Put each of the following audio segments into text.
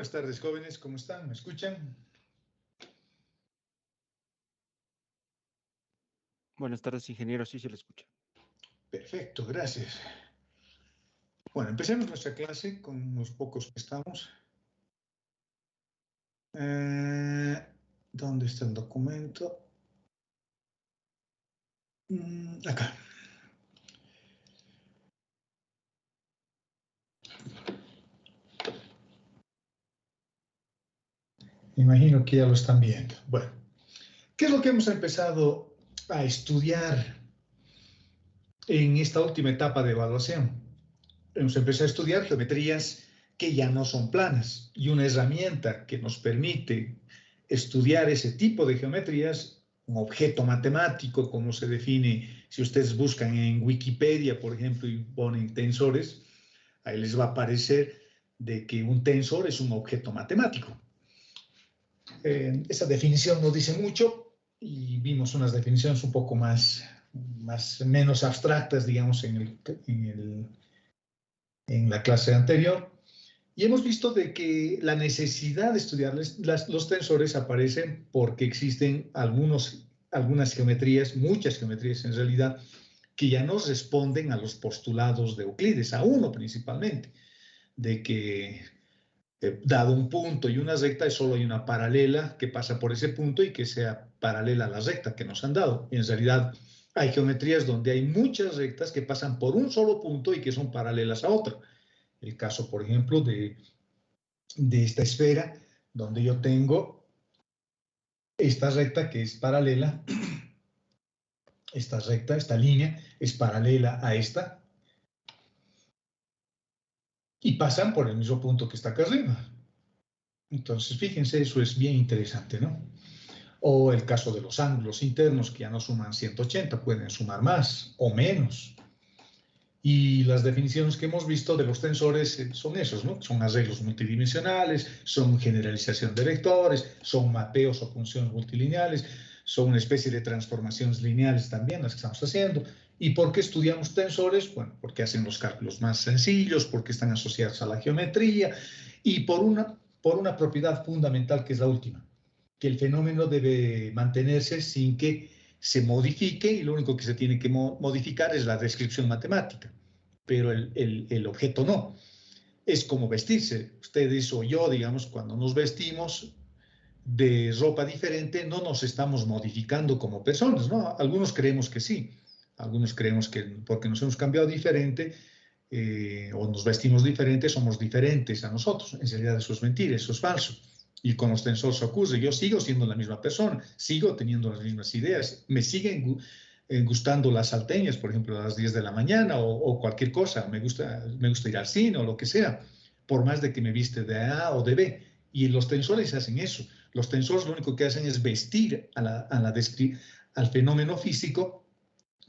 Buenas tardes, jóvenes, ¿cómo están? ¿Me escuchan? Buenas tardes, ingeniero, sí se le escucha. Perfecto, gracias. Bueno, empecemos nuestra clase con los pocos que estamos. ¿Dónde está el documento? Acá. Imagino que ya lo están viendo. Bueno, ¿qué es lo que hemos empezado a estudiar en esta última etapa de evaluación? Hemos empezado a estudiar geometrías que ya no son planas, y una herramienta que nos permite estudiar ese tipo de geometrías, un objeto matemático, como se define, si ustedes buscan en Wikipedia, por ejemplo, y ponen tensores, ahí les va a aparecer de que un tensor es un objeto matemático. Esa definición nos dice mucho, y vimos unas definiciones un poco menos abstractas, digamos, en la clase anterior, y hemos visto de que la necesidad de estudiar los tensores aparece porque existen algunas geometrías, muchas geometrías en realidad, que ya no responden a los postulados de Euclides, a uno principalmente, de que dado un punto y una recta, solo hay una paralela que pasa por ese punto y que sea paralela a la recta que nos han dado. Y en realidad hay geometrías donde hay muchas rectas que pasan por un solo punto y que son paralelas a otro. El caso, por ejemplo, de esta esfera, donde yo tengo esta recta que es paralela, esta recta, esta línea, es paralela a esta, y pasan por el mismo punto que está acá arriba. Entonces, fíjense, eso es bien interesante, ¿no? O el caso de los ángulos internos, que ya no suman 180, pueden sumar más o menos. Y las definiciones que hemos visto de los tensores son esos, ¿no? Son arreglos multidimensionales, son generalización de vectores, son mapeos o funciones multilineales, son una especie de transformaciones lineales también las que estamos haciendo. ¿Y por qué estudiamos tensores? Bueno, porque hacen los cálculos más sencillos, porque están asociados a la geometría y por una propiedad fundamental que es la última, que el fenómeno debe mantenerse sin que se modifique, y lo único que se tiene que modificar es la descripción matemática, pero el objeto no. Es como vestirse. Ustedes o yo, digamos, cuando nos vestimos de ropa diferente, no nos estamos modificando como personas, ¿no? Algunos creemos que sí, algunos creemos que porque nos hemos cambiado diferente o nos vestimos diferente, somos diferentes a nosotros. En realidad eso es mentira, eso es falso. Y con los tensores ocurre, yo sigo siendo la misma persona, sigo teniendo las mismas ideas, me siguen gustando las salteñas, por ejemplo, a las 10 de la mañana o cualquier cosa, me gusta ir al cine o lo que sea, por más de que me viste de A o de B. Y los tensores hacen eso. Los tensores lo único que hacen es vestir al fenómeno físico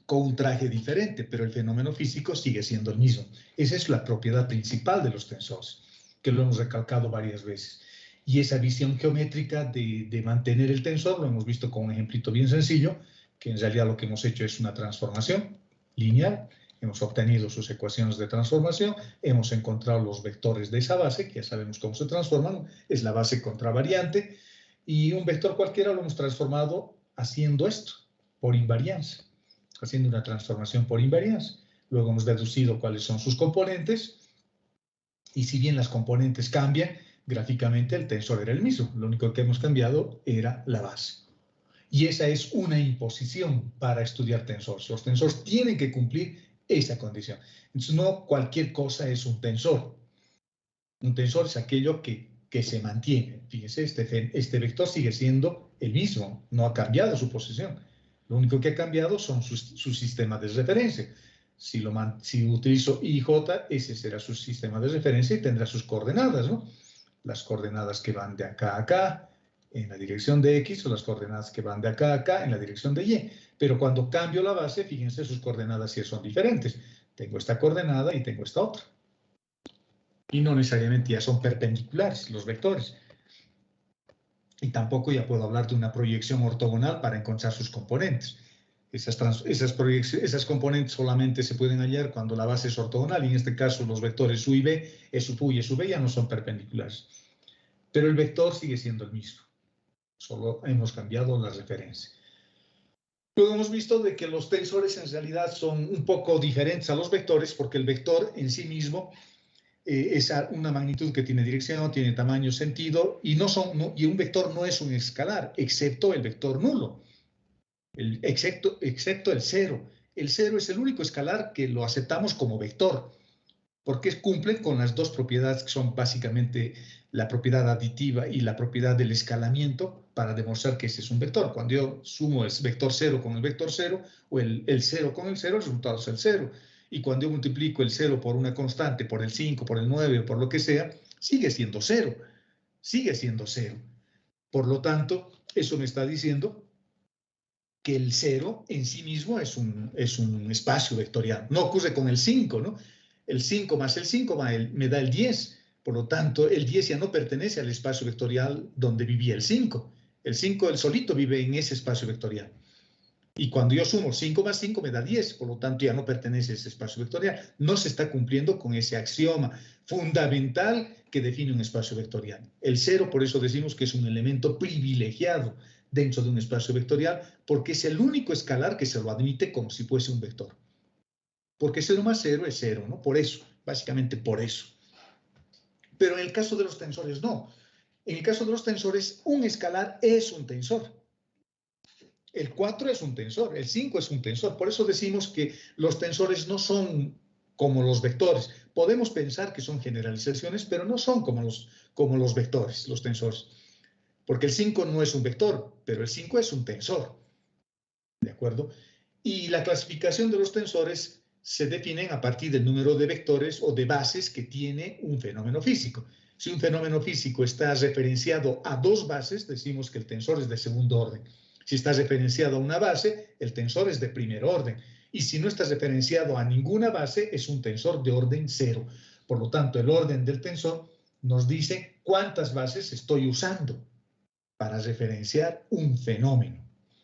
con un traje diferente, pero el fenómeno físico sigue siendo el mismo. Esa es la propiedad principal de los tensores, que lo hemos recalcado varias veces. Y esa visión geométrica de mantener el tensor lo hemos visto con un ejemplito bien sencillo, que en realidad lo que hemos hecho es una transformación lineal. Hemos obtenido sus ecuaciones de transformación, hemos encontrado los vectores de esa base, que ya sabemos cómo se transforman, es la base contravariante, y un vector cualquiera lo hemos transformado haciendo esto, por invarianza, haciendo una transformación por invarianza. Luego hemos deducido cuáles son sus componentes, y si bien las componentes cambian, gráficamente el tensor era el mismo, lo único que hemos cambiado era la base. Y esa es una imposición para estudiar tensores. Los tensores tienen que cumplir esa condición. Entonces, no cualquier cosa es un tensor. Un tensor es aquello que se mantiene. Fíjense, este vector sigue siendo el mismo, no ha cambiado su posición. Lo único que ha cambiado son sus sistemas de referencia. Si utilizo I y J, ese será su sistema de referencia y tendrá sus coordenadas, ¿no? Las coordenadas que van de acá a acá, en la dirección de X, o las coordenadas que van de acá a acá en la dirección de Y. Pero cuando cambio la base, fíjense, sus coordenadas sí son diferentes. Tengo esta coordenada y tengo esta otra. Y no necesariamente ya son perpendiculares los vectores. Y tampoco ya puedo hablar de una proyección ortogonal para encontrar sus componentes. Esas componentes solamente se pueden hallar cuando la base es ortogonal, y en este caso los vectores U y B, S sub U y S sub B ya no son perpendiculares. pero el vector sigue siendo el mismo. Solo hemos cambiado la referencia. Luego hemos visto de que los tensores en realidad son un poco diferentes a los vectores porque el vector en sí mismo es una magnitud que tiene dirección, tiene tamaño, sentido, y un vector no es un escalar, excepto el vector nulo, excepto el cero. El cero es el único escalar que lo aceptamos como vector, porque cumple con las dos propiedades que son básicamente la propiedad aditiva y la propiedad del escalamiento para demostrar que ese es un vector. Cuando yo sumo el vector 0 con el vector 0 o el 0 con el 0, el resultado es el 0. Y cuando yo multiplico el 0 por una constante, por el 5, por el 9 o por lo que sea, sigue siendo 0. Sigue siendo 0. Por lo tanto, eso me está diciendo que el 0 en sí mismo es un espacio vectorial. No ocurre con el 5, ¿no? El 5 más el 5 me da el 10. Por lo tanto, el 10 ya no pertenece al espacio vectorial donde vivía el 5. El 5, el solito, vive en ese espacio vectorial. Y cuando yo sumo 5 más 5 me da 10. Por lo tanto, ya no pertenece a ese espacio vectorial. No se está cumpliendo con ese axioma fundamental que define un espacio vectorial. El 0, por eso decimos que es un elemento privilegiado dentro de un espacio vectorial, porque es el único escalar que se lo admite como si fuese un vector. Porque 0 más 0 es 0, ¿no? Por eso, básicamente por eso. Pero en el caso de los tensores, no. En el caso de los tensores, un escalar es un tensor. El 4 es un tensor, el 5 es un tensor. Por eso decimos que los tensores no son como los vectores. Podemos pensar que son generalizaciones, pero no son como los vectores, los tensores. Porque el 5 no es un vector, pero el 5 es un tensor. ¿De acuerdo? Y la clasificación de los tensores se definen a partir del número de vectores o de bases que tiene un fenómeno físico. Si un fenómeno físico está referenciado a dos bases, decimos que el tensor es de segundo orden. Si está referenciado a una base, el tensor es de primer orden. Y si no está referenciado a ninguna base, es un tensor de orden cero. Por lo tanto, el orden del tensor nos dice cuántas bases estoy usando para referenciar un fenómeno.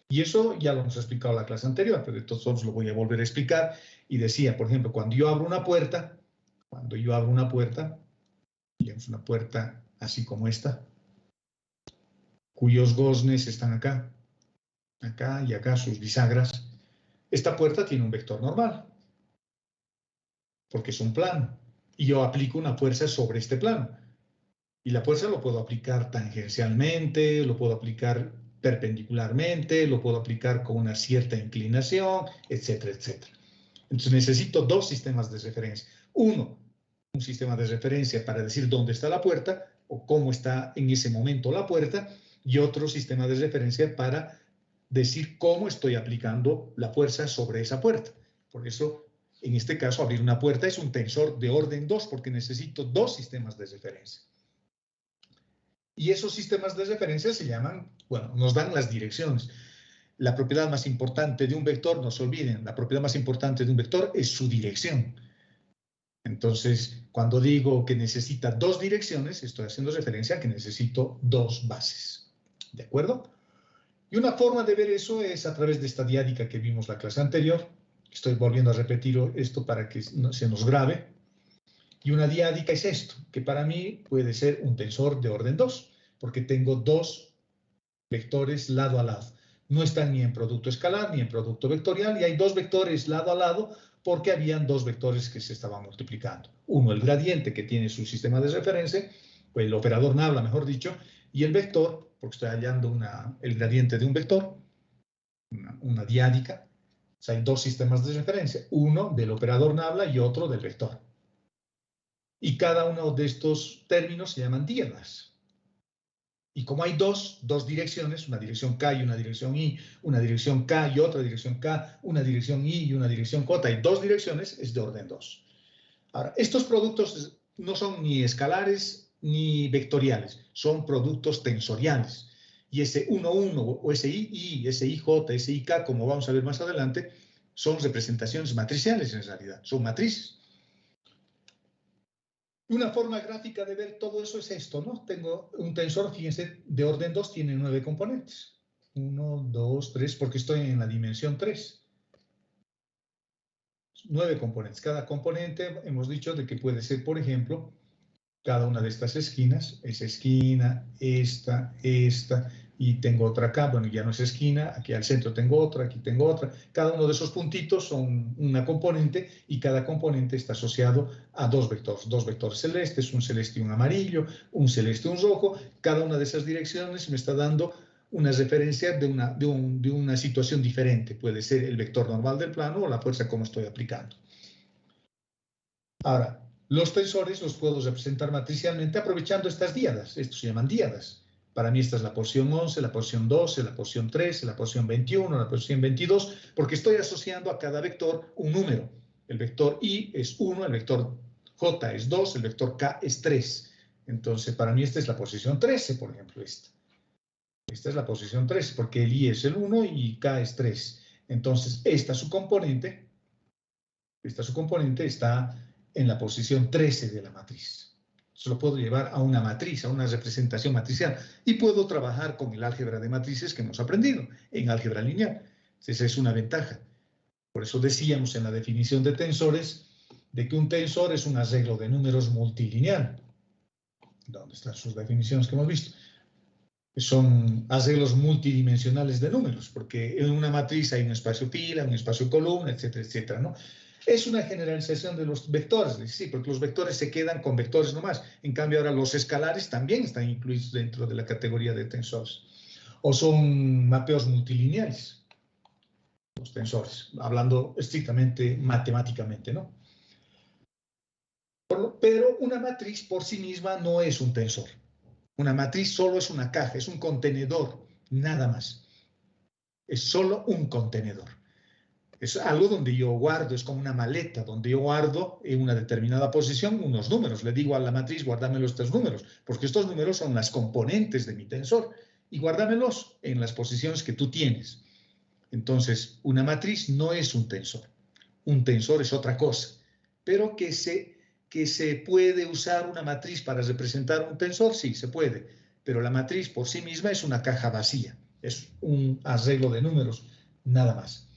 Y eso ya lo hemos explicado en la clase anterior, pero de todos modos lo voy a volver a explicar. Y decía, por ejemplo, cuando yo abro una puerta, digamos una puerta así como esta, cuyos goznes están acá y acá sus bisagras, esta puerta tiene un vector normal, porque es un plano, y yo aplico una fuerza sobre este plano. Y la fuerza lo puedo aplicar tangencialmente, lo puedo aplicar perpendicularmente, lo puedo aplicar con una cierta inclinación, etcétera, etcétera. Entonces necesito dos sistemas de referencia. Uno, un sistema de referencia para decir dónde está la puerta o cómo está en ese momento la puerta, y otro sistema de referencia para decir cómo estoy aplicando la fuerza sobre esa puerta. Por eso, en este caso, abrir una puerta es un tensor de orden 2 porque necesito dos sistemas de referencia. Y esos sistemas de referencia se llaman, bueno, nos dan las direcciones. La propiedad más importante de un vector, no se olviden, la propiedad más importante de un vector es su dirección. Entonces, cuando digo que necesita dos direcciones, estoy haciendo referencia a que necesito dos bases. ¿De acuerdo? Y una forma de ver eso es a través de esta diádica que vimos la clase anterior. Estoy volviendo a repetir esto para que se nos grabe. Y una diádica es esto, que para mí puede ser un tensor de orden 2, porque tengo dos vectores lado a lado. No están ni en producto escalar ni en producto vectorial, y hay dos vectores lado a lado porque habían dos vectores que se estaban multiplicando. Uno, el gradiente, que tiene su sistema de referencia, o el operador nabla, mejor dicho, y el vector, porque estoy hallando el gradiente de un vector, una diádica. O sea, hay dos sistemas de referencia, uno del operador nabla y otro del vector. Y cada uno de estos términos se llaman diadas. Y como hay dos direcciones, una dirección K y una dirección I, una dirección K y otra dirección K, una dirección I y una dirección J, hay dos direcciones, es de orden 2. Ahora, estos productos no son ni escalares ni vectoriales, son productos tensoriales. Y ese 1, 1 o ese I, ese IJ, ese IK, como vamos a ver más adelante, son representaciones matriciales en realidad, son matrices. Una forma gráfica de ver todo eso es esto, ¿no? Tengo un tensor, fíjense, de orden 2 tiene 9 componentes. 1, 2, 3, porque estoy en la dimensión 3. 9 componentes. Cada componente hemos dicho de que puede ser, por ejemplo, Cada una de estas esquinas es esquina, esta, y tengo otra acá, bueno, ya no es esquina, aquí al centro tengo otra, aquí tengo otra. Cada uno de esos puntitos son una componente y cada componente está asociado a dos vectores celestes, un celeste y un amarillo, un celeste y un rojo. Cada una de esas direcciones me está dando una referencia de una situación diferente. Puede ser el vector normal del plano o la fuerza como estoy aplicando. Ahora, los tensores los puedo representar matricialmente aprovechando estas díadas. Estos se llaman díadas. Para mí esta es la posición 11, la posición 12, la posición 13, la posición 21, la posición 22, porque estoy asociando a cada vector un número. El vector I es 1, el vector J es 2, el vector K es 3. Entonces, para mí esta es la posición 13, por ejemplo, esta. Esta es la posición 13, porque el I es el 1 y K es 3. Entonces, esta su componente está en la posición 13 de la matriz. Eso lo puedo llevar a una matriz, a una representación matricial, y puedo trabajar con el álgebra de matrices que hemos aprendido en álgebra lineal. Esa es una ventaja. Por eso decíamos en la definición de tensores de que un tensor es un arreglo de números multilineal. ¿Dónde están sus definiciones que hemos visto? Son arreglos multidimensionales de números, porque en una matriz hay un espacio pila, un espacio columna, etcétera, etcétera, ¿no? Es una generalización de los vectores, sí, porque los vectores se quedan con vectores nomás. En cambio, ahora los escalares también están incluidos dentro de la categoría de tensores. O son mapeos multilineales, los tensores, hablando estrictamente matemáticamente, ¿no? Pero una matriz por sí misma no es un tensor. Una matriz solo es una caja, es un contenedor, nada más. Es solo un contenedor. Es algo donde yo guardo, es como una maleta, donde yo guardo en una determinada posición unos números. Le digo a la matriz, guárdamelo estos números, porque estos números son las componentes de mi tensor, y guárdamelos en las posiciones que tú tienes. Entonces, una matriz no es un tensor. Un tensor es otra cosa, pero que se puede usar una matriz para representar un tensor, sí, se puede, pero la matriz por sí misma es una caja vacía, es un arreglo de números, nada más.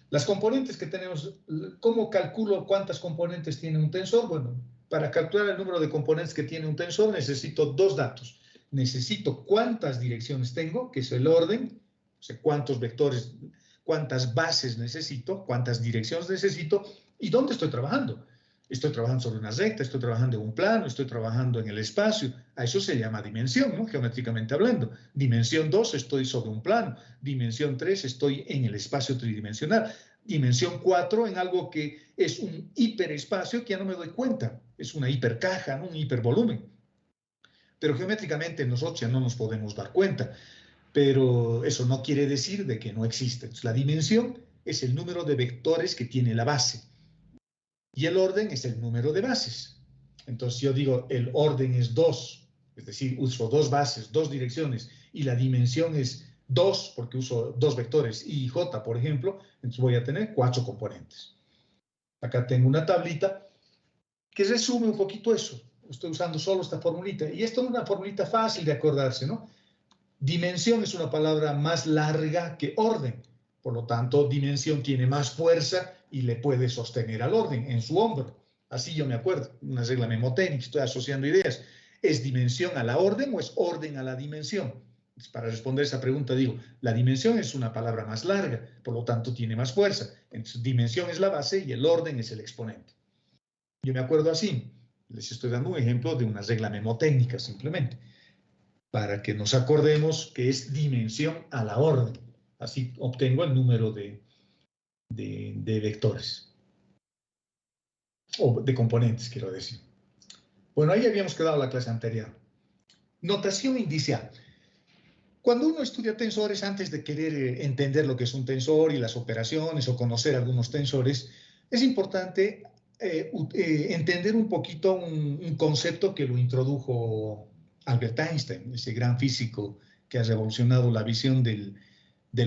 Las componentes que tenemos, ¿cómo calculo cuántas componentes tiene un tensor? Bueno, para calcular el número de componentes que tiene un tensor necesito dos datos. Necesito cuántas direcciones tengo, que es el orden, o sea, cuántos vectores, cuántas bases necesito, cuántas direcciones necesito y dónde estoy trabajando. Estoy trabajando sobre una recta, estoy trabajando en un plano, estoy trabajando en el espacio. A eso se llama dimensión, ¿no? Geométricamente hablando. Dimensión 2, estoy sobre un plano. Dimensión 3, estoy en el espacio tridimensional. Dimensión 4, en algo que es un hiperespacio que ya no me doy cuenta. Es una hipercaja, ¿no? Un hipervolumen. Pero geométricamente nosotros ya no nos podemos dar cuenta. Pero eso no quiere decir de que no existe. Entonces, la dimensión es el número de vectores que tiene la base. Y el orden es el número de bases. Entonces yo digo, el orden es 2, es decir, uso dos bases, dos direcciones, y la dimensión es 2, porque uso dos vectores, I y J, por ejemplo, entonces voy a tener 4 componentes. Acá tengo una tablita que resume un poquito eso. Estoy usando solo esta formulita, y esto es una formulita fácil de acordarse, ¿no? Dimensión es una palabra más larga que orden. Por lo tanto, dimensión tiene más fuerza y le puede sostener al orden en su hombro. Así yo me acuerdo, una regla memotécnica, estoy asociando ideas. ¿Es dimensión a la orden o es orden a la dimensión? Para responder esa pregunta digo, la dimensión es una palabra más larga, por lo tanto tiene más fuerza. Entonces, dimensión es la base y el orden es el exponente. Yo me acuerdo así. Les estoy dando un ejemplo de una regla memotécnica simplemente, para que nos acordemos que es dimensión a la orden. Así obtengo el número de vectores, o de componentes, quiero decir. Bueno, ahí habíamos quedado la clase anterior. Notación indicial. Cuando uno estudia tensores, antes de querer entender lo que es un tensor y las operaciones o conocer algunos tensores, es importante entender un poquito un concepto que lo introdujo Albert Einstein, ese gran físico que ha revolucionado la visión del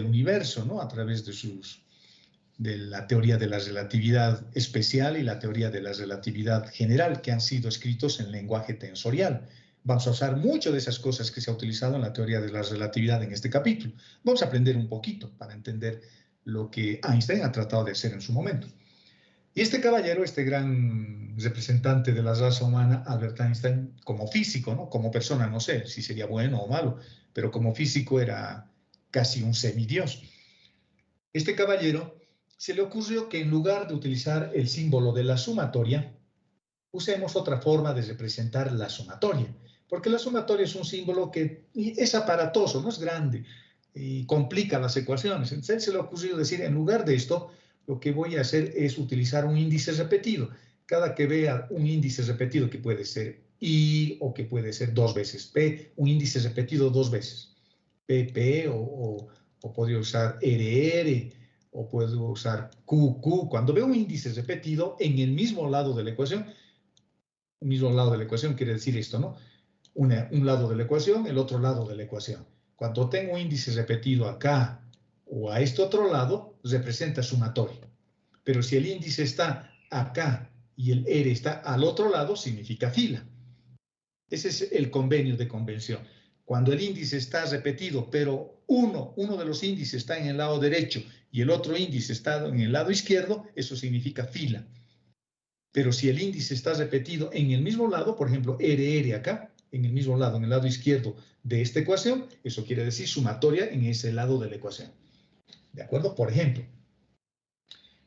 universo, ¿no? A través de la teoría de la relatividad especial y la teoría de la relatividad general, que han sido escritos en lenguaje tensorial. Vamos a usar mucho de esas cosas que se ha utilizado en la teoría de la relatividad en este capítulo. Vamos a aprender un poquito para entender lo que Einstein ha tratado de hacer en su momento. Y este caballero, este gran representante de la raza humana, Albert Einstein, como físico, ¿no? Como persona, no sé si sería bueno o malo, pero como físico era casi un semidios. Este caballero se le ocurrió que en lugar de utilizar el símbolo de la sumatoria, usemos otra forma de representar la sumatoria, porque la sumatoria es un símbolo que es aparatoso, no es grande, y complica las ecuaciones. Entonces se le ocurrió decir, en lugar de esto, lo que voy a hacer es utilizar un índice repetido. Cada que vea un índice repetido, que puede ser I o que puede ser 2 veces P, un índice repetido 2 veces, PP o puedo usar RR o puedo usar QQ. Cuando veo un índice repetido en el mismo lado de la ecuación, quiere decir esto, ¿no? Un lado de la ecuación, el otro lado de la ecuación. Cuando tengo un índice repetido acá o a este otro lado, representa sumatoria. Pero si el índice está acá y el R está al otro lado, significa fila. Ese es el convenio de convención. Cuando el índice está repetido, pero uno de los índices está en el lado derecho y el otro índice está en el lado izquierdo, eso significa fila. Pero si el índice está repetido en el mismo lado, por ejemplo, RR acá, en el mismo lado, en el lado izquierdo de esta ecuación, eso quiere decir sumatoria en ese lado de la ecuación. ¿De acuerdo? Por ejemplo.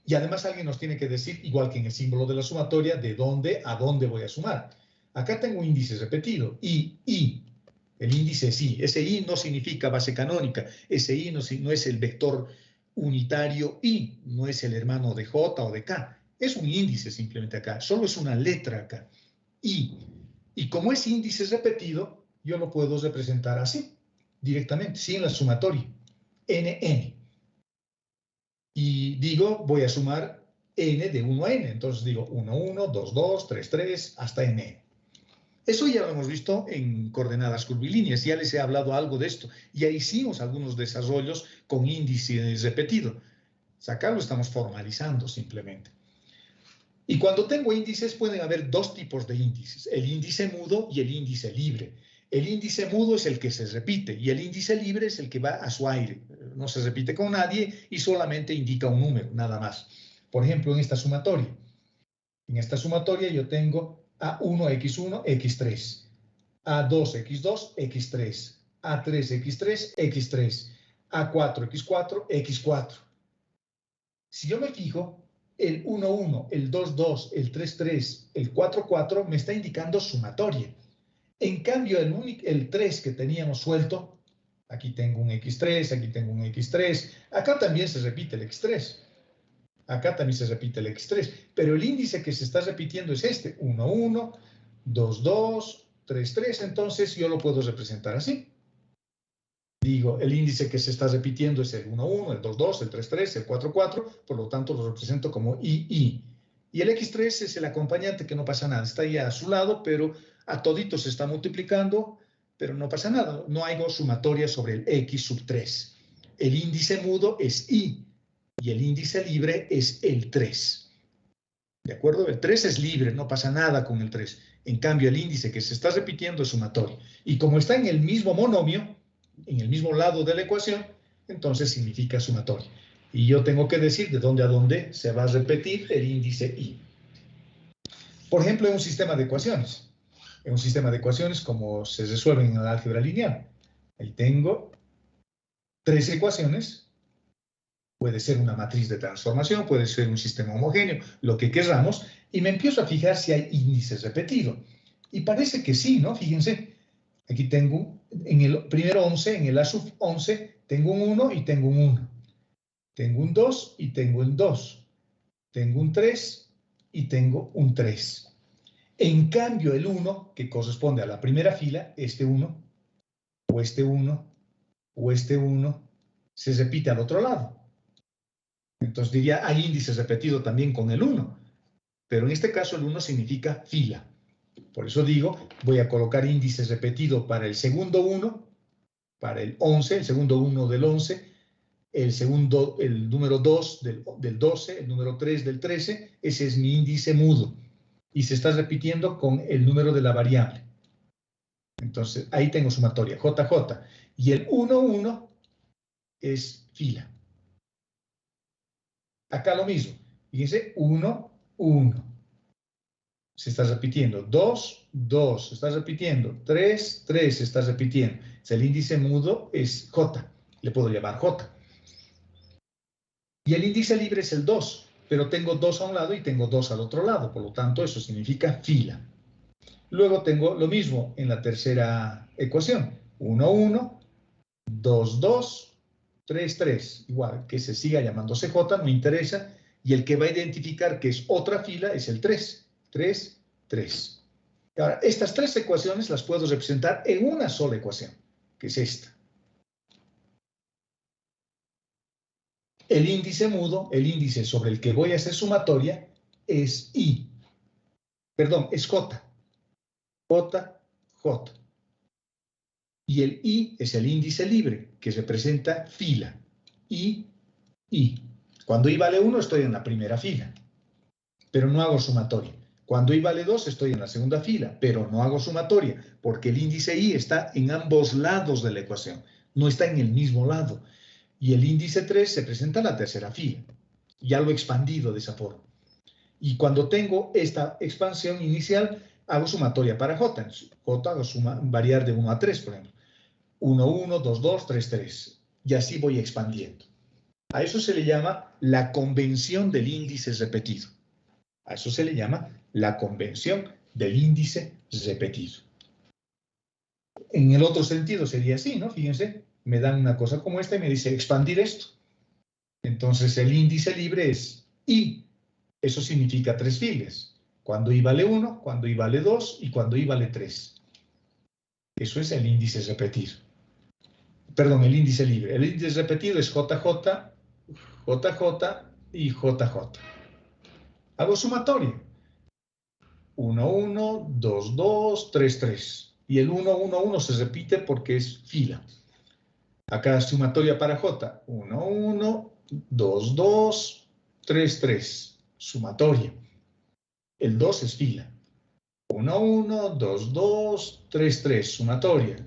Y además alguien nos tiene que decir, igual que en el símbolo de la sumatoria, de dónde a dónde voy a sumar. Acá tengo un índice repetido, I. El índice es I. Ese I no significa base canónica. Ese I no es el vector unitario I, no es el hermano de J o de K. Es un índice simplemente acá, solo es una letra acá, I. Y como es índice repetido, yo lo puedo representar así, directamente, sin la sumatoria, NN. Y digo, voy a sumar N de 1 a N. Entonces digo 1, 1, 2, 2, 3, 3, hasta NN. Eso ya lo hemos visto en coordenadas curvilíneas, ya les he hablado algo de esto. Ya hicimos algunos desarrollos con índices repetidos. Acá lo estamos formalizando simplemente. Y cuando tengo índices, pueden haber dos tipos de índices, el índice mudo y el índice libre. El índice mudo es el que se repite y el índice libre es el que va a su aire. No se repite con nadie y solamente indica un número, nada más. Por ejemplo, en esta sumatoria. En esta sumatoria yo tengo A1, X3, A2, X2, X3, A3, X3, X3, A4, X4, X4. Si yo me fijo, el 1, 1, el 2, 2, el 3, 3, el 4, 4 me está indicando sumatoria. En cambio, el 3 que teníamos suelto, aquí tengo un X3, aquí tengo un X3, acá también se repite el X3. Acá también se repite el X3, pero el índice que se está repitiendo es este, 1, 1, 2, 2, 3, 3, entonces yo lo puedo representar así. Digo, el índice que se está repitiendo es el 1, 1, el 2, 2, el 3, 3, el 4, 4, por lo tanto lo represento como II. Y el X3 es el acompañante que no pasa nada, está ahí a su lado, pero a todito se está multiplicando, pero no pasa nada, no hay sumatoria sobre el X sub 3. El índice mudo es I y el índice libre es el 3. ¿De acuerdo? El 3 es libre, no pasa nada con el 3. En cambio, el índice que se está repitiendo es sumatorio. Y como está en el mismo monomio, en el mismo lado de la ecuación, entonces significa sumatoria. Y yo tengo que decir de dónde a dónde se va a repetir el índice I. Por ejemplo, en un sistema de ecuaciones. En un sistema de ecuaciones como se resuelven en el álgebra lineal. Ahí tengo 3 ecuaciones. Puede ser una matriz de transformación, puede ser un sistema homogéneo, lo que queramos, y me empiezo a fijar si hay índices repetidos. Y parece que sí, ¿no? Fíjense, aquí tengo, en el primero 11, en el A sub 11, tengo un 1 y tengo un 1. Tengo un 2 y tengo un 2. Tengo un 3 y tengo un 3. En cambio, el 1, que corresponde a la primera fila, este 1, o este 1, o este 1, se repite al otro lado. Entonces diría, hay índices repetidos también con el 1, pero en este caso el 1 significa fila. Por eso digo, voy a colocar índices repetidos para el segundo 1, para el 11, el segundo 1 del 11, el número 2 del 12, el número 3 del 13, ese es mi índice mudo. Y se está repitiendo con el número de la variable. Entonces, ahí tengo sumatoria, JJ. Y el 1, 1 es fila. Acá lo mismo. Fíjense, 1, 1. Se está repitiendo. 2, 2. Se está repitiendo. 3, 3. Se está repitiendo. El índice mudo es J. Le puedo llamar J. Y el índice libre es el 2. Pero tengo 2 a un lado y tengo 2 al otro lado. Por lo tanto, eso significa fila. Luego tengo lo mismo en la tercera ecuación. 1, 1. 2, 2. 3, 3. Igual, que se siga llamándose J, no interesa. Y el que va a identificar que es otra fila es el 3. 3, 3. Ahora, estas tres ecuaciones las puedo representar en una sola ecuación, que es esta. El índice mudo, el índice sobre el que voy a hacer sumatoria, es I. Perdón, es J. J, J. Y el I es el índice libre, que representa fila. I, I. Cuando I vale 1 estoy en la primera fila, pero no hago sumatoria. Cuando I vale 2 estoy en la segunda fila, pero no hago sumatoria, porque el índice I está en ambos lados de la ecuación, no está en el mismo lado. Y el índice 3 se presenta en la tercera fila. Ya lo he expandido de esa forma. Y cuando tengo esta expansión inicial, hago sumatoria para J. J hago variar de 1 a 3, por ejemplo. 1, 1, 2, 2, 3, 3. Y así voy expandiendo. A eso se le llama la convención del índice repetido. A eso se le llama la convención del índice repetido. En el otro sentido sería así, ¿no? Fíjense, me dan una cosa como esta y me dice expandir esto. Entonces el índice libre es I. Eso significa 3 filas. Cuando I vale 1, cuando I vale 2 y cuando I vale 3. Eso es el índice repetido. Perdón, el índice libre. El índice repetido es JJ, JJ y JJ. Hago sumatoria. 1, 1, 2, 2, 3, 3. Y el 1, 1, 1 se repite porque es fila. Acá sumatoria para J. 1, 1, 2, 2, 3, 3. Sumatoria. El 2 es fila. 1, 1, 2, 2, 3, 3. Sumatoria.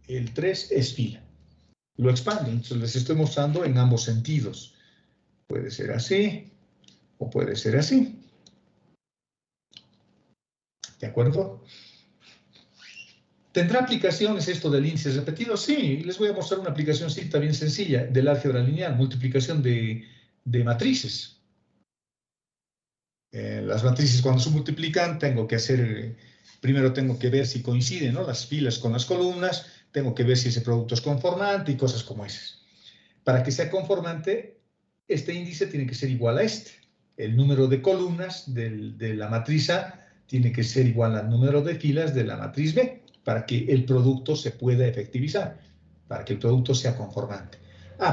El 3 es fila. Lo expando. Entonces les estoy mostrando en ambos sentidos. Puede ser así o puede ser así. ¿De acuerdo? ¿Tendrá aplicaciones esto del índice repetido? Sí, les voy a mostrar una aplicación bien sencilla del álgebra lineal, multiplicación de matrices. Las matrices cuando se multiplican tengo que hacer, primero tengo que ver si coinciden, ¿no?, las filas con las columnas, tengo que ver si ese producto es conformante y cosas como esas. Para que sea conformante, este índice tiene que ser igual a este. El número de columnas de la matriz A tiene que ser igual al número de filas de la matriz B, para que el producto se pueda efectivizar, para que el producto sea conformante.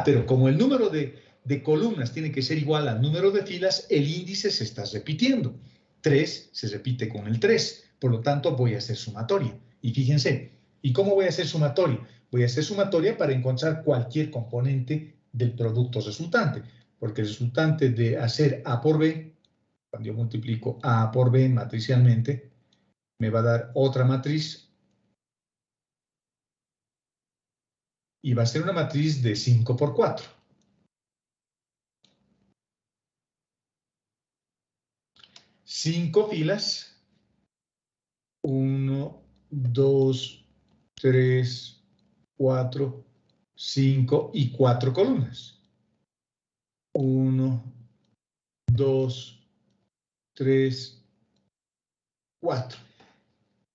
Pero como el número de columnas tiene que ser igual al número de filas, el índice se está repitiendo. 3 se repite con el 3, por lo tanto voy a hacer sumatoria. Y fíjense, ¿y cómo voy a hacer sumatoria? Voy a hacer sumatoria para encontrar cualquier componente del producto resultante, porque el resultante de hacer A por B, cuando yo multiplico A por B matricialmente, me va a dar otra matriz y va a ser una matriz de 5 por 4. 5 filas, 1, 2, 3, 4, 5 y 4 columnas. 1, 2, 3, 4.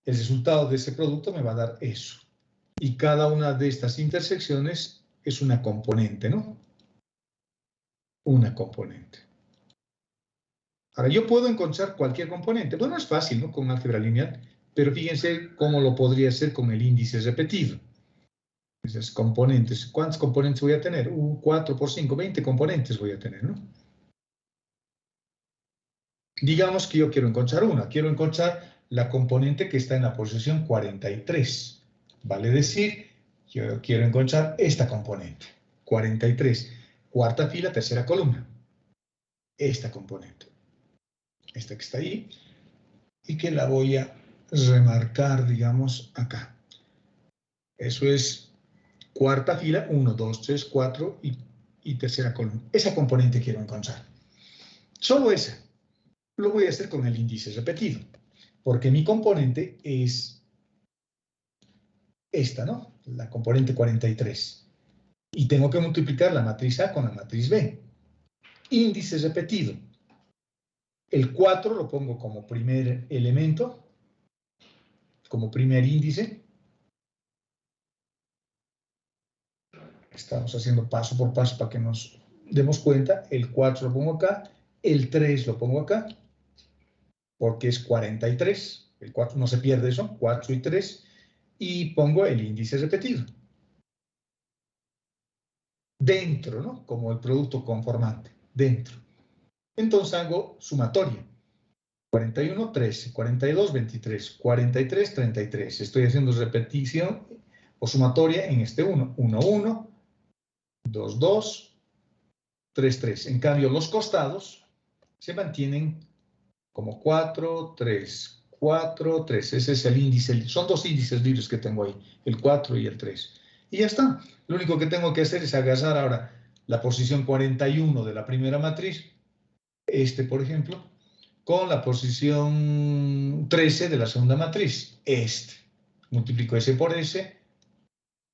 El resultado de ese producto me va a dar eso. Y cada una de estas intersecciones es una componente, ¿no? Una componente. Ahora, yo puedo encontrar cualquier componente. Bueno, es fácil, ¿no?, con álgebra lineal, pero fíjense cómo lo podría hacer con el índice repetido. Esas componentes. ¿Cuántos componentes voy a tener? 4 por 5, 20 componentes voy a tener, ¿no? Digamos que yo quiero encontrar una. Quiero encontrar la componente que está en la posición 43. Vale decir, yo quiero encontrar esta componente. 43. Cuarta fila, tercera columna. Esta componente. Esta que está ahí. Y que la voy a remarcar, digamos, acá. Eso es cuarta fila, 1, 2, 3, 4 y tercera columna. Esa componente quiero encontrar. Solo esa. Lo voy a hacer con el índice repetido, porque mi componente es esta, ¿no? La componente 43. Y tengo que multiplicar la matriz A con la matriz B. Índice repetido. El 4 lo pongo como primer elemento, como primer índice. Estamos haciendo paso por paso para que nos demos cuenta. El 4 lo pongo acá, el 3 lo pongo acá, porque es 43. El 4 no se pierde eso, 4 y 3. Y pongo el índice repetido. Dentro, ¿no? Como el producto conformante, dentro. Entonces hago sumatoria. 41, 13, 42, 23, 43, 33. Estoy haciendo repetición o sumatoria en este 1. 1, 1, 2, 2, 3, 3. En cambio, los costados se mantienen como 4, 3, 4, 3. Ese es el índice. Son dos índices libres que tengo ahí, el 4 y el 3. Y ya está. Lo único que tengo que hacer es agarrar ahora la posición 41 de la primera matriz, por ejemplo, con la posición 13 de la segunda matriz, Multiplico S por S,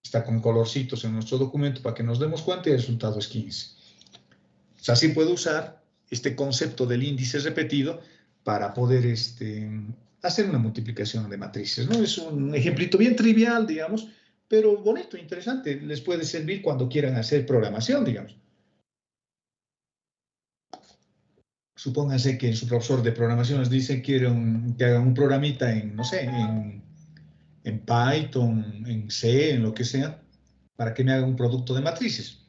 está con colorcitos en nuestro documento para que nos demos cuenta y el resultado es 15. O sea, así puedo usar este concepto del índice repetido para poder hacer una multiplicación de matrices, ¿no? Es un ejemplito bien trivial, digamos, pero bonito, interesante. Les puede servir cuando quieran hacer programación, digamos. Supónganse que su profesor de programación les dice que hagan un programita en, no sé, en Python, en C, en lo que sea, para que me haga un producto de matrices,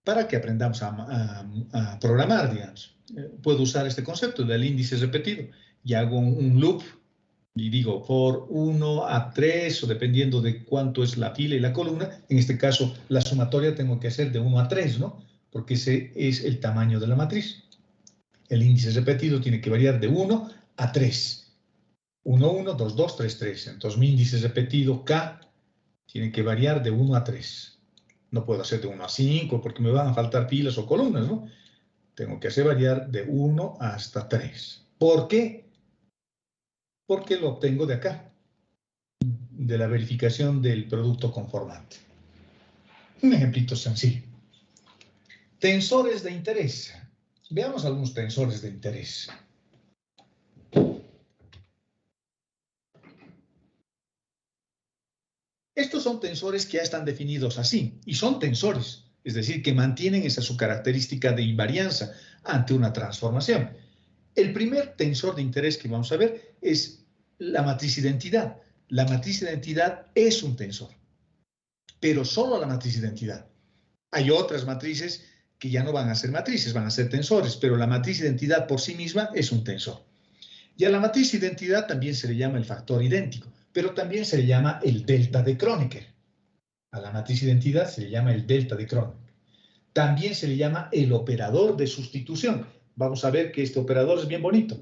para que aprendamos a programar, digamos. Puedo usar este concepto del índice repetido y hago un loop y digo por 1 a 3, o dependiendo de cuánto es la fila y la columna. En este caso, la sumatoria tengo que hacer de 1 a 3, ¿no? Porque ese es el tamaño de la matriz. El índice repetido tiene que variar de 1 a 3. 1, 1, 2, 2, 3, 3. Entonces mi índice repetido K tiene que variar de 1 a 3. No puedo hacer de 1 a 5 porque me van a faltar filas o columnas, ¿no? Tengo que hacer variar de 1 hasta 3. ¿Por qué? Porque lo obtengo de acá, de la verificación del producto conformante. Un ejemplito sencillo. Tensores de interés. Veamos algunos tensores de interés. Estos son tensores que ya están definidos así, y son tensores, es decir, que mantienen esa su característica de invarianza ante una transformación. El primer tensor de interés que vamos a ver es la matriz identidad. La matriz identidad es un tensor, pero solo la matriz identidad. Hay otras matrices que ya no van a ser matrices, van a ser tensores, pero la matriz identidad por sí misma es un tensor. Y a la matriz identidad también se le llama el factor idéntico, pero también se le llama el delta de Kronecker. A la matriz identidad se le llama el delta de Kronecker. También se le llama el operador de sustitución. Vamos a ver que este operador es bien bonito,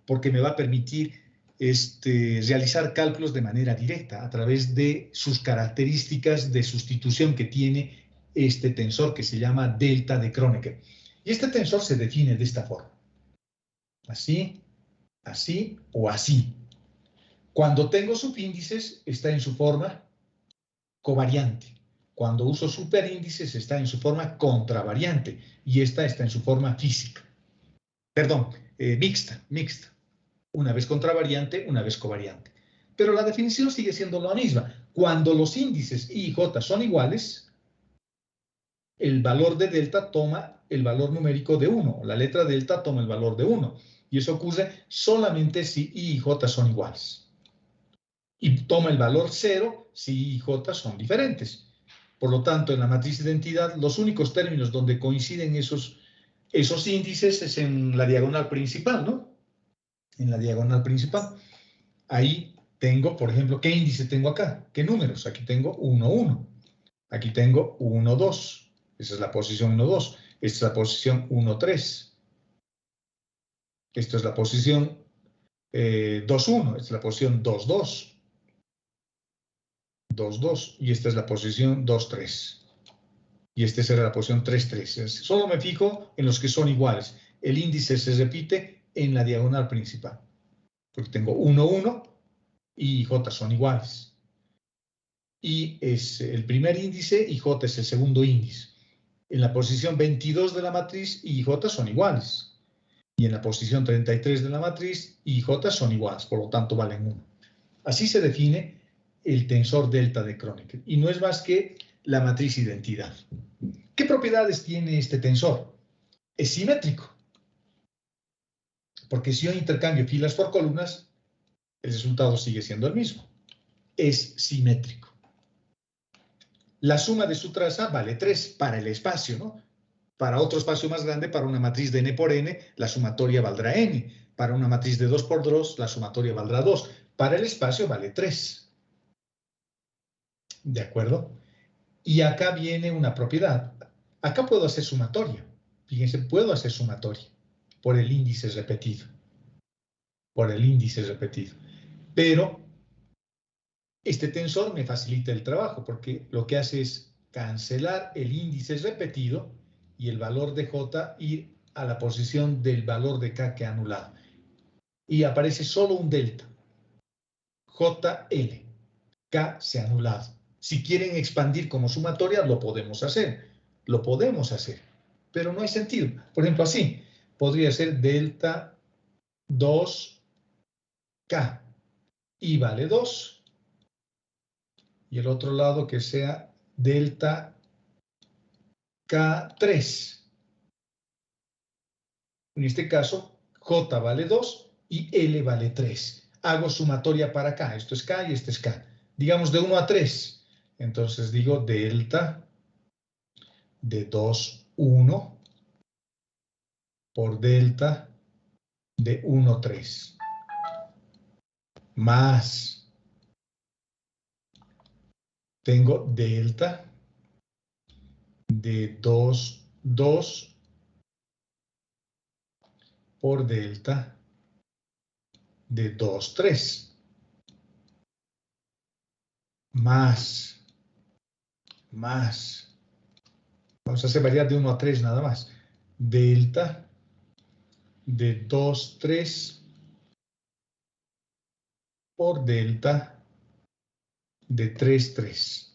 porque me va a permitir realizar cálculos de manera directa a través de sus características de sustitución que tiene este tensor que se llama delta de Kronecker. Y este tensor se define de esta forma. Así, así o así. Cuando tengo subíndices, está en su forma covariante. Cuando uso superíndices, está en su forma contravariante. Y esta está en su forma física. Perdón, mixta. Una vez contravariante, una vez covariante. Pero la definición sigue siendo la misma. Cuando los índices I y J son iguales, el valor de delta toma el valor numérico de 1. La letra delta toma el valor de 1. Y eso ocurre solamente si I y J son iguales. Y toma el valor 0 si I y J son diferentes. Por lo tanto, en la matriz de identidad, los únicos términos donde coinciden esos índices es en la diagonal principal, ¿no? En la diagonal principal. Ahí tengo, por ejemplo, ¿qué índice tengo acá? ¿Qué números? Aquí tengo 1, 1. Aquí tengo 1, 2. Esa es la posición 1, 2. Esta es la posición 1, 3. Esta es la posición 2, 1. Esta es la posición 2, 2. 2, 2. Y esta es la posición 2, 3. Y esta será la posición 3, 3. Solo me fijo en los que son iguales. El índice se repite en la diagonal principal. Porque tengo 1, 1 y J son iguales. Y es el primer índice y J es el segundo índice. En la posición 22 de la matriz I y J son iguales. Y en la posición 33 de la matriz I y J son iguales, por lo tanto valen 1. Así se define el tensor delta de Kronecker. Y no es más que la matriz identidad. ¿Qué propiedades tiene este tensor? Es simétrico. Porque si yo intercambio filas por columnas, el resultado sigue siendo el mismo. Es simétrico. La suma de su traza vale 3 para el espacio, ¿no? Para otro espacio más grande, para una matriz de n por n, la sumatoria valdrá n. Para una matriz de 2 por 2, la sumatoria valdrá 2. Para el espacio vale 3. ¿De acuerdo? Y acá viene una propiedad. Acá puedo hacer sumatoria. Fíjense, puedo hacer sumatoria por el índice repetido. Por el índice repetido. Pero este tensor me facilita el trabajo porque lo que hace es cancelar el índice repetido y el valor de J ir a la posición del valor de K que ha anulado. Y aparece solo un delta. JL. K se ha anulado. Si quieren expandir como sumatoria, lo podemos hacer. Lo podemos hacer. Pero no hay sentido. Por ejemplo, así. Podría ser delta 2K. Y vale 2. Y el otro lado que sea delta K3. En este caso, J vale 2 y L vale 3. Hago sumatoria para K. Esto es K y este es K. Digamos de 1 a 3. Entonces digo delta de 2, 1 por delta de 1, 3. Más tengo delta de 2, 2 por delta de 2, 3. Más. Vamos a hacer variar de 1 a 3 nada más. Delta de 2, 3 por delta de 3, 3.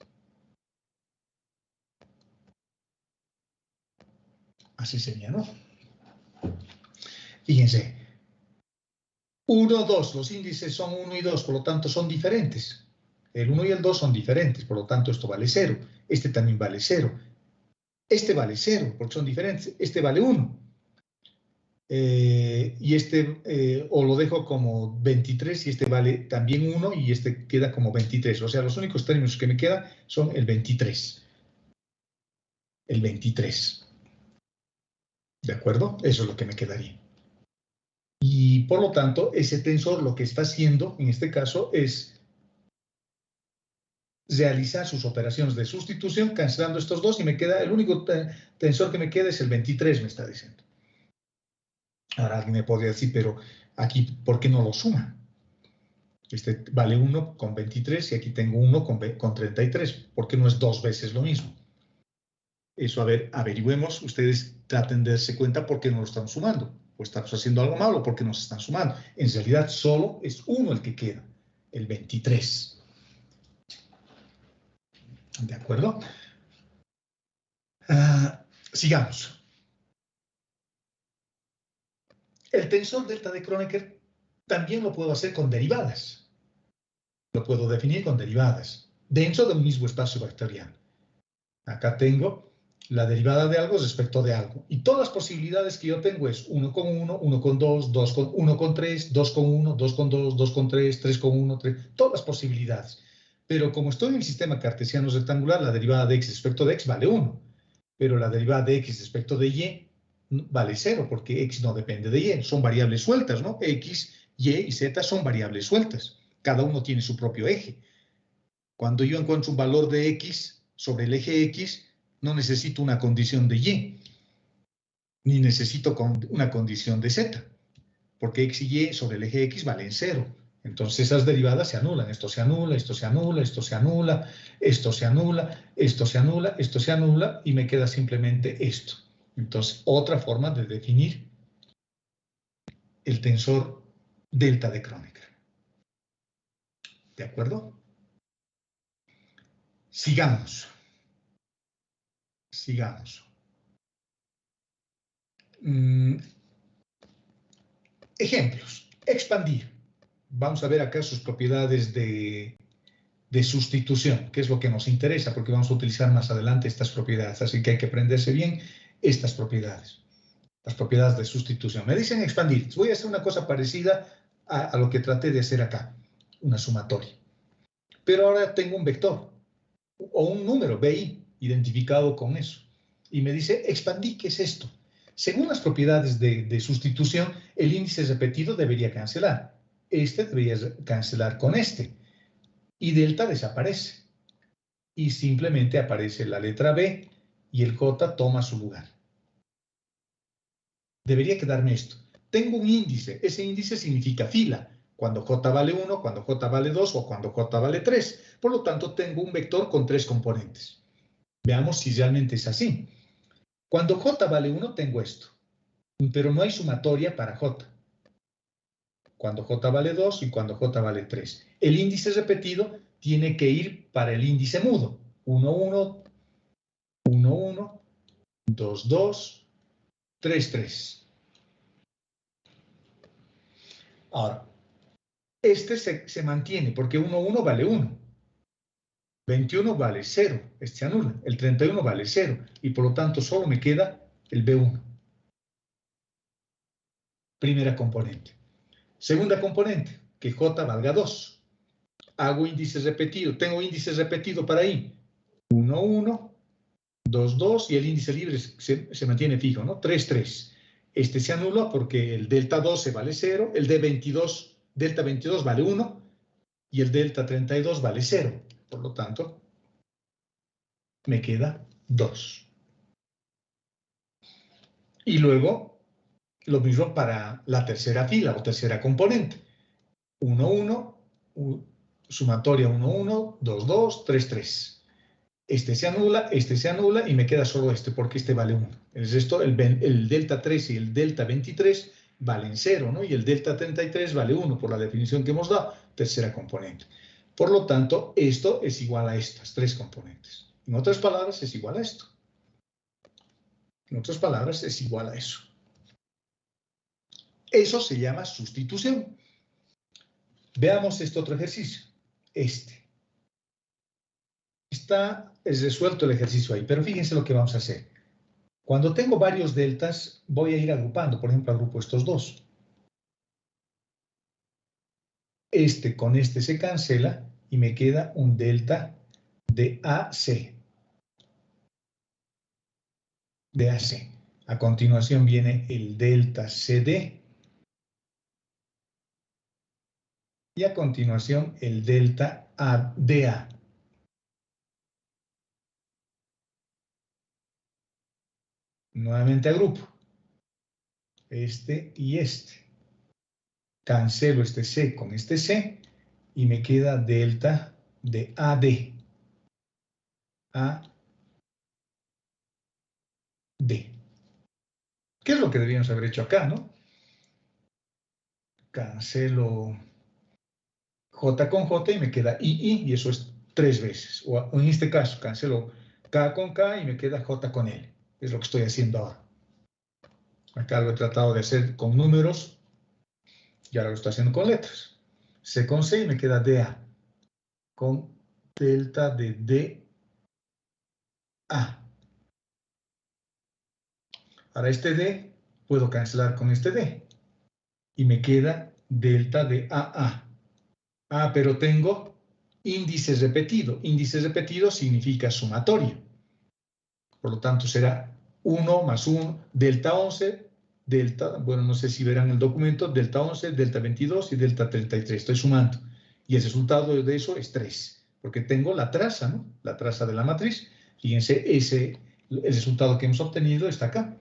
Así sería, ¿no? Fíjense. 1, 2, los índices son 1 y 2, por lo tanto son diferentes. El 1 y el 2 son diferentes, por lo tanto esto vale 0. Este también vale 0. Este vale 0, porque son diferentes. Este vale 1. Y este, o lo dejo como 23, y este vale también 1, y este queda como 23. O sea, los únicos términos que me quedan son el 23. El 23. ¿De acuerdo? Eso es lo que me quedaría. Y por lo tanto, ese tensor lo que está haciendo, en este caso, es realizar sus operaciones de sustitución cancelando estos dos y me queda, el único tensor que me queda es el 23, me está diciendo. Ahora alguien me podría decir, pero aquí, ¿por qué no lo suma? Este vale 1 con 23 y aquí tengo 1 con 33. ¿Por qué no es 2 veces lo mismo? Eso, a ver, averigüemos. Ustedes traten de darse cuenta por qué no lo están sumando. O estamos haciendo algo malo porque nos están sumando. En realidad, solo es 1 el que queda, el 23. ¿De acuerdo? Sigamos. El tensor delta de Kronecker también lo puedo hacer con derivadas. Lo puedo definir con derivadas dentro de un mismo espacio vectorial. Acá tengo la derivada de algo respecto de algo. Y todas las posibilidades que yo tengo es 1 con 1, 1 con 2, 2 con 1 con 3, 2 con 1, 2 con 2, 2 con 3, 3 con 1, 3. Todas las posibilidades. Pero como estoy en el sistema cartesiano rectangular, la derivada de x respecto de x vale 1. Pero la derivada de x respecto de y vale 0, porque x no depende de y. Son variables sueltas, ¿no? X, y y z son variables sueltas. Cada uno tiene su propio eje. Cuando yo encuentro un valor de x sobre el eje x, no necesito una condición de y, ni necesito una condición de z, porque x y y sobre el eje x valen 0. Entonces esas derivadas se anulan. Esto se anula, esto se anula, esto se anula, esto se anula, esto se anula, esto se anula, y me queda simplemente esto. Entonces, otra forma de definir el tensor delta de Kronecker. ¿De acuerdo? Sigamos. Sigamos. Ejemplos. Expandir. Vamos a ver acá sus propiedades de sustitución, que es lo que nos interesa, porque vamos a utilizar más adelante estas propiedades. Así que hay que aprenderse bien estas propiedades. Las propiedades de sustitución. Me dicen expandir. Voy a hacer una cosa parecida a lo que traté de hacer acá. Una sumatoria. Pero ahora tengo un vector o un número, BI, identificado con eso. Y me dice, expandí, ¿qué es esto? Según las propiedades de sustitución, el índice repetido debería cancelar. Este debería cancelar con este. Y delta desaparece. Y simplemente aparece la letra B y el J toma su lugar. Debería quedarme esto. Tengo un índice. Ese índice significa fila. Cuando J vale 1, cuando J vale 2 o cuando J vale 3. Por lo tanto, tengo un vector con 3 componentes. Veamos si realmente es así. Cuando J vale 1, tengo esto. Pero no hay sumatoria para J. Cuando J vale 2 y cuando J vale 3. El índice repetido tiene que ir para el índice mudo. 1, 1, 1, 1, 2, 2, 3, 3. Ahora, este se mantiene porque 1, 1 vale 1. 21 vale 0, este se anula. El 31 vale 0 y por lo tanto solo me queda el B1. Primera componente. Segunda componente, que J valga 2. Hago índice repetido, tengo índice repetido para ahí. 1, 1, 2, 2 y el índice libre se mantiene fijo, ¿no? 3, 3. Este se anula porque el delta 12 vale 0, el D22, delta 22 vale 1 y el delta 32 vale 0. Por lo tanto, me queda 2. Y luego, lo mismo para la tercera fila o tercera componente. 1, 1, sumatoria 1, 1, 2, 2, 3, 3. Este se anula y me queda solo este porque este vale 1. El resto, el delta 3 y el delta 23 valen 0, ¿no? Y el delta 33 vale 1 por la definición que hemos dado, tercera componente. Por lo tanto, esto es igual a estas 3 componentes. En otras palabras, es igual a esto. En otras palabras, es igual a eso. Eso se llama sustitución. Veamos este otro ejercicio. Está resuelto el ejercicio ahí, pero fíjense lo que vamos a hacer. Cuando tengo varios deltas, voy a ir agrupando. Por ejemplo, agrupo estos dos. Este con este se cancela y me queda un delta de AC. De AC. A continuación viene el delta CD. Y a continuación el delta DA. Nuevamente agrupo. Este y este. Cancelo este C con este C y me queda delta de AD. AD. ¿Qué es lo que debíamos haber hecho acá, no? Cancelo J con J y me queda II y eso es 3 veces. O en este caso, cancelo K con K y me queda J con L. Es lo que estoy haciendo ahora. Acá lo he tratado de hacer con números y ahora lo estoy haciendo con letras. C con C y me queda DA con delta de DA. Ahora este D puedo cancelar con este D y me queda delta de AA. Ah, pero tengo índice repetido. Índice repetido significa sumatorio. Por lo tanto, será 1 más 1, delta 11, delta, bueno, no sé si verán el documento, delta 11, delta 22 y delta 33. Estoy sumando. Y el resultado de eso es 3, porque tengo la traza, ¿no? La traza de la matriz. Fíjense, el resultado que hemos obtenido está acá.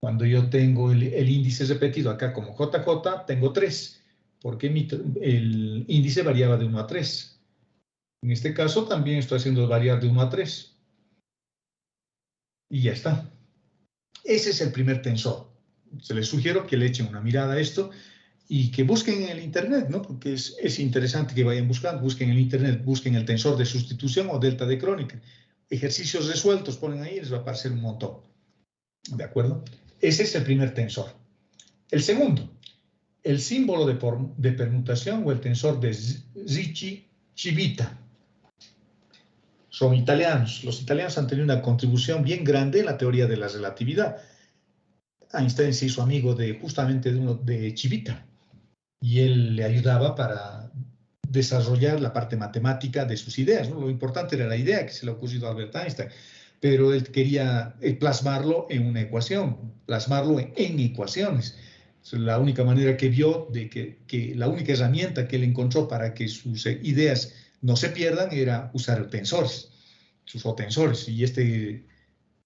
Cuando yo tengo el índice repetido acá como JJ, tengo 3, porque el índice variaba de 1 a 3. En este caso también estoy haciendo variar de 1 a 3. Y ya está. Ese es el primer tensor. Se les sugiero que le echen una mirada a esto y que busquen en el Internet, ¿no? Porque es interesante que vayan buscando, busquen en el Internet, busquen el tensor de sustitución o delta de Kronecker. Ejercicios resueltos ponen ahí y les va a aparecer un montón. ¿De acuerdo? Ese es el primer tensor. El segundo, el símbolo de permutación o el tensor de Ricci-Civita. Son italianos. Los italianos han tenido una contribución bien grande en la teoría de la relatividad. Einstein se hizo amigo justamente de Civita y él le ayudaba para desarrollar la parte matemática de sus ideas, ¿no? Lo importante era la idea que se le ha ocurrido a Albert Einstein, pero él quería plasmarlo en una ecuación, plasmarlo en ecuaciones. La única manera que vio de que la única herramienta que él encontró para que sus ideas no se pierdan era usar tensores, sus tensores. Y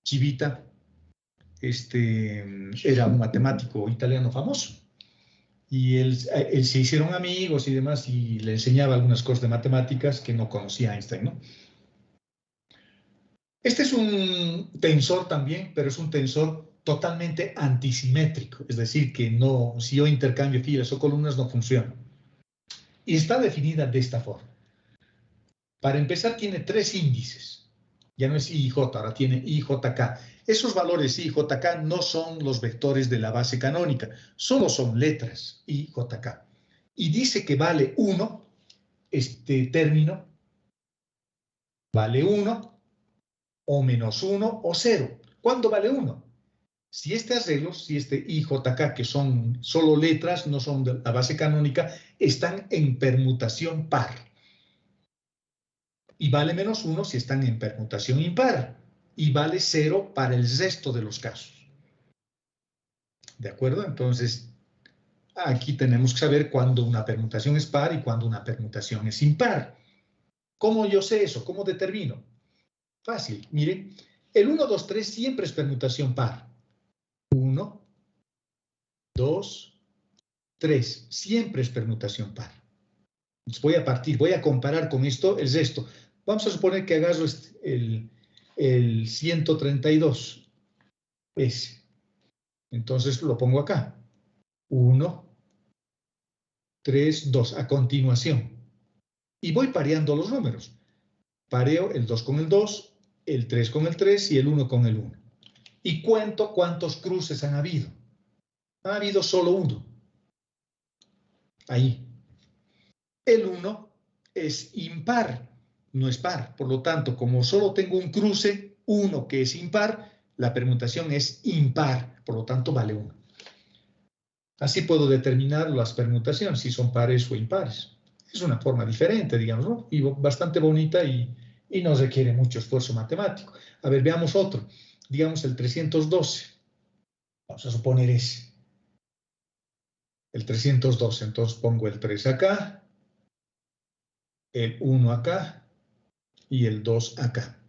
Civita era un matemático italiano famoso. Y él se hicieron amigos y demás, y le enseñaba algunas cosas de matemáticas que no conocía Einstein, ¿no? Este es un tensor también, pero es un tensor totalmente antisimétrico, es decir, que no, si yo intercambio filas o columnas no funciona. Y está definida de esta forma. Para empezar, tiene 3 índices. Ya no es I y J, ahora tiene I, J, K. Esos valores I, J, K no son los vectores de la base canónica, solo son letras I, J, K. Y dice que vale 1, este término, vale 1, o menos 1, o 0. ¿Cuándo vale 1? Si este arreglo, si este I, J, K, que son solo letras, no son de la base canónica, están en permutación par. Y vale menos 1 si están en permutación impar. Y vale 0 para el resto de los casos. ¿De acuerdo? Entonces, aquí tenemos que saber cuándo una permutación es par y cuándo una permutación es impar. ¿Cómo yo sé eso? ¿Cómo determino? Fácil. Miren, el 1, 2, 3 siempre es permutación par. 1, 2, 3. Siempre es permutación par. Entonces voy a comparar con esto el resto. Vamos a suponer que agarro el 132. Ese. Entonces lo pongo acá. 1, 3, 2. A continuación. Y voy pareando los números. Pareo el 2 con el 2, el 3 con el 3 y el 1 con el 1. Y cuento cuántos cruces han habido. Ha habido solo 1. Ahí. El 1 es impar, no es par. Por lo tanto, como solo tengo un cruce, 1 que es impar, la permutación es impar. Por lo tanto, vale 1. Así puedo determinar las permutaciones, si son pares o impares. Es una forma diferente, digamos, ¿no? Y bastante bonita y no requiere mucho esfuerzo matemático. A ver, veamos otro. Digamos el 312. Vamos a suponer ese. El 312. Entonces pongo el 3 acá, el 1 acá y el 2 acá.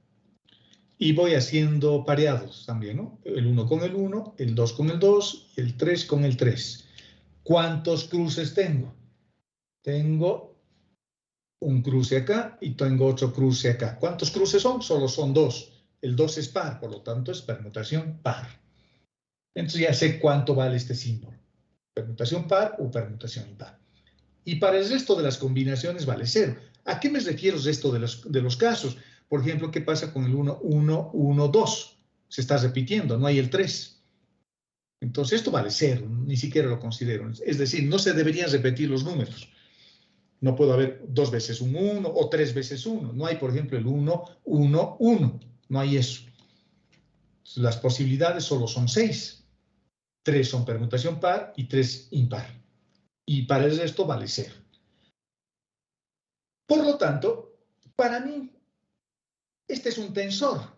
Y voy haciendo pareados también, ¿no? El 1 con el 1, el 2 con el 2 y el 3 con el 3. ¿Cuántos cruces tengo? Tengo un cruce acá y tengo otro cruce acá. ¿Cuántos cruces son? Solo son 2. El 2 es par, por lo tanto es permutación par. Entonces ya sé cuánto vale este símbolo. Permutación par o permutación impar. Y para el resto de las combinaciones vale 0. ¿A qué me refiero el resto de los casos? Por ejemplo, ¿qué pasa con el 1, 1, 1, 2? Se está repitiendo, no hay el 3. Entonces esto vale 0, ni siquiera lo considero. Es decir, no se deberían repetir los números. No puedo haber 2 veces un 1 o 3 veces 1. No hay, por ejemplo, el 1, 1, 1. No hay eso. Las posibilidades solo son 6. 3 son permutación par y 3 impar. Y para el resto vale 0. Por lo tanto, para mí, este es un tensor.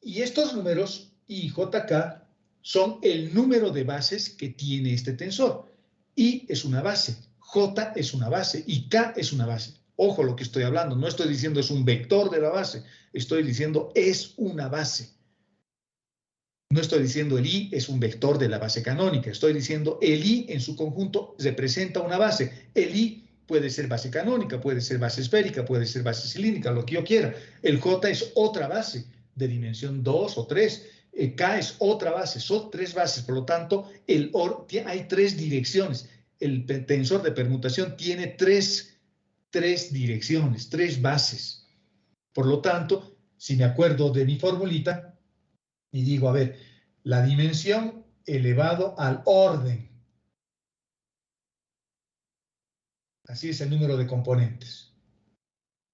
Y estos números, I, J, K, son el número de bases que tiene este tensor. I es una base, J es una base y K es una base. Ojo lo que estoy hablando, no estoy diciendo es un vector de la base, estoy diciendo es una base. No estoy diciendo el I es un vector de la base canónica, estoy diciendo el I en su conjunto representa una base. El I puede ser base canónica, puede ser base esférica, puede ser base cilíndrica, lo que yo quiera. El J es otra base de dimensión 2 o 3. K es otra base, son 3 bases, por lo tanto, hay 3 direcciones. El tensor de permutación tiene 3 direcciones, 3 bases. Por lo tanto, si me acuerdo de mi formulita y digo, a ver, la dimensión elevado al orden. Así es el número de componentes.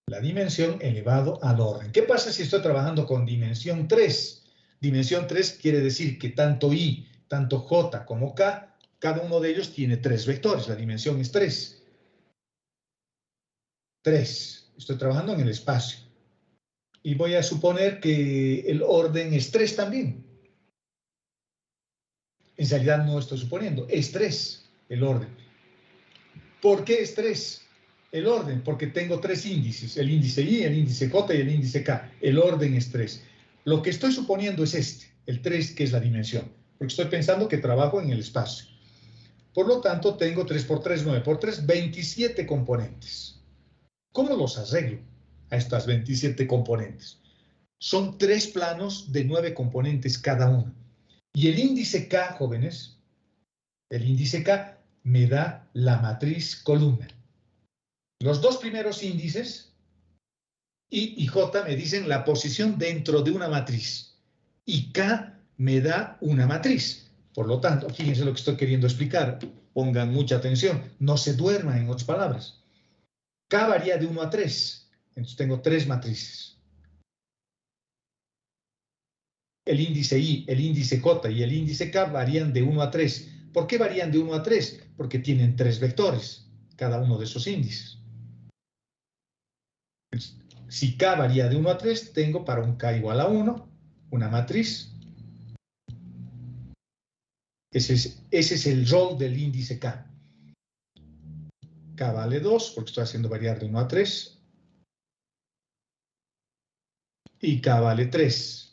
La dimensión elevado al orden. ¿Qué pasa si estoy trabajando con dimensión 3? Dimensión 3 quiere decir que tanto I, tanto J como K, cada uno de ellos tiene 3 vectores. La dimensión es 3. 3. Estoy trabajando en el espacio. Y voy a suponer que el orden es 3 también. En realidad no estoy suponiendo, es 3 el orden. ¿Por qué es 3 el orden? Porque tengo 3 índices, el índice I, el índice J y el índice K. El orden es 3. Lo que estoy suponiendo es este, el 3, que es la dimensión, porque estoy pensando que trabajo en el espacio. Por lo tanto, tengo 3 por 3, 9 por 3, 27 componentes. ¿Cómo los arreglo a estas 27 componentes? Son 3 planos de 9 componentes cada uno. Y el índice K, jóvenes, el índice K me da la matriz columna. Los 2 primeros índices, I y J, me dicen la posición dentro de una matriz. Y K me da una matriz. Por lo tanto, fíjense lo que estoy queriendo explicar. Pongan mucha atención. No se duerman, en otras palabras. K varía de 1 a 3. Entonces tengo 3 matrices. El índice I, el índice J y el índice K varían de 1 a 3. ¿Por qué varían de 1 a 3? Porque tienen 3 vectores, cada uno de esos índices. Si K varía de 1 a 3, tengo para un K igual a 1, una matriz. Ese es el rol del índice K. K vale 2, porque estoy haciendo variar de 1 a 3. Y K vale 3.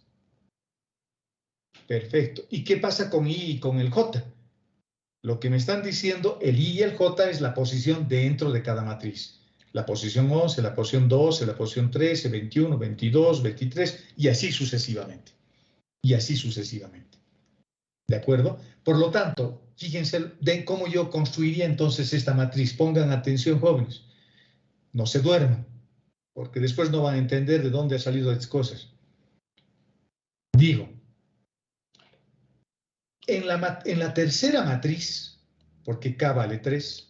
Perfecto. ¿Y qué pasa con I y con el J? Lo que me están diciendo, el I y el J es la posición dentro de cada matriz. La posición 11, la posición 12, la posición 13, 21, 22, 23, y así sucesivamente. Y así sucesivamente. ¿De acuerdo? Por lo tanto, fíjense de cómo yo construiría entonces esta matriz. Pongan atención, jóvenes. No se duerman, porque después no van a entender de dónde han salido estas cosas. Digo, en la tercera matriz, porque K vale 3,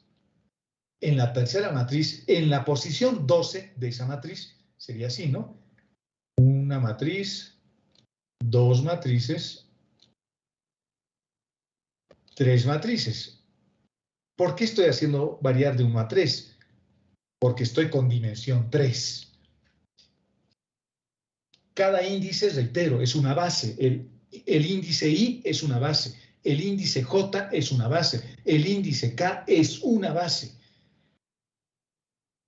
en la tercera matriz, en la posición 12 de esa matriz, sería así, ¿no? Una matriz, 2 matrices, 3 matrices. ¿Por qué estoy haciendo variar de 1 a 3? Porque estoy con dimensión 3. Cada índice, reitero, es una base. El índice I es una base. El índice J es una base. El índice K es una base.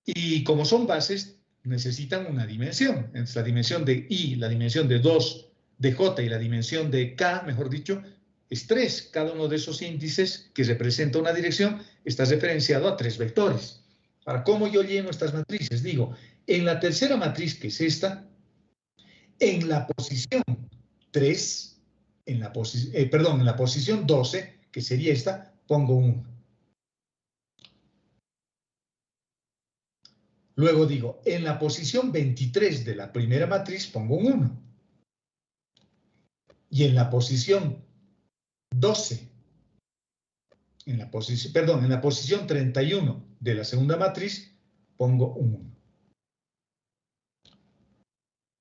Y como son bases, necesitan una dimensión. Entonces, la dimensión de I, la dimensión de 2 de J y la dimensión de K, mejor dicho, es 3. Cada uno de esos índices que representa una dirección está referenciado a 3 vectores. Ahora, ¿cómo yo lleno estas matrices? Digo, en la tercera matriz, que es esta, en la posición 3, en la posición 12, que sería esta, pongo 1. Luego digo, en la posición 23 de la primera matriz pongo un 1. Y en la posición 12, en la posición 31 de la segunda matriz pongo un 1.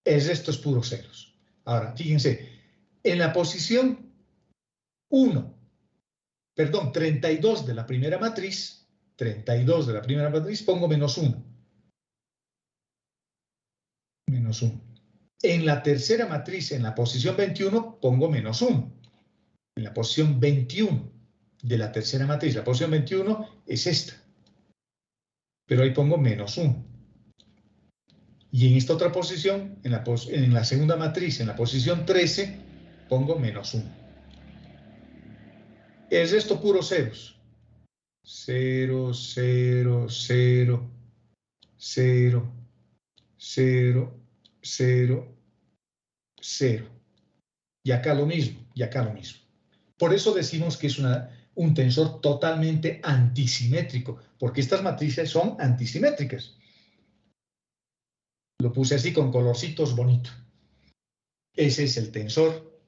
El resto es puros ceros. Ahora, fíjense, en la posición 32 de la primera matriz, pongo menos 1. Menos 1. En la tercera matriz, en la posición 21, pongo menos 1. En la posición 21 de la tercera matriz, la posición 21 es esta. Pero ahí pongo menos 1. Y en esta otra posición, en la segunda matriz, en la posición 13, pongo menos 1. El resto puros ceros. 0, 0, 0, 0, 0, 0, 0. Y acá lo mismo, y acá lo mismo. Por eso decimos que es un tensor totalmente antisimétrico, porque estas matrices son antisimétricas. Lo puse así con colorcitos bonito. Ese es el tensor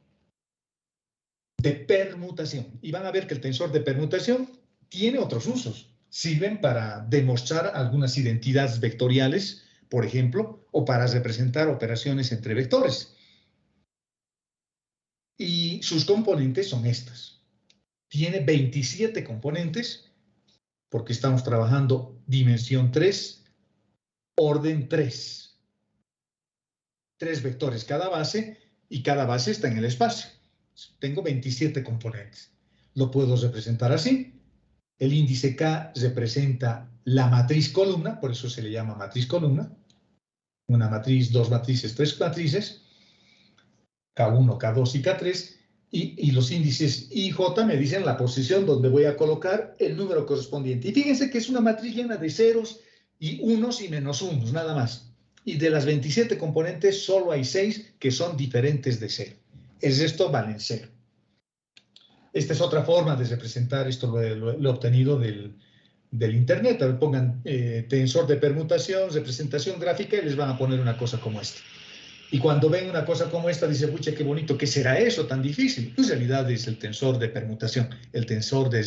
de permutación. Y van a ver que el tensor de permutación tiene otros usos. Sirven para demostrar algunas identidades vectoriales, por ejemplo, o para representar operaciones entre vectores. Y sus componentes son estas. Tiene 27 componentes, porque estamos trabajando dimensión 3, orden 3. 3 vectores cada base, y cada base está en el espacio. Tengo 27 componentes. Lo puedo representar así. El índice K representa la matriz columna, por eso se le llama matriz columna. Una matriz, dos matrices, tres matrices. K1, K2 y K3. Y los índices I y J me dicen la posición donde voy a colocar el número correspondiente. Y fíjense que es una matriz llena de ceros y unos y menos unos, nada más. Y de las 27 componentes, solo hay 6 que son diferentes de 0. El resto valen 0. Esta es otra forma de representar esto, lo he obtenido del internet. A ver, pongan tensor de permutación, representación gráfica, y les van a poner una cosa como esta. Y cuando ven una cosa como esta, dice, pucha, qué bonito, ¿qué será eso tan difícil? En realidad es el tensor de permutación, el tensor de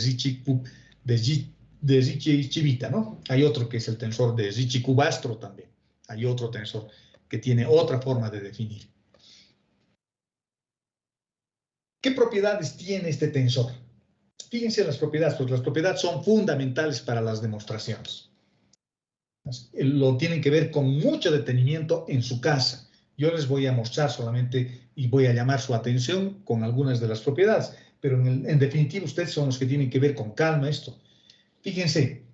Ricci-Civita, ¿no? Hay otro que es el tensor de Ricci-Cubastro también. Hay otro tensor que tiene otra forma de definir. ¿Qué propiedades tiene este tensor? Fíjense las propiedades, porque las propiedades son fundamentales para las demostraciones. Lo tienen que ver con mucho detenimiento en su casa. Yo les voy a mostrar solamente y voy a llamar su atención con algunas de las propiedades, pero en definitiva ustedes son los que tienen que ver con calma esto. Fíjense,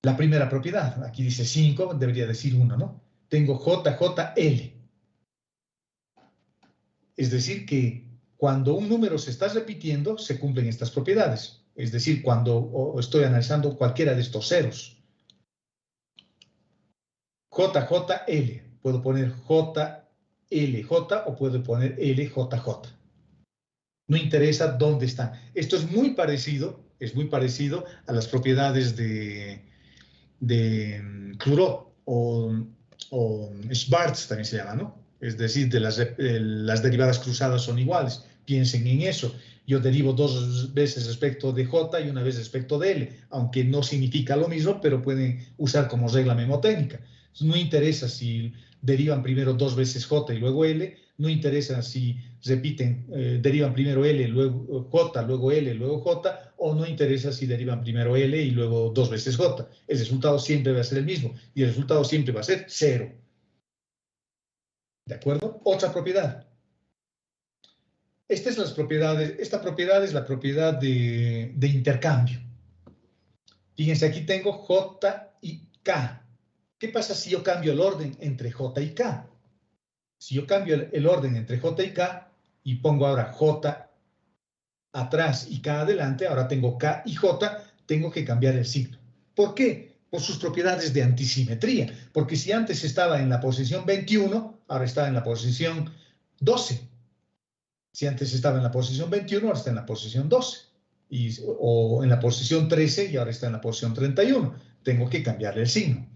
la primera propiedad, aquí dice 5, debería decir 1, ¿no? Tengo JJL. Es decir que cuando un número se está repitiendo, se cumplen estas propiedades. Es decir, cuando estoy analizando cualquiera de estos ceros. JJL. Puedo poner JLJ o puedo poner LJJ. No interesa dónde están. Esto es muy parecido a las propiedades de Clairaut o Schwarz también se llama, ¿no? Es decir, las derivadas cruzadas son iguales. Piensen en eso. Yo derivo 2 veces respecto de J y una vez respecto de L, aunque no significa lo mismo, pero pueden usar como regla memotécnica. No interesa si derivan primero 2 veces J y luego L, no interesa si repiten, derivan primero L, luego J, luego L, luego J, o no interesa si derivan primero L y luego 2 veces J. El resultado siempre va a ser el mismo y el resultado siempre va a ser 0. ¿De acuerdo? Otra propiedad. Esta propiedad es la propiedad de intercambio. Fíjense, aquí tengo J y K. ¿Qué pasa si yo cambio el orden entre J y K? Si yo cambio el orden entre J y K y pongo ahora J atrás y K adelante, ahora tengo K y J, tengo que cambiar el signo. ¿Por qué? Por sus propiedades de antisimetría. Porque si antes estaba en la posición 21, ahora está en la posición 12. Si antes estaba en la posición 21, ahora está en la posición 12. O en la posición 13 y ahora está en la posición 31. Tengo que cambiarle el signo.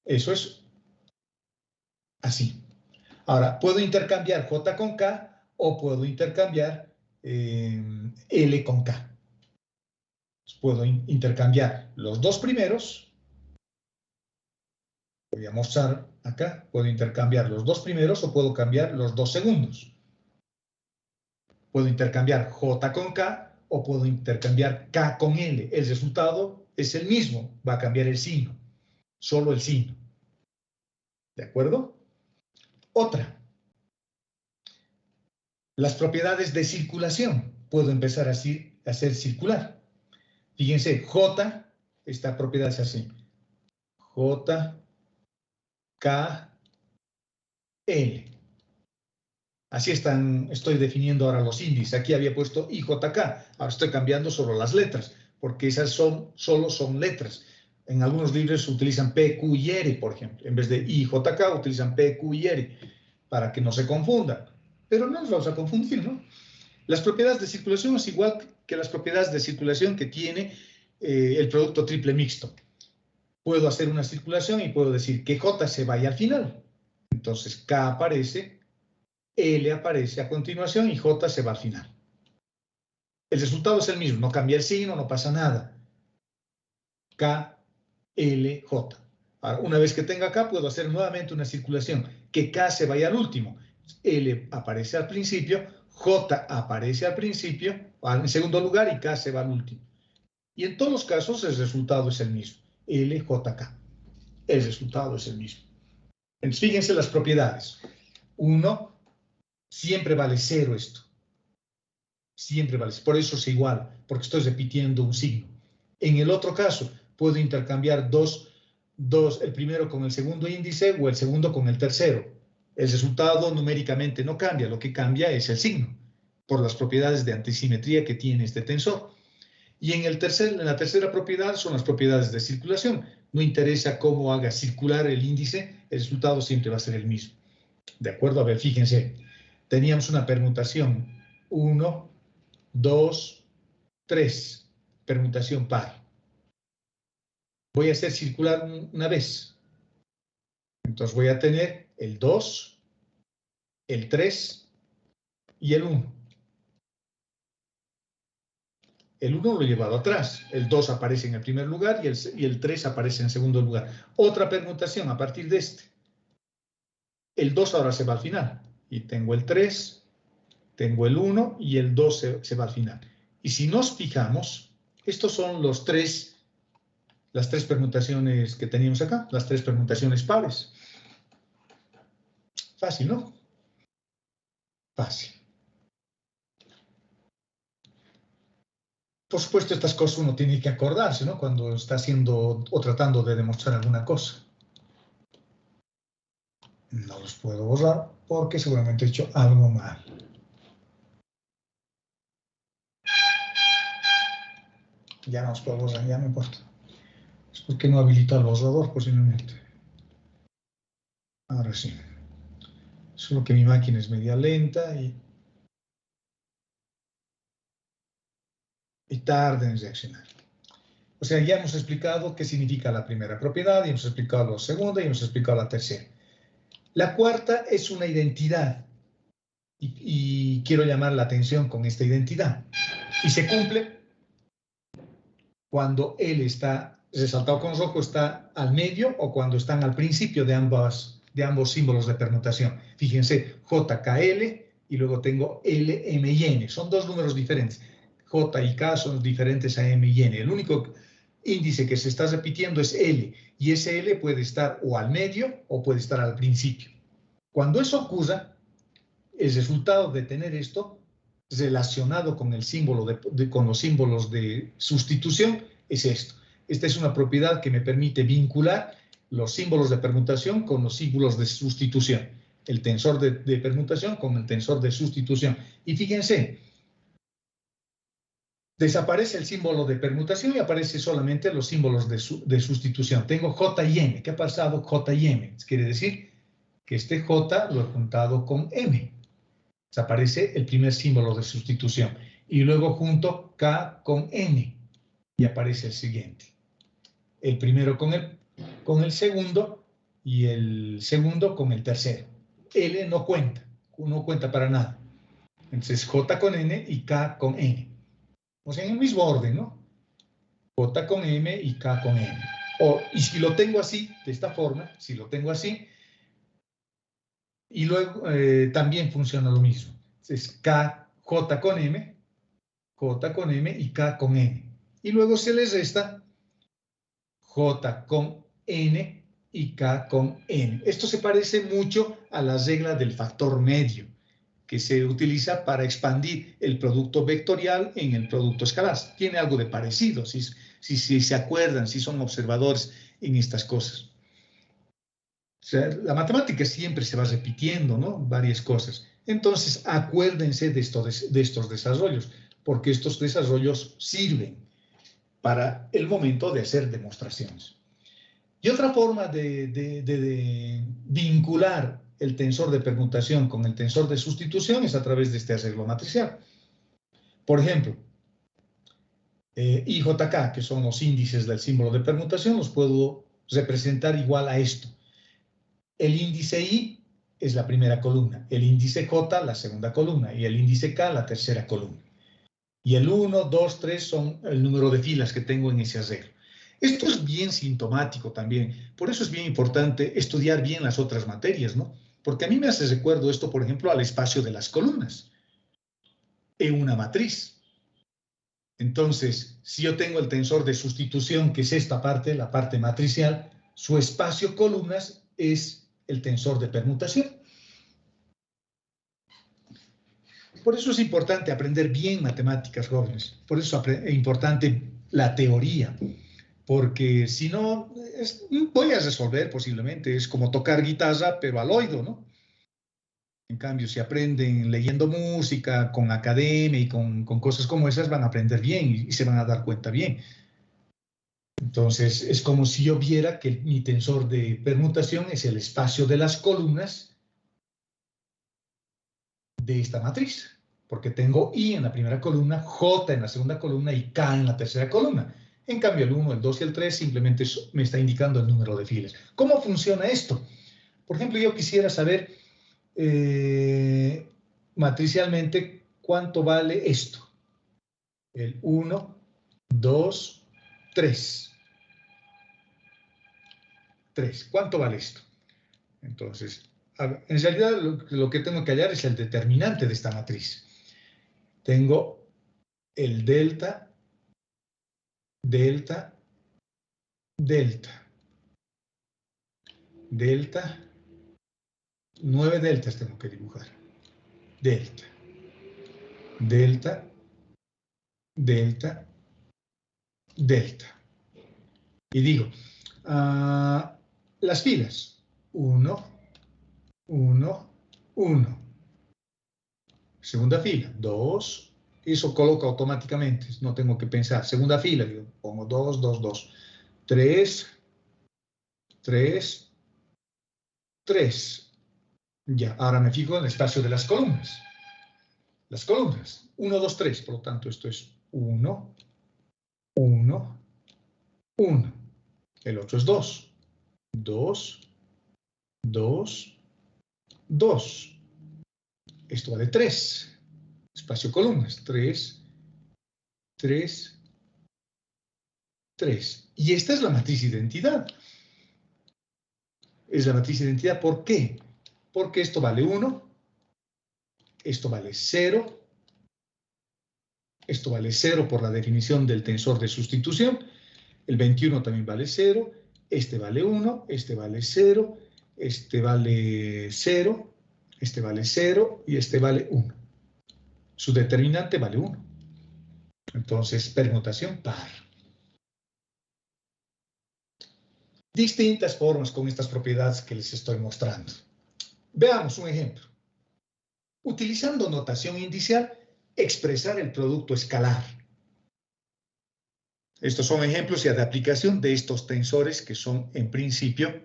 Eso es así. Ahora, puedo intercambiar J con K o puedo intercambiar L con K. Puedo intercambiar los 2 primeros. Voy a mostrar acá. Puedo intercambiar los 2 primeros o puedo cambiar los 2 segundos. Puedo intercambiar J con K o puedo intercambiar K con L. El resultado es el mismo. Va a cambiar el signo. Solo el signo. ¿De acuerdo? Otra. Las propiedades de circulación. Puedo empezar así a hacer circular. Fíjense, J, esta propiedad es así. J, K, L. Así estoy definiendo ahora los índices. Aquí había puesto IJK. Ahora estoy cambiando solo las letras, porque esas solo son letras. En algunos libros utilizan P, Q y R, por ejemplo. En vez de IJK utilizan P, Q y R, para que no se confundan. Pero no nos vamos a confundir, ¿no? Las propiedades de circulación es igual que las propiedades de circulación que tiene el producto triple mixto. Puedo hacer una circulación y puedo decir que J se vaya al final. Entonces K aparece, L aparece a continuación y J se va al final. El resultado es el mismo, no cambia el signo, no pasa nada. K, L, J. Ahora, una vez que tenga K, puedo hacer nuevamente una circulación. Que K se vaya al último. L aparece al principio, J aparece al principio, en segundo lugar, y K se va al último. Y en todos los casos el resultado es el mismo. L, J, K. El resultado es el mismo. Entonces, fíjense las propiedades. 1, siempre vale 0 esto. Siempre vale. Por eso es igual, porque estoy repitiendo un signo. En el otro caso, puedo intercambiar el primero con el segundo índice o el segundo con el tercero. El resultado numéricamente no cambia, lo que cambia es el signo, por las propiedades de antisimetría que tiene este tensor. Y en la tercera propiedad son las propiedades de circulación. No interesa cómo haga circular el índice, el resultado siempre va a ser el mismo. ¿De acuerdo? A ver, fíjense. Teníamos una permutación 1, 2, 3. Permutación par. Voy a hacer circular una vez. Entonces voy a tener el 2, el 3 y el 1. El 1 lo he llevado atrás. El 2 aparece en el primer lugar y el 3 aparece en segundo lugar. Otra permutación a partir de este. El 2 ahora se va al final. Y tengo el 3, tengo el 1 y el 2 se va al final. Y si nos fijamos, estos son las tres permutaciones que teníamos acá, las tres permutaciones pares. Fácil, ¿no? Fácil. Por supuesto, estas cosas uno tiene que acordarse, ¿no? Cuando está haciendo o tratando de demostrar alguna cosa. No los puedo borrar porque seguramente he hecho algo mal. Ya no los puedo borrar, ya no importa. Es porque no habilito el borrador posiblemente. Ahora sí. Solo que mi máquina es media lenta y tarda en reaccionar. O sea, ya hemos explicado qué significa la primera propiedad, y hemos explicado la segunda, y hemos explicado la tercera. La cuarta es una identidad. Y quiero llamar la atención con esta identidad. Y se cumple cuando L está resaltado con rojo, está al medio, o cuando están al principio de ambos símbolos de permutación. Fíjense, JKL y luego tengo L, M y N. Son dos números diferentes. J y K son diferentes a M y N. El único índice que se está repitiendo es L, y ese L puede estar o al medio o puede estar al principio. Cuando eso ocurra, el resultado de tener esto relacionado con el símbolo con los símbolos de sustitución es esto. Esta es una propiedad que me permite vincular los símbolos de permutación con los símbolos de sustitución. El tensor de permutación con el tensor de sustitución. Y fíjense, desaparece el símbolo de permutación y aparece solamente los símbolos de sustitución. Tengo J y M. ¿Qué ha pasado J y M? Quiere decir que este J lo he juntado con M. Desaparece el primer símbolo de sustitución. Y luego junto K con N. Y aparece el siguiente. El primero con el segundo y el segundo con el tercero. L no cuenta para nada. Entonces J con N y K con N. O sea, en el mismo orden, ¿no? J con M y K con N. Y si lo tengo así, de esta forma, si lo tengo así, y luego también funciona lo mismo. Entonces, J con M y K con N. Y luego se les resta J con N y K con N. Esto se parece mucho a la regla del factor medio, que se utiliza para expandir el producto vectorial en el producto escalar. Tiene algo de parecido, si se acuerdan, si son observadores en estas cosas. O sea, la matemática siempre se va repitiendo, ¿no? Varias cosas. Entonces, acuérdense de estos desarrollos, porque estos desarrollos sirven para el momento de hacer demostraciones. Y otra forma de vincular el tensor de permutación con el tensor de sustitución es a través de este arreglo matricial. Por ejemplo, I, J, K, que son los índices del símbolo de permutación, los puedo representar igual a esto. El índice I es la primera columna, el índice J la segunda columna y el índice K la tercera columna. Y el 1, 2, 3 son el número de filas que tengo en ese arreglo. Esto es bien sintomático también. Por eso es bien importante estudiar bien las otras materias, ¿no? Porque a mí me hace recuerdo esto, por ejemplo, al espacio de las columnas en una matriz. Entonces, si yo tengo el tensor de sustitución, que es esta parte, la parte matricial, su espacio columnas es el tensor de permutación. Por eso es importante aprender bien matemáticas, jóvenes. Por eso es importante la teoría. Porque si no, voy a resolver posiblemente. Es como tocar guitarra, pero al oído, ¿no? En cambio, si aprenden leyendo música, con academia y con cosas como esas, van a aprender bien y se van a dar cuenta bien. Entonces, es como si yo viera que mi tensor de permutación es el espacio de las columnas de esta matriz. Porque tengo I en la primera columna, J en la segunda columna y K en la tercera columna. En cambio, el 1, el 2 y el 3 simplemente me está indicando el número de filas. ¿Cómo funciona esto? Por ejemplo, yo quisiera saber matricialmente cuánto vale esto. El 1, 2, 3. 3. ¿Cuánto vale esto? Entonces, en realidad lo que tengo que hallar es el determinante de esta matriz. Tengo el delta, delta, delta, delta, 9 deltas tengo que dibujar. Delta, delta, delta, delta. Y digo, las filas, 1, 1, 1. Segunda fila, 2. Eso coloca automáticamente, no tengo que pensar. Segunda fila, digo, pongo 2, 2, 2. 3, 3, 3. Ya, ahora me fijo en el espacio de las columnas. Las columnas, 1, 2, 3. Por lo tanto, esto es 1, 1, 1. El otro es 2. 2, 2, 2. Esto vale 3. Espacio columnas. 3, 3, 3. Y esta es la matriz de identidad. Es la matriz de identidad. ¿Por qué? Porque esto vale 1. Esto vale 0. Esto vale 0 por la definición del tensor de sustitución. El 21 también vale 0. Este vale 1. Este vale 0. Este vale 0. Este vale 0. Y este vale 1. Su determinante vale 1. Entonces, permutación par. Distintas formas con estas propiedades que les estoy mostrando. Veamos un ejemplo. Utilizando notación indicial, expresar el producto escalar. Estos son ejemplos ya de aplicación de estos tensores que son, en principio,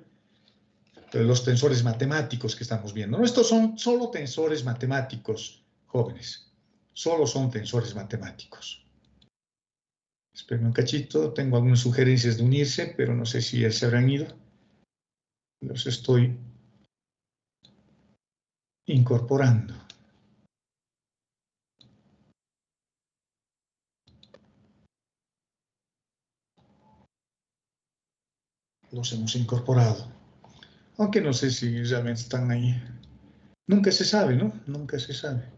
los tensores matemáticos que estamos viendo. ¿No? Estos son solo tensores matemáticos, jóvenes. Solo son tensores matemáticos. Esperen un cachito, tengo algunas sugerencias de unirse, pero no sé si ya se habrán ido. Los estoy incorporando. Los hemos incorporado. Aunque no sé si realmente están ahí. Nunca se sabe, ¿no? Nunca se sabe.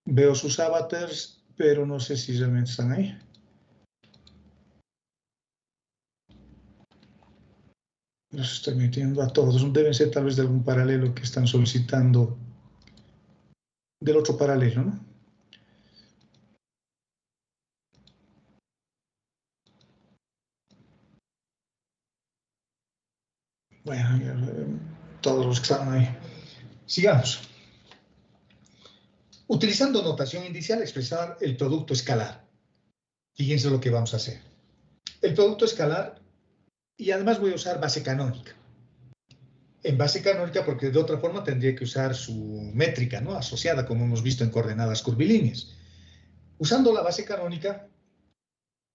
Veo sus avatars, pero no sé si realmente están ahí. Los estoy metiendo a todos. Deben ser tal vez de algún paralelo que están solicitando del otro paralelo, ¿no? Bueno, todos los que están ahí. Sigamos. Utilizando notación indicial, expresar el producto escalar. Fíjense lo que vamos a hacer. El producto escalar Y además voy a usar base canónica. En base canónica porque de otra forma tendría que usar su métrica, ¿no? Asociada, como hemos visto en coordenadas curvilíneas. Usando la base canónica,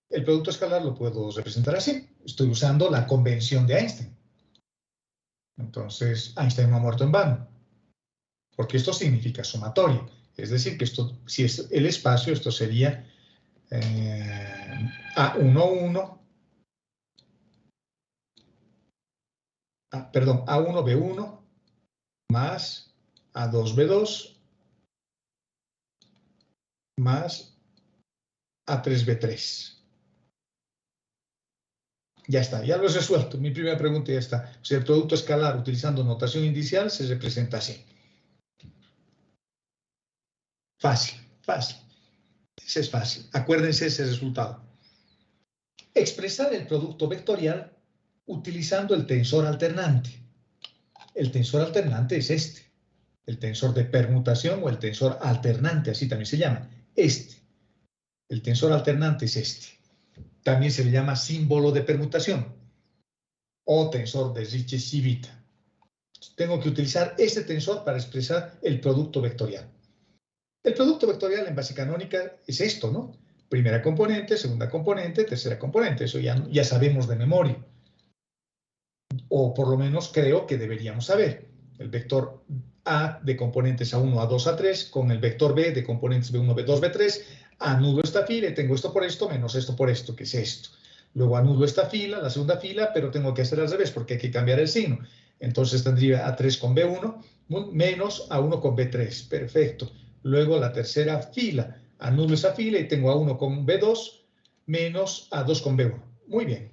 el producto escalar lo puedo representar así. Estoy usando la convención de Einstein. Entonces, Einstein no ha muerto en vano. Porque esto significa sumatorio. Es decir, que esto, si es el espacio, esto sería A1, A1B1 más A2B2 más A3B3. Ya está, ya lo he resuelto. Mi primera pregunta ya está. O sea, el producto escalar utilizando notación inicial se representa así. Fácil, fácil. Ese es fácil. Acuérdense ese resultado. Expresar el producto vectorial utilizando el tensor alternante. El tensor alternante es este. El tensor de permutación o el tensor alternante, así también se llama. Este. El tensor alternante es este. También se le llama símbolo de permutación o tensor de Ricci-Civita. Tengo que utilizar este tensor para expresar el producto vectorial. El producto vectorial en base canónica es esto, ¿no? Primera componente, segunda componente, tercera componente. Eso ya sabemos de memoria. O por lo menos creo que deberíamos saber. El vector A de componentes A1, A2, A3 con el vector B de componentes B1, B2, B3. Anulo esta fila y tengo esto por esto menos esto por esto, que es esto. Luego anulo esta fila, la segunda fila, pero tengo que hacer al revés porque hay que cambiar el signo. Entonces tendría A3 con B1 menos A1 con B3. Perfecto. Luego la tercera fila. Anulo esa fila y tengo A1 con B2 menos A2 con B1. Muy bien.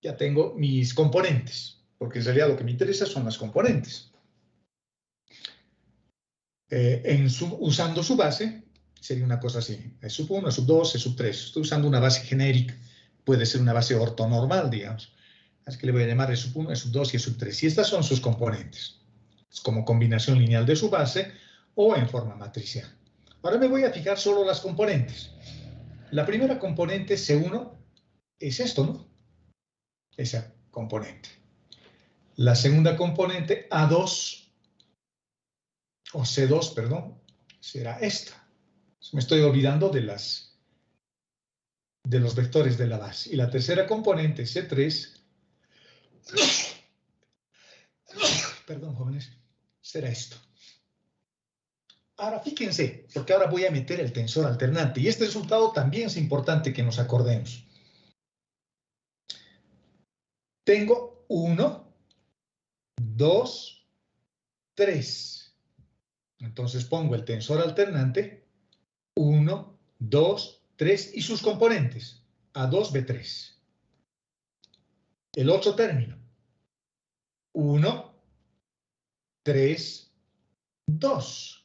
Ya tengo mis componentes, porque en realidad lo que me interesa son las componentes. Usando su base, sería una cosa así. E sub 1, E sub 2, E sub 3. Estoy usando una base genérica. Puede ser una base ortonormal, digamos. Así que le voy a llamar E sub 1, E sub 2 y E sub 3. Y estas son sus componentes. Es como combinación lineal de su base o en forma matricial. Ahora me voy a fijar solo las componentes. La primera componente, C1, es esto, ¿no? Esa componente. La segunda componente, A2, o C2, perdón, será esta. Me estoy olvidando de los vectores de la base. Y la tercera componente, C3, perdón, jóvenes, será esto. Ahora fíjense, porque ahora voy a meter el tensor alternante. Y este resultado también es importante que nos acordemos. Tengo 1, 2, 3. Entonces pongo el tensor alternante, 1, 2, 3 y sus componentes, A2, B3. El otro término, 1, 3, 2.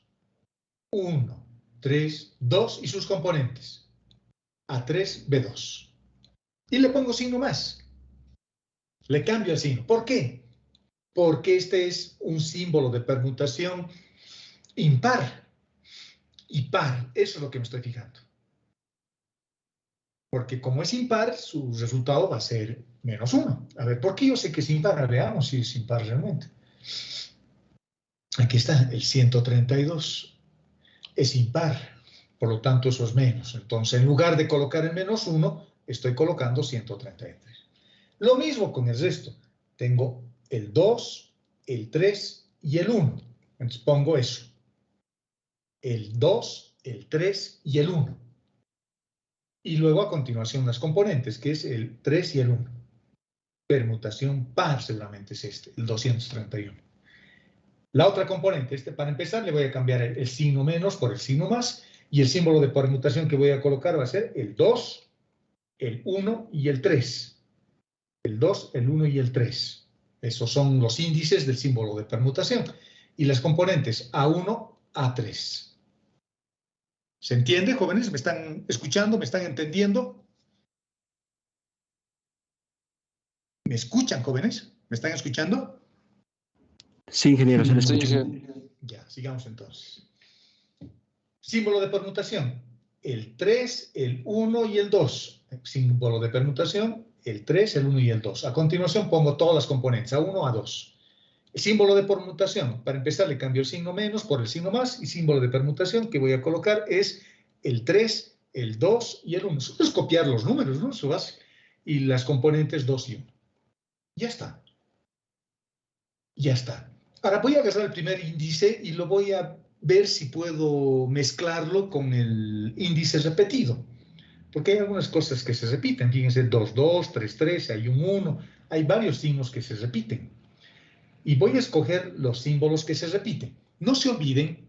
1, 3, 2 y sus componentes, A3, B2. Y le pongo signo más. Le cambio el signo. ¿Por qué? Porque este es un símbolo de permutación impar y par. Eso es lo que me estoy fijando. Porque como es impar, su resultado va a ser -1. A ver, ¿por qué yo sé que es impar? Veamos si es impar realmente. Aquí está, el 132. Es impar, por lo tanto eso es menos. Entonces, en lugar de colocar el -1, estoy colocando 133. Lo mismo con el resto. Tengo el 2, el 3 y el 1. Entonces pongo eso. El 2, el 3 y el 1. Y luego a continuación las componentes, que es el 3 y el 1. Permutación par seguramente es este, el 231. La otra componente, para empezar, le voy a cambiar el signo menos por el signo más, y el símbolo de permutación que voy a colocar va a ser el 2, el 1 y el 3. El 2, el 1 y el 3. Esos son los índices del símbolo de permutación. Y las componentes A1, A3. ¿Se entiende, jóvenes? ¿Me están escuchando? ¿Me están entendiendo? ¿Me escuchan, jóvenes? ¿Me están escuchando? Sí, ingeniero, se le escucha. Sí. Ya, sigamos entonces. Símbolo de permutación. El 3, el 1 y el 2. Símbolo de permutación, el 3, el 1 y el 2. A continuación pongo todas las componentes, A1, A2. El símbolo de permutación, para empezar le cambio el signo menos por el signo más, y símbolo de permutación que voy a colocar es el 3, el 2 y el 1. Solo es copiar los números, ¿no? Su base. Y las componentes 2 y 1. Ya está. Ya está. Ahora voy a agarrar el primer índice y lo voy a ver si puedo mezclarlo con el índice repetido. Porque hay algunas cosas que se repiten. Fíjense, 2, 2, 3, 3, hay un 1. Hay varios signos que se repiten. Y voy a escoger los símbolos que se repiten. No se olviden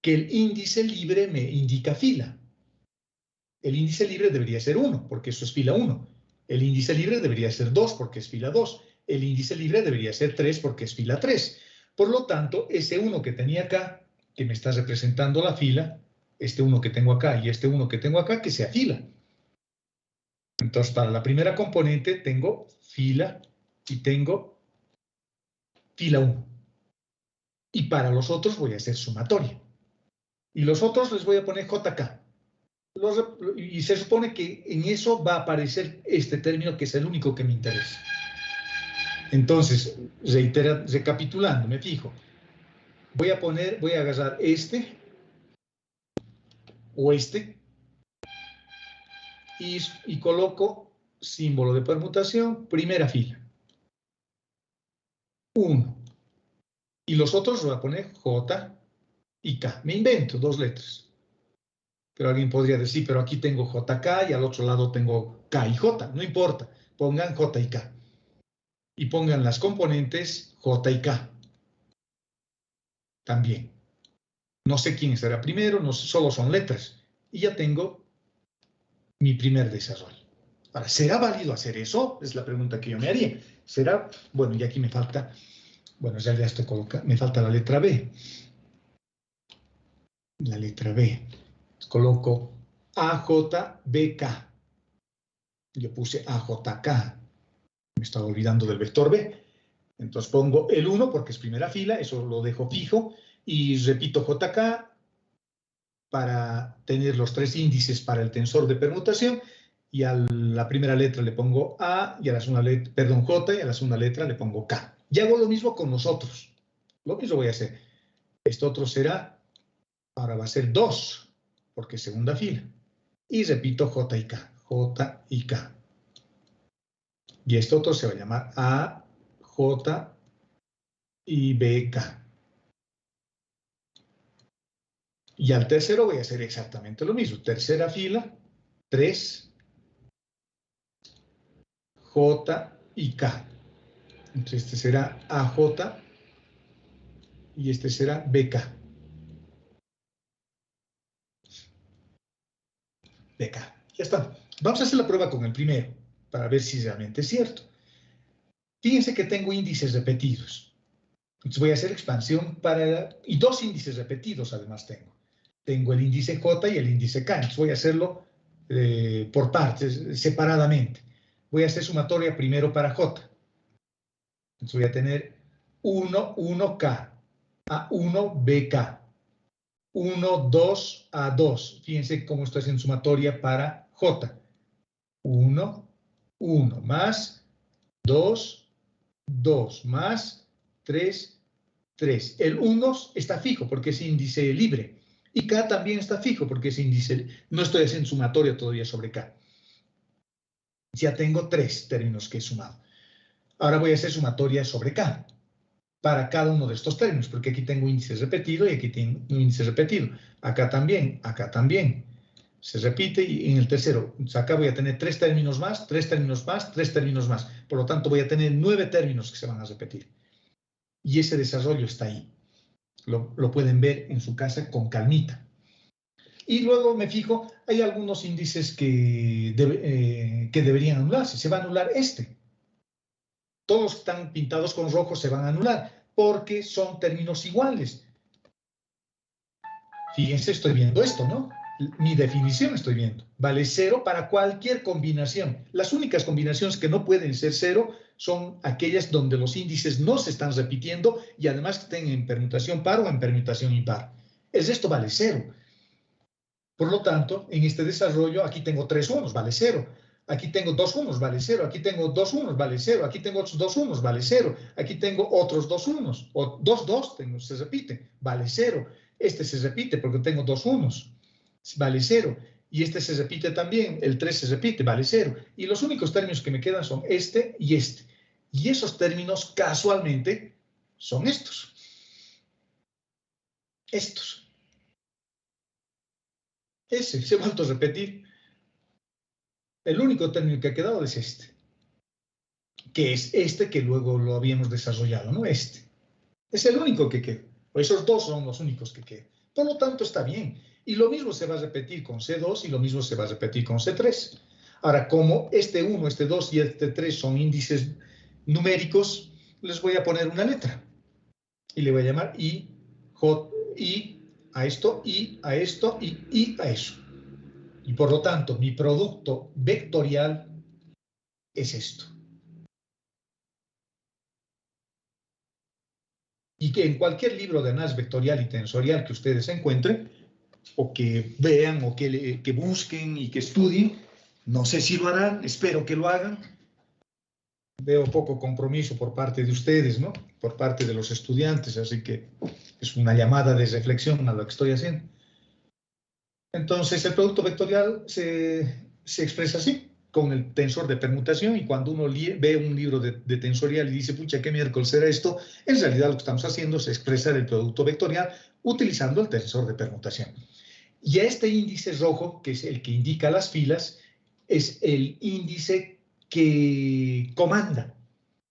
que el índice libre me indica fila. El índice libre debería ser 1, porque eso es fila 1. El índice libre debería ser 2, porque es fila 2. El índice libre debería ser 3, porque es fila 3. Por lo tanto, ese 1 que tenía acá, que me está representando la fila, este 1 que tengo acá y este 1 que tengo acá, que sea fila. Entonces, para la primera componente tengo fila y tengo fila 1. Y para los otros voy a hacer sumatoria. Y los otros les voy a poner JK. Y se supone que en eso va a aparecer este término que es el único que me interesa. Entonces, recapitulando, me fijo. Voy a agarrar este o este y coloco símbolo de permutación, primera fila. 1. Y los otros voy a poner J y K. Me invento 2 letras. Pero alguien podría decir, pero aquí tengo JK y al otro lado tengo K y J. No importa, pongan J y K. Y pongan las componentes J y K. También. No sé quién será primero, no sé, solo son letras. Y ya tengo mi primer desarrollo. Ahora, ¿será válido hacer eso? Es la pregunta que yo me haría. ¿Será? Bueno, y aquí me falta, bueno, ya estoy colocando, me falta la letra B. La letra B. Coloco AJBK. Yo puse AJK. Me estaba olvidando del vector B. Entonces pongo el 1 porque es primera fila, eso lo dejo fijo, y repito JK para tener los 3 índices para el tensor de permutación, y a la primera letra le pongo A, y a la segunda letra, perdón, J, y a la segunda letra le pongo K. Y hago lo mismo con los otros. Lo mismo voy a hacer. Este otro será, ahora va a ser 2, porque es segunda fila. Y repito J y K, J y K. Y este otro se va a llamar A, J y BK. Y al tercero voy a hacer exactamente lo mismo. Tercera fila, 3, J y K. Entonces este será AJ y este será BK. BK. Ya está. Vamos a hacer la prueba con el primero para ver si realmente es cierto. Fíjense que tengo índices repetidos. Entonces voy a hacer expansión y 2 índices repetidos además tengo. Tengo el índice J y el índice K. Entonces voy a hacerlo por partes, separadamente. Voy a hacer sumatoria primero para J. Entonces voy a tener 1, 1K, A1, BK, 1, 2, A2. Fíjense cómo estoy haciendo sumatoria para J. 1, 1, más 2, 2, más 3, 3. El 1 está fijo porque es índice libre. Y K también está fijo porque es índice. No estoy haciendo sumatoria todavía sobre K. Ya tengo 3 términos que he sumado. Ahora voy a hacer sumatoria sobre K para cada uno de estos términos, porque aquí tengo índice repetido y aquí tengo un índice repetido. Acá también, acá también. Se repite y en el tercero, acá voy a tener 3 términos más, 3 términos más, 3 términos más. Por lo tanto, voy a tener 9 términos que se van a repetir. Y ese desarrollo está ahí. Lo pueden ver en su casa con calmita. Y luego me fijo, hay algunos índices que deberían anularse. Se va a anular este. Todos están pintados con rojo, se van a anular, porque son términos iguales. Fíjense, estoy viendo esto, ¿no? Mi definición estoy viendo. Vale 0 para cualquier combinación. Las únicas combinaciones que no pueden ser 0 son aquellas donde los índices no se están repitiendo y además que estén en permutación par o en permutación impar. El resto vale 0. Por lo tanto, en este desarrollo, aquí tengo 3 unos, vale 0. Aquí tengo 2 unos, vale 0. Aquí tengo 2 unos, vale 0. Aquí tengo otros 2 unos, vale 0. Aquí tengo otros 2 unos. O 2, 2, se repite, vale 0. Este se repite porque tengo 2 unos, vale 0. Y este se repite también, el 3 se repite, vale 0. Y los únicos términos que me quedan son este y este. Y esos términos casualmente son estos. Estos. Ese se ha vuelto a repetir. El único término que ha quedado es este. Que es este que luego lo habíamos desarrollado, ¿no? Este. Es el único que queda. Esos dos son los únicos que quedan. Por lo tanto, está bien. Y lo mismo se va a repetir con C2 y lo mismo se va a repetir con C3. Ahora, como este 1, este 2 y este 3 son índices numéricos, les voy a poner una letra. Y le voy a llamar I, J, I a esto, I a esto y I a eso. Y por lo tanto, mi producto vectorial es esto. Y que en cualquier libro de análisis vectorial y tensorial que ustedes encuentren, o que vean, o que busquen y que estudien, no sé si lo harán, espero que lo hagan. Veo poco compromiso por parte de ustedes, ¿no? Por parte de los estudiantes, así que es una llamada de reflexión a lo que estoy haciendo. Entonces, el producto vectorial se expresa así, con el tensor de permutación, y cuando uno ve un libro de tensorial y dice, pucha, ¿qué miércoles será esto? En realidad lo que estamos haciendo es expresar el producto vectorial utilizando el tensor de permutación. Y este índice rojo, que es el que indica las filas, es el índice que comanda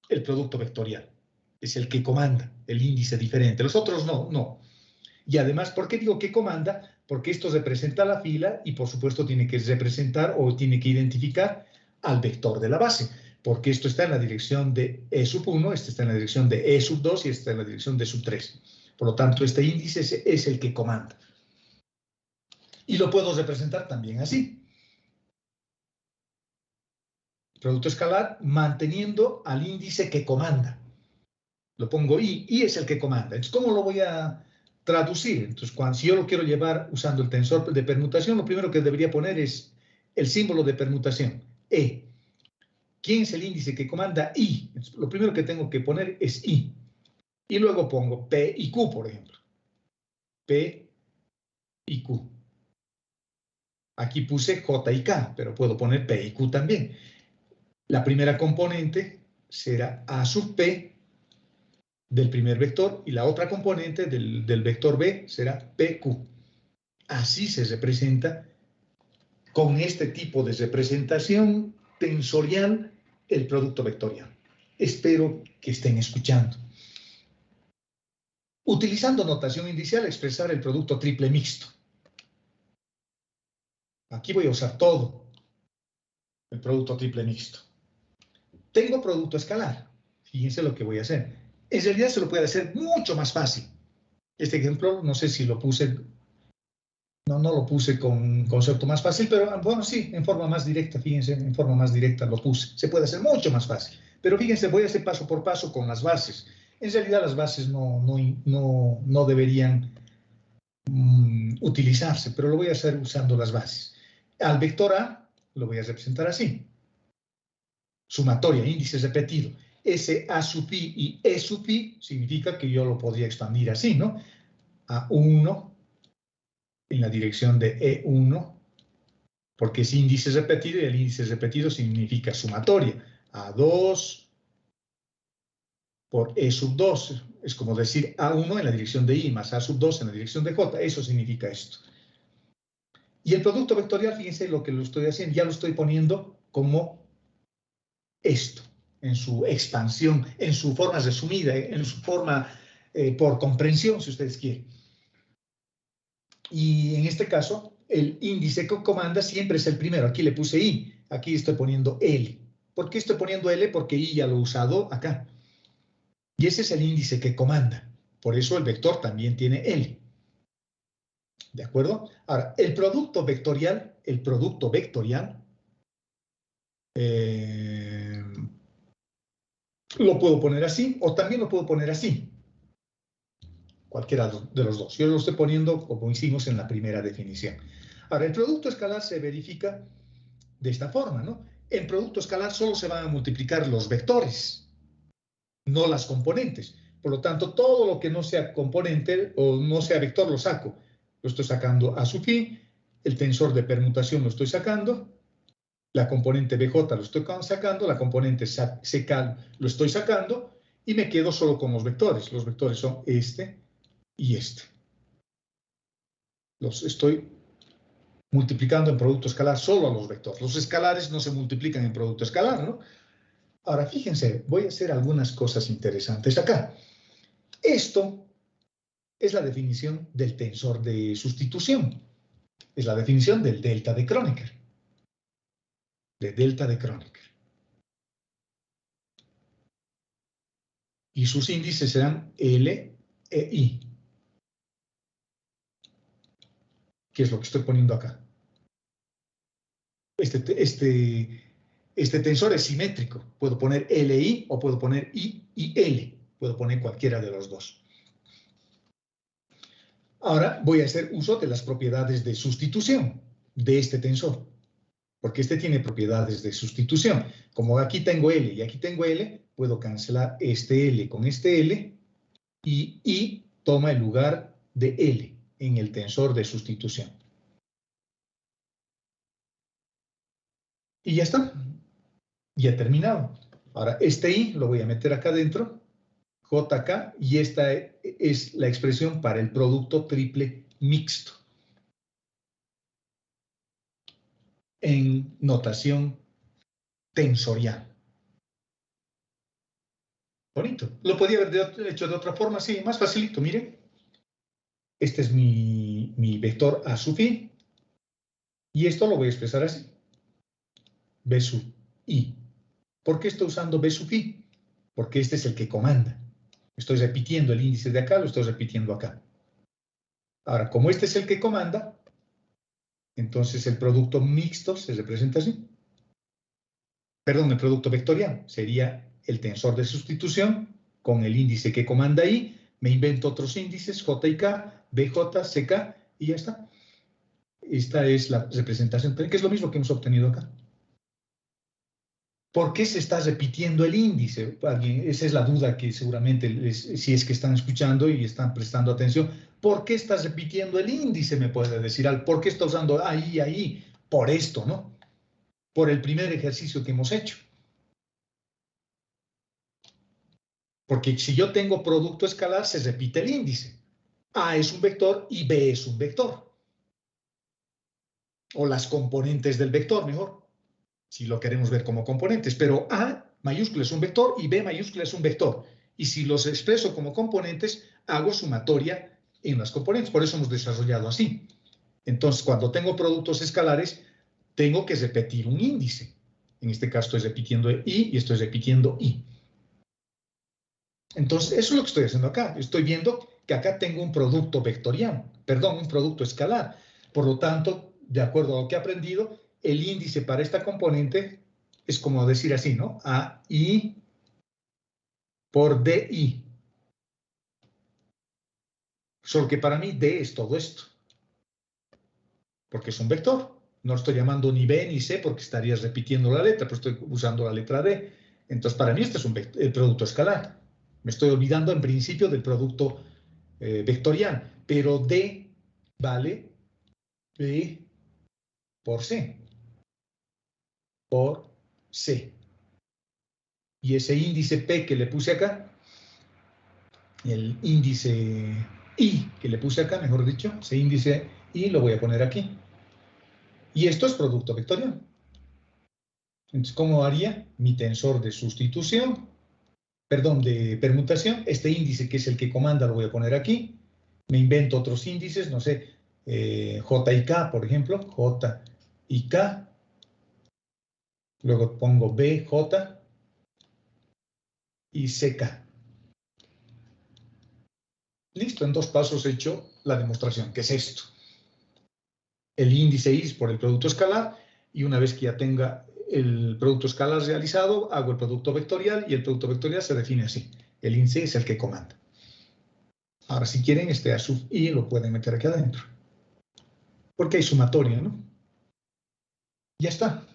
el producto vectorial. Es el que comanda el índice diferente. Los otros no. Y además, ¿por qué digo que comanda? Porque esto representa la fila y por supuesto tiene que representar o tiene que identificar al vector de la base, porque esto está en la dirección de E sub 1, este está en la dirección de E sub 2 y este está en la dirección de sub 3. Por lo tanto, este índice es el que comanda. Y lo puedo representar también así. Producto escalar manteniendo al índice que comanda. Lo pongo I es el que comanda. Entonces, ¿cómo lo voy a traducir? Entonces, si yo lo quiero llevar usando el tensor de permutación, lo primero que debería poner es el símbolo de permutación, E. ¿Quién es el índice que comanda? I. Entonces, lo primero que tengo que poner es I. Y luego pongo P y Q, por ejemplo. P y Q. Aquí puse J y K, pero puedo poner P y Q también. La primera componente será A sub P del primer vector y la otra componente del vector B será PQ. Así se representa con este tipo de representación tensorial el producto vectorial. Espero que estén escuchando. Utilizando notación indicial, expresar el producto triple mixto. Aquí voy a usar todo el producto triple mixto. Tengo producto escalar. Fíjense lo que voy a hacer. En realidad se lo puede hacer mucho más fácil. Este ejemplo, no sé si lo puse, no lo puse con un concepto más fácil, pero bueno, sí, en forma más directa, fíjense, en forma más directa lo puse. Se puede hacer mucho más fácil. Pero fíjense, voy a hacer paso por paso con las bases. En realidad las bases no deberían utilizarse, pero lo voy a hacer usando las bases. Al vector A lo voy a representar así. Sumatoria, índice repetido. Ese A sub i y E sub i significa que yo lo podría expandir así, ¿no? A1 en la dirección de E1, porque es índice repetido y el índice repetido significa sumatoria. A2 por E sub 2, es como decir A1 en la dirección de I más A sub 2 en la dirección de J, eso significa esto. Y el producto vectorial, fíjense lo que lo estoy haciendo, ya lo estoy poniendo como esto, en su expansión, en su forma resumida, en su forma por comprensión, si ustedes quieren. Y en este caso, el índice que comanda siempre es el primero. Aquí le puse I, aquí estoy poniendo L. ¿Por qué estoy poniendo L? Porque I ya lo he usado acá. Y ese es el índice que comanda. Por eso el vector también tiene L. ¿De acuerdo? Ahora, el producto vectorial lo puedo poner así o también lo puedo poner así. Cualquiera de los dos. Yo lo estoy poniendo como hicimos en la primera definición. Ahora, el producto escalar se verifica de esta forma, ¿no? en producto escalar solo se van a multiplicar los vectores, no las componentes. Por lo tanto, todo lo que no sea componente o no sea vector lo saco. Lo estoy sacando a su fin, el tensor de permutación lo estoy sacando, la componente BJ lo estoy sacando, la componente CK lo estoy sacando y me quedo solo con los vectores. Los vectores son este y este. Los estoy multiplicando en producto escalar solo a los vectores. Los escalares no se multiplican en producto escalar, ¿no? Ahora, fíjense, voy a hacer algunas cosas interesantes acá. Esto es la definición del tensor de sustitución. Es la definición del delta de Kronecker. De delta de Kronecker. Y sus índices serán L e I. ¿Qué es lo que estoy poniendo acá? Este tensor es simétrico. Puedo poner LI o puedo poner I y L. Puedo poner cualquiera de los dos. Ahora voy a hacer uso de las propiedades de sustitución de este tensor. Porque este tiene propiedades de sustitución. Como aquí tengo L y aquí tengo L, puedo cancelar este L con este L y I toma el lugar de L en el tensor de sustitución. Y ya está. Ya he terminado. Ahora, este I lo voy a meter acá adentro, JK, y esta es la expresión para el producto triple mixto. En notación tensorial. Bonito. Lo podía haber hecho de otra forma, sí, más facilito, miren. Este es mi vector A sub I. Y esto lo voy a expresar así. B sub I. ¿Por qué estoy usando B sub I? Porque este es el que comanda. Estoy repitiendo el índice de acá, lo estoy repitiendo acá. Ahora, como este es el que comanda, entonces el producto mixto se representa así. Perdón, el producto vectorial sería el tensor de sustitución con el índice que comanda ahí. Me invento otros índices, J y K, BJ, CK, y ya está. Esta es la representación, que es lo mismo que hemos obtenido acá. ¿Por qué se está repitiendo el índice? Esa es la duda que seguramente, si es que están escuchando y están prestando atención, ¿por qué estás repitiendo el índice? Me puede decir, ¿por qué está usando ahí? Por esto, ¿no? Por el primer ejercicio que hemos hecho. Porque si yo tengo producto escalar, se repite el índice. A es un vector y B es un vector. O las componentes del vector, mejor. Si lo queremos ver como componentes. Pero A mayúscula es un vector y B mayúscula es un vector. Y si los expreso como componentes, hago sumatoria en las componentes. Por eso hemos desarrollado así. Entonces, cuando tengo productos escalares, tengo que repetir un índice. En este caso estoy repitiendo I y estoy repitiendo I. Entonces, eso es lo que estoy haciendo acá. Estoy viendo que acá tengo un producto vectorial, perdón, un producto escalar. Por lo tanto, de acuerdo a lo que he aprendido, el índice para esta componente es como decir así, ¿no? AI por DI. Solo que para mí D es todo esto. Porque es un vector. No estoy llamando ni B ni C porque estarías repitiendo la letra, pero estoy usando la letra D. Entonces, para mí este es el producto escalar. Me estoy olvidando en principio del producto vectorial, pero D vale P por C. Por C. Y ese índice P que le puse acá, el índice I que le puse acá, mejor dicho, ese índice I lo voy a poner aquí. Y esto es producto vectorial. Entonces, ¿cómo haría mi tensor de sustitución? Perdón, de permutación. Este índice que es el que comanda lo voy a poner aquí. Me invento otros índices, no sé, J y K, por ejemplo, J y K. Luego pongo B, J y CK. Listo, en 2 pasos he hecho la demostración, que es esto. El índice I por el producto escalar, y una vez que ya tenga el producto escalar realizado, hago el producto vectorial, y el producto vectorial se define así. El índice es el que comanda. Ahora, si quieren, este A sub I lo pueden meter aquí adentro. Porque hay sumatoria, ¿no? Ya está.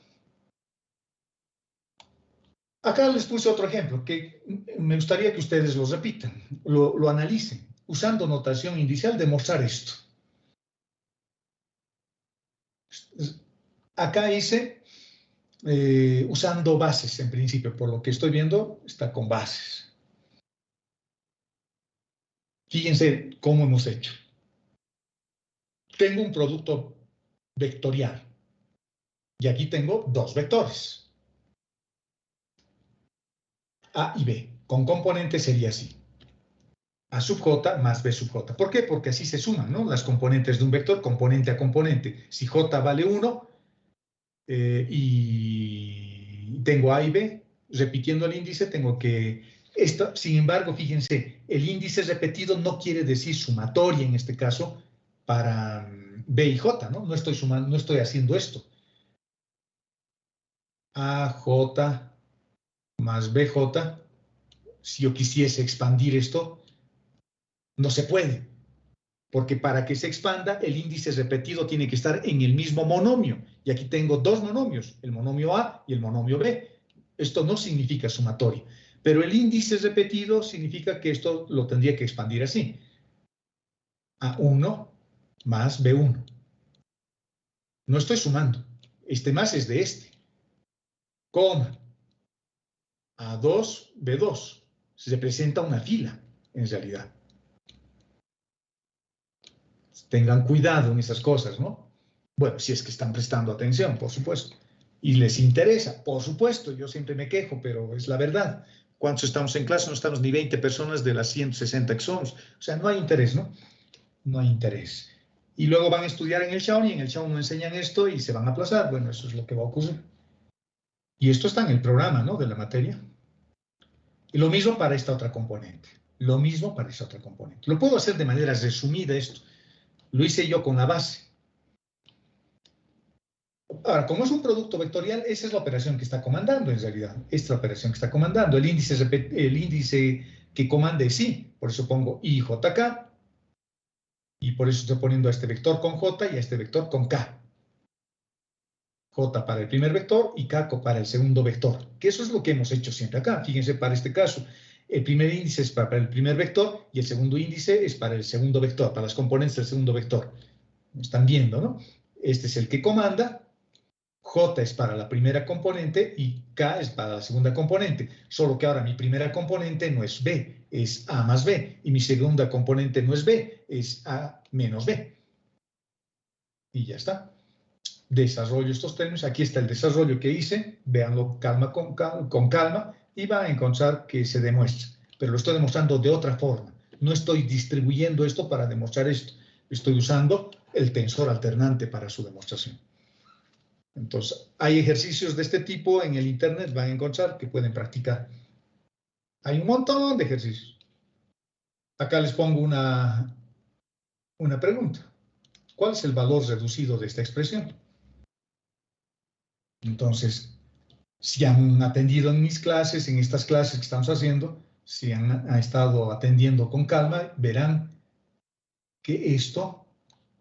Acá les puse otro ejemplo que me gustaría que ustedes lo repitan, lo analicen, usando notación inicial, demostrar esto. Acá hice usando bases en principio, por lo que estoy viendo está con bases. Fíjense cómo hemos hecho. Tengo un producto vectorial y aquí tengo dos vectores, A y B. Con componente sería así. A sub j más B sub j. ¿Por qué? Porque así se suman, ¿no? Las componentes de un vector, componente a componente. Si j vale 1 y tengo A y B, repitiendo el índice, tengo que... Esto, sin embargo, fíjense, el índice repetido no quiere decir sumatoria en este caso para B y J, ¿no? No estoy sumando, no estoy haciendo esto. AJ más BJ, si yo quisiese expandir esto, no se puede, porque para que se expanda, el índice repetido tiene que estar en el mismo monomio. Y aquí tengo dos monomios, el monomio A y el monomio B. Esto no significa sumatoria, pero el índice repetido significa que esto lo tendría que expandir así. A1 más B1. No estoy sumando. Este más es de este. Coma. A2, B2. Se representa una fila, en realidad. Tengan cuidado en esas cosas, ¿no? Bueno, si es que están prestando atención, por supuesto. Y les interesa, por supuesto. Yo siempre me quejo, pero es la verdad. ¿Cuántos estamos en clase? No estamos ni 20 personas de las 160 que somos. O sea, no hay interés, ¿no? No hay interés. Y luego van a estudiar en el Shawn y en el Shawn no enseñan esto y se van a aplazar. Bueno, eso es lo que va a ocurrir. Y esto está en el programa, ¿no? De la materia. Y lo mismo para esta otra componente. Lo mismo para esta otra componente. Lo puedo hacer de manera resumida esto. Lo hice yo con la base. Ahora, como es un producto vectorial, esa es la operación que está comandando en realidad. Esta es la operación que está comandando. El índice que comanda es I. Por eso pongo IJK. Y por eso estoy poniendo a este vector con J y a este vector con K. J para el primer vector y K para el segundo vector. Que eso es lo que hemos hecho siempre acá. Fíjense, para este caso, el primer índice es para el primer vector y el segundo índice es para el segundo vector, para las componentes del segundo vector. Están viendo, ¿no? Este es el que comanda. J es para la primera componente y K es para la segunda componente. Solo que ahora mi primera componente no es B, es A más B. Y mi segunda componente no es B, es A menos B. Y ya está. Desarrollo estos términos. Aquí está el desarrollo que hice. Véanlo con calma y van a encontrar que se demuestra. Pero lo estoy demostrando de otra forma. No estoy distribuyendo esto para demostrar esto. Estoy usando el tensor alternante para su demostración. Entonces, hay ejercicios de este tipo en el internet, van a encontrar que pueden practicar. Hay un montón de ejercicios. Acá les pongo una pregunta. ¿Cuál es el valor reducido de esta expresión? Entonces, si han atendido en mis clases, en estas clases que estamos haciendo, si han estado atendiendo con calma, verán que esto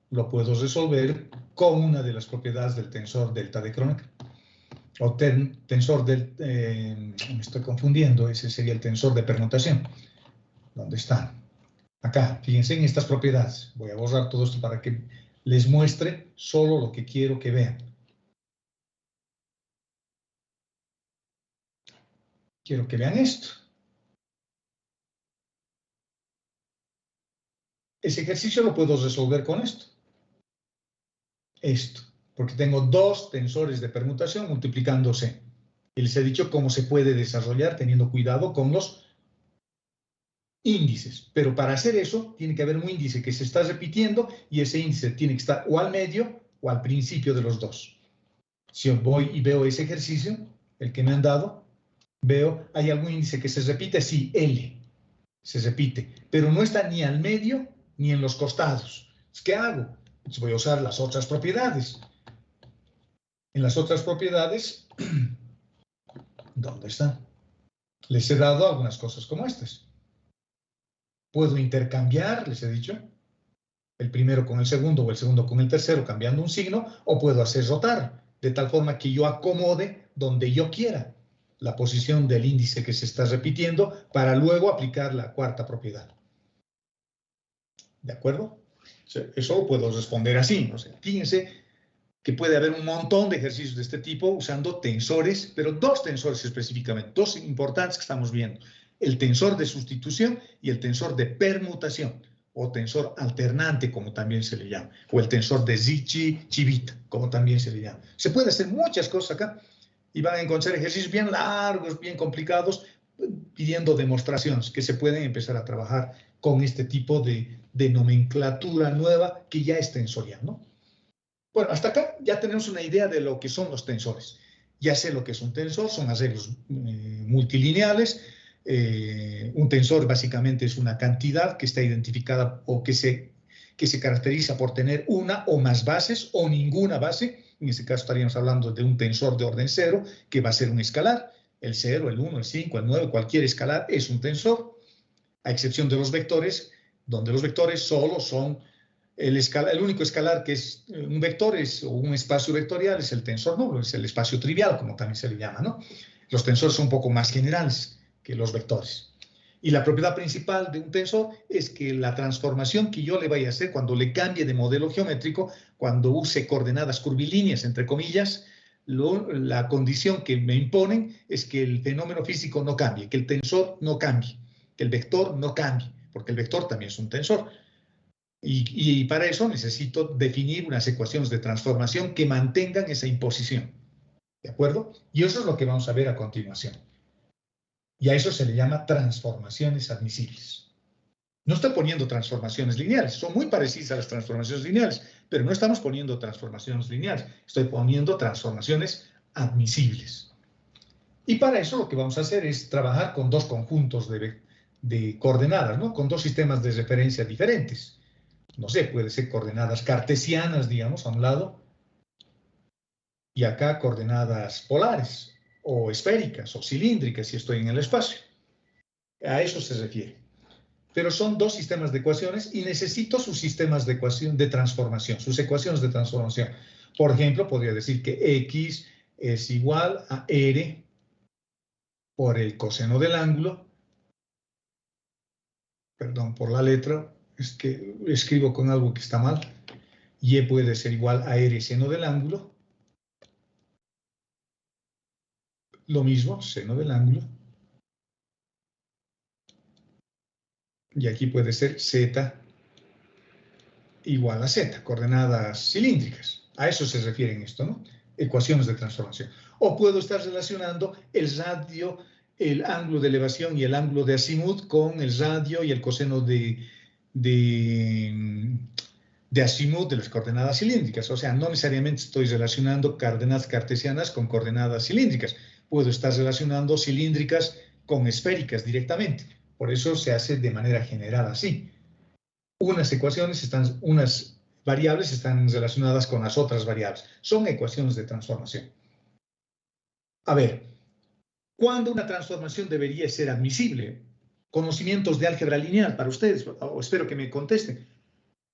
lo puedo resolver con una de las propiedades del tensor delta de Kronecker. O tensor del... me estoy confundiendo, ese sería el tensor de permutación. ¿Dónde está? Acá, fíjense en estas propiedades. Voy a borrar todo esto para que les muestre solo lo que quiero que vean. Quiero que vean esto. Ese ejercicio lo puedo resolver con esto. Esto. Porque tengo dos tensores de permutación multiplicándose. Y les he dicho cómo se puede desarrollar teniendo cuidado con los índices. Pero para hacer eso, tiene que haber un índice que se está repitiendo y ese índice tiene que estar o al medio o al principio de los dos. Si yo voy y veo ese ejercicio, el que me han dado, veo, ¿hay algún índice que se repite? Sí, L. Se repite, pero no está ni al medio ni en los costados. ¿Qué hago? Pues voy a usar las otras propiedades. En las otras propiedades, ¿dónde están? Les he dado algunas cosas como estas. Puedo intercambiar, les he dicho, el primero con el segundo o el segundo con el tercero cambiando un signo, o puedo hacer rotar, de tal forma que yo acomode donde yo quiera la posición del índice que se está repitiendo para luego aplicar la cuarta propiedad. ¿De acuerdo? O sea, eso lo puedo responder así. O sea, fíjense que puede haber un montón de ejercicios de este tipo usando tensores, pero dos tensores específicamente, dos importantes que estamos viendo. El tensor de sustitución y el tensor de permutación, o tensor alternante, como también se le llama, o el tensor de Cauchy-Civitta, como también se le llama. Se puede hacer muchas cosas acá y van a encontrar ejercicios bien largos, bien complicados, pidiendo demostraciones que se pueden empezar a trabajar con este tipo de nomenclatura nueva que ya es tensorial, ¿no? Bueno, hasta acá ya tenemos una idea de lo que son los tensores. Ya sé lo que es un tensor, son arreglos multilineales. Un tensor básicamente es una cantidad que está identificada o que se caracteriza por tener una o más bases o ninguna base. En este caso estaríamos hablando de un tensor de orden 0, que va a ser un escalar. El 0, el 1, el 5, el 9, cualquier escalar es un tensor, a excepción de los vectores, donde los vectores solo son el único escalar que es un vector o un espacio vectorial es el tensor nulo, es el espacio trivial, como también se le llama, ¿no? Los tensores son un poco más generales que los vectores. Y la propiedad principal de un tensor es que la transformación que yo le vaya a hacer cuando le cambie de modelo geométrico, cuando use coordenadas curvilíneas, entre comillas, la condición que me imponen es que el fenómeno físico no cambie, que el tensor no cambie, que el vector no cambie, porque el vector también es un tensor. Y para eso necesito definir unas ecuaciones de transformación que mantengan esa imposición. ¿De acuerdo? Y eso es lo que vamos a ver a continuación. Y a eso se le llama transformaciones admisibles. No estoy poniendo transformaciones lineales, son muy parecidas a las transformaciones lineales, pero no estamos poniendo transformaciones lineales, estoy poniendo transformaciones admisibles. Y para eso lo que vamos a hacer es trabajar con dos conjuntos de coordenadas, ¿no? Con dos sistemas de referencia diferentes. No sé, puede ser coordenadas cartesianas, digamos, a un lado, y acá coordenadas polares, o esféricas, o cilíndricas, si estoy en el espacio. A eso se refiere. Pero son dos sistemas de ecuaciones y necesito sus sistemas de ecuación de transformación, sus ecuaciones de transformación. Por ejemplo, podría decir que X es igual a R por el coseno del ángulo, perdón por la letra, es que escribo con algo que está mal. Y puede ser igual a R seno del ángulo. Lo mismo, seno del ángulo. Y aquí puede ser Z igual a Z, coordenadas cilíndricas. A eso se refiere en esto, ¿no? Ecuaciones de transformación. O puedo estar relacionando el radio, el ángulo de elevación y el ángulo de azimut con el radio y el coseno de azimut de las coordenadas cilíndricas. O sea, no necesariamente estoy relacionando coordenadas cartesianas con coordenadas cilíndricas. Puedo estar relacionando cilíndricas con esféricas directamente. Por eso se hace de manera general así. Unas variables están relacionadas con las otras variables. Son ecuaciones de transformación. A ver, ¿cuándo una transformación debería ser admisible? Conocimientos de álgebra lineal para ustedes, o espero que me contesten.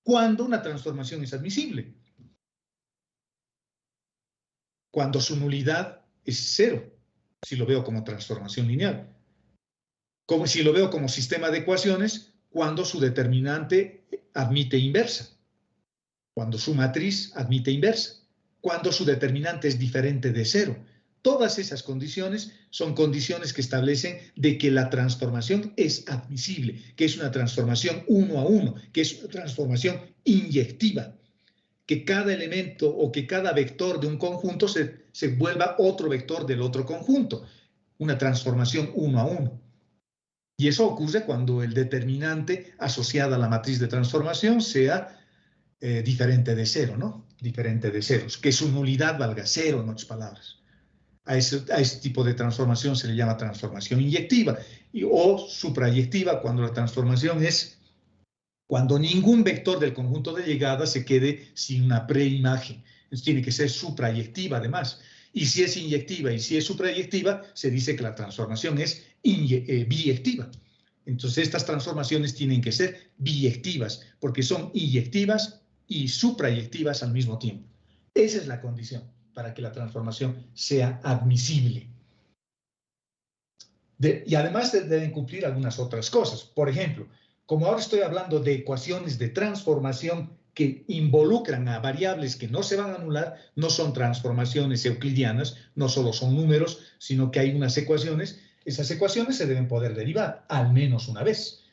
¿Cuándo una transformación es admisible? Cuando su nulidad es 0, si lo veo como transformación lineal. Como si lo veo como sistema de ecuaciones, cuando su determinante admite inversa. Cuando su matriz admite inversa. Cuando su determinante es diferente de 0. Todas esas condiciones son condiciones que establecen de que la transformación es admisible, que es una transformación 1 a 1, que es una transformación inyectiva, que cada elemento o que cada vector de un conjunto se vuelva otro vector del otro conjunto, una transformación 1 a 1. Y eso ocurre cuando el determinante asociado a la matriz de transformación sea diferente de 0, ¿no? Diferente de ceros, que su nulidad valga 0, en otras palabras. A ese tipo de transformación se le llama transformación inyectiva o suprayectiva, cuando la transformación es cuando ningún vector del conjunto de llegada se quede sin una preimagen. Entonces tiene que ser suprayectiva además. Y si es inyectiva y si es suprayectiva, se dice que la transformación es biyectiva. Entonces estas transformaciones tienen que ser biyectivas, porque son inyectivas y suprayectivas al mismo tiempo. Esa es la condición para que la transformación sea admisible. Y además deben cumplir algunas otras cosas. Por ejemplo, como ahora estoy hablando de ecuaciones de transformación que involucran a variables que no se van a anular, no son transformaciones euclidianas, no solo son números, sino que hay unas ecuaciones. Esas ecuaciones se deben poder derivar al menos una vez.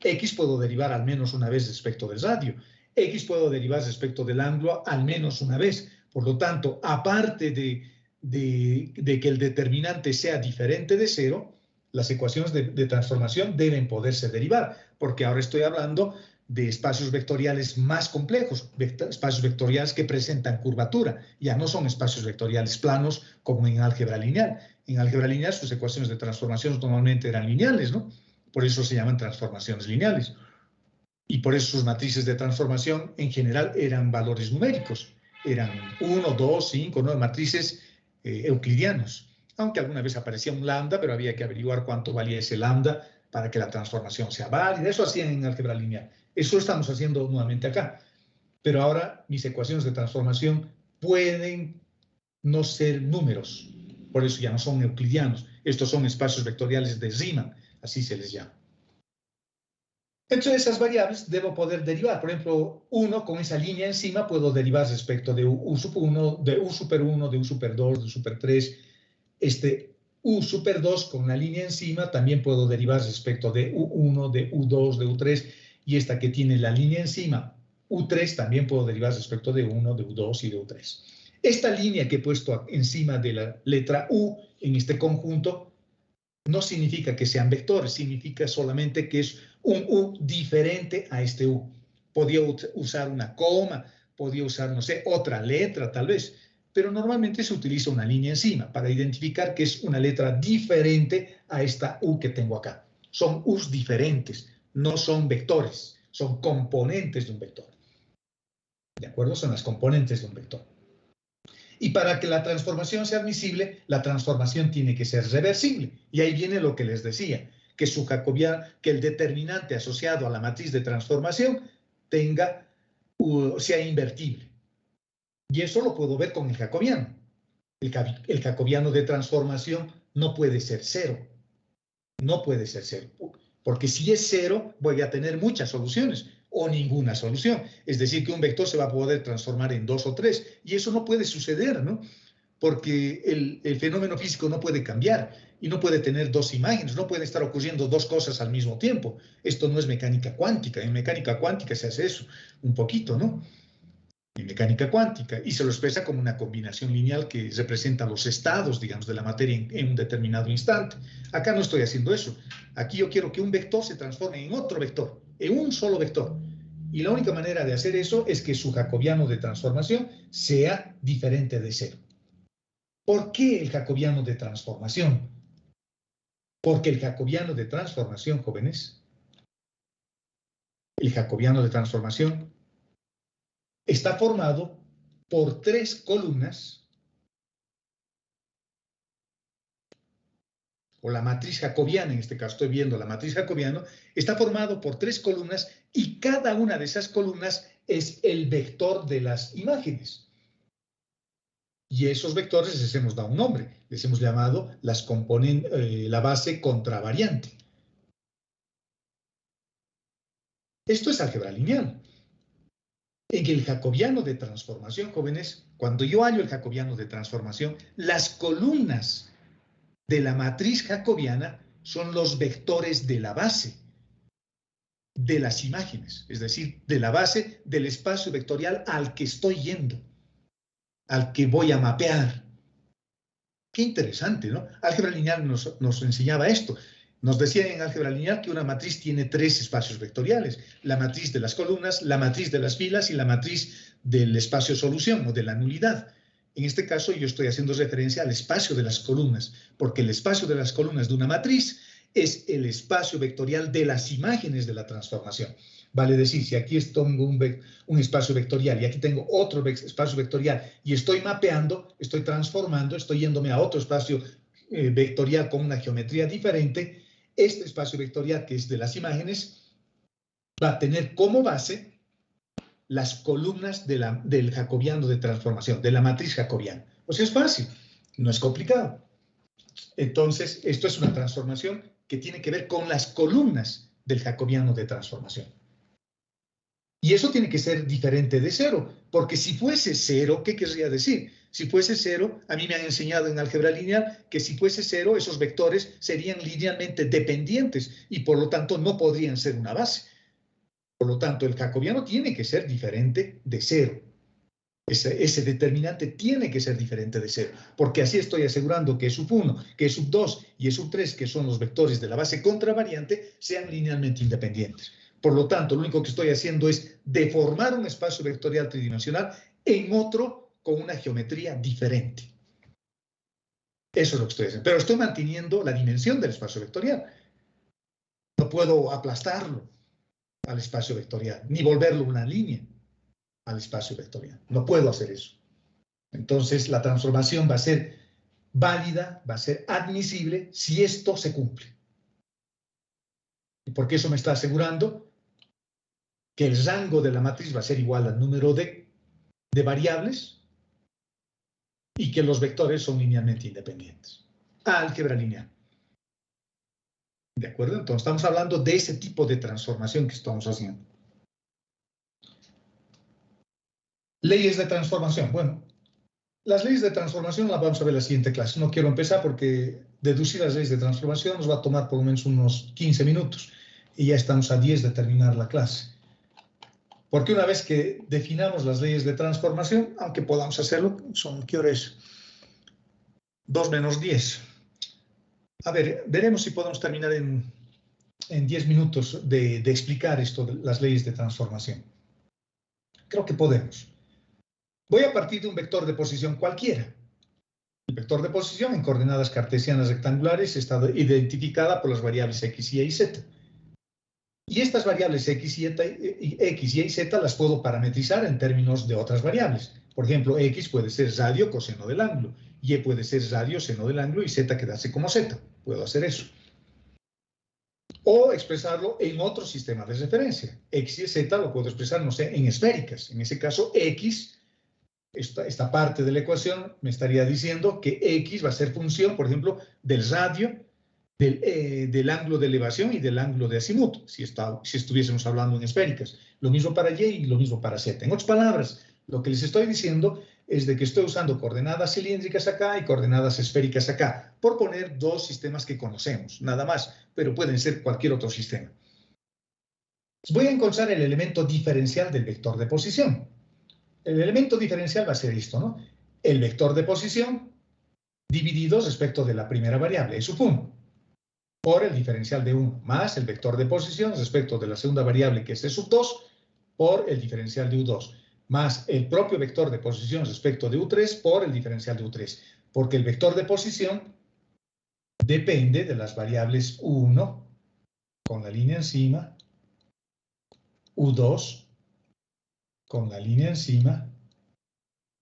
X puedo derivar al menos una vez respecto del radio. X puedo derivar respecto del ángulo al menos una vez. Por lo tanto, aparte de que el determinante sea diferente de cero, las ecuaciones de transformación deben poderse derivar, porque ahora estoy hablando de espacios vectoriales más complejos, espacios vectoriales que presentan curvatura, ya no son espacios vectoriales planos como en álgebra lineal. En álgebra lineal sus ecuaciones de transformación normalmente eran lineales, ¿no? Por eso se llaman transformaciones lineales. Y por eso sus matrices de transformación en general eran valores numéricos. Eran 1, 2, 5, 9 matrices euclidianos. Aunque alguna vez aparecía un lambda, pero había que averiguar cuánto valía ese lambda para que la transformación sea válida. Eso hacían en álgebra lineal. Eso estamos haciendo nuevamente acá. Pero ahora mis ecuaciones de transformación pueden no ser números. Por eso ya no son euclidianos. Estos son espacios vectoriales de Riemann, así se les llama. Entonces esas variables debo poder derivar. Por ejemplo, 1 con esa línea encima puedo derivar respecto de U sub 1, de U super 1, de U super 2, de U super 3. U super 2 con la línea encima también puedo derivar respecto de U1, de U2, de U3. Y esta que tiene la línea encima, U3, también puedo derivar respecto de 1, de U2 y de U3. Esta línea que he puesto encima de la letra U en este conjunto no significa que sean vectores, significa solamente que es un U diferente a este U. Podía usar una coma, podía usar, no sé, otra letra tal vez, pero normalmente se utiliza una línea encima para identificar que es una letra diferente a esta U que tengo acá. Son U's diferentes, no son vectores, son componentes de un vector. ¿De acuerdo? Son las componentes de un vector. Y para que la transformación sea admisible, la transformación tiene que ser reversible. Y ahí viene lo que les decía, que el determinante asociado a la matriz de transformación sea invertible. Y eso lo puedo ver con el jacobiano. El jacobiano de transformación no puede ser cero. No puede ser cero. Porque si es cero, voy a tener muchas soluciones o ninguna solución. Es decir, que un vector se va a poder transformar en 2 o 3. Y eso no puede suceder, ¿no? Porque el fenómeno físico no puede cambiar y no puede tener dos imágenes, no pueden estar ocurriendo dos cosas al mismo tiempo. Esto no es mecánica cuántica. En mecánica cuántica se hace eso un poquito, ¿no? En mecánica cuántica, y se lo expresa como una combinación lineal que representa los estados, digamos, de la materia en un determinado instante. Acá no estoy haciendo eso. Aquí yo quiero que un vector se transforme en otro vector, en un solo vector. Y la única manera de hacer eso es que su jacobiano de transformación sea diferente de cero. ¿Por qué el jacobiano de transformación? Porque el jacobiano de transformación, jóvenes, el jacobiano de transformación está formado por 3 columnas, o la matriz jacobiana, en este caso estoy viendo la matriz jacobiana, está formado por 3 columnas y cada una de esas columnas es el vector de las imágenes. Y esos vectores les hemos dado un nombre, les hemos llamado la base contravariante. Esto es álgebra lineal. En el jacobiano de transformación, jóvenes, cuando yo hallo el jacobiano de transformación, las columnas de la matriz jacobiana son los vectores de la base de las imágenes, es decir, de la base del espacio vectorial al que estoy yendo, al que voy a mapear. Qué interesante, ¿no? Álgebra lineal nos enseñaba esto. Nos decía en álgebra lineal que una matriz tiene 3 espacios vectoriales: la matriz de las columnas, la matriz de las filas y la matriz del espacio solución o de la nulidad. En este caso yo estoy haciendo referencia al espacio de las columnas, porque el espacio de las columnas de una matriz es el espacio vectorial de las imágenes de la transformación. Vale decir, si aquí tengo un espacio vectorial y aquí tengo otro espacio vectorial y estoy mapeando, estoy transformando, estoy yéndome a otro espacio vectorial con una geometría diferente, este espacio vectorial que es de las imágenes va a tener como base las columnas del jacobiano de transformación, de la matriz jacobiana. O sea, es fácil, no es complicado. Entonces, esto es una transformación que tiene que ver con las columnas del jacobiano de transformación. Y eso tiene que ser diferente de cero, porque si fuese cero, ¿qué querría decir? Si fuese cero, a mí me han enseñado en álgebra lineal que si fuese cero, esos vectores serían linealmente dependientes y por lo tanto no podrían ser una base. Por lo tanto, el jacobiano tiene que ser diferente de cero. Ese determinante tiene que ser diferente de cero, porque así estoy asegurando que sub 1, que sub 2 y sub 3, que son los vectores de la base contravariante, sean linealmente independientes. Por lo tanto, lo único que estoy haciendo es deformar un espacio vectorial tridimensional en otro con una geometría diferente. Eso es lo que estoy haciendo. Pero estoy manteniendo la dimensión del espacio vectorial. No puedo aplastarlo al espacio vectorial, ni volverlo una línea al espacio vectorial. No puedo hacer eso. Entonces, la transformación va a ser válida, va a ser admisible si esto se cumple. Porque eso me está asegurando que el rango de la matriz va a ser igual al número de variables y que los vectores son linealmente independientes. Álgebra lineal. ¿De acuerdo? Entonces, estamos hablando de ese tipo de transformación que estamos haciendo. Leyes de transformación. Bueno, las leyes de transformación las vamos a ver en la siguiente clase. No quiero empezar porque deducir las leyes de transformación nos va a tomar por lo menos unos 15 minutos y ya estamos a 10 de terminar la clase. Porque una vez que definamos las leyes de transformación, aunque podamos hacerlo, ¿qué hora es? 2 menos 10. A ver, veremos si podemos terminar en 10 minutos de explicar esto de las leyes de transformación. Creo que podemos. Voy a partir de un vector de posición cualquiera. El vector de posición en coordenadas cartesianas rectangulares está identificada por las variables x, y, z. Y estas variables x, y, z las puedo parametrizar en términos de otras variables. Por ejemplo, x puede ser radio coseno del ángulo, y puede ser radio seno del ángulo y z quedarse como z. Puedo hacer eso. O expresarlo en otro sistema de referencia. X y z lo puedo expresar, no sé, en esféricas. En ese caso, x, esta parte de la ecuación me estaría diciendo que x va a ser función, por ejemplo, del radio, del ángulo de elevación y del ángulo de azimut, si estuviésemos hablando en esféricas. Lo mismo para y lo mismo para z. En otras palabras, lo que les estoy diciendo es de que estoy usando coordenadas cilíndricas acá y coordenadas esféricas acá, por poner dos sistemas que conocemos, nada más, pero pueden ser cualquier otro sistema. Voy a encontrar el elemento diferencial del vector de posición. El elemento diferencial va a ser esto, ¿no? El vector de posición dividido respecto de la primera variable, sub 1, por el diferencial de 1, más el vector de posición respecto de la segunda variable, que es sub 2, por el diferencial de u2, más el propio vector de posición respecto de u3 por el diferencial de u3, porque el vector de posición depende de las variables u1 con la línea encima, u2 con la línea encima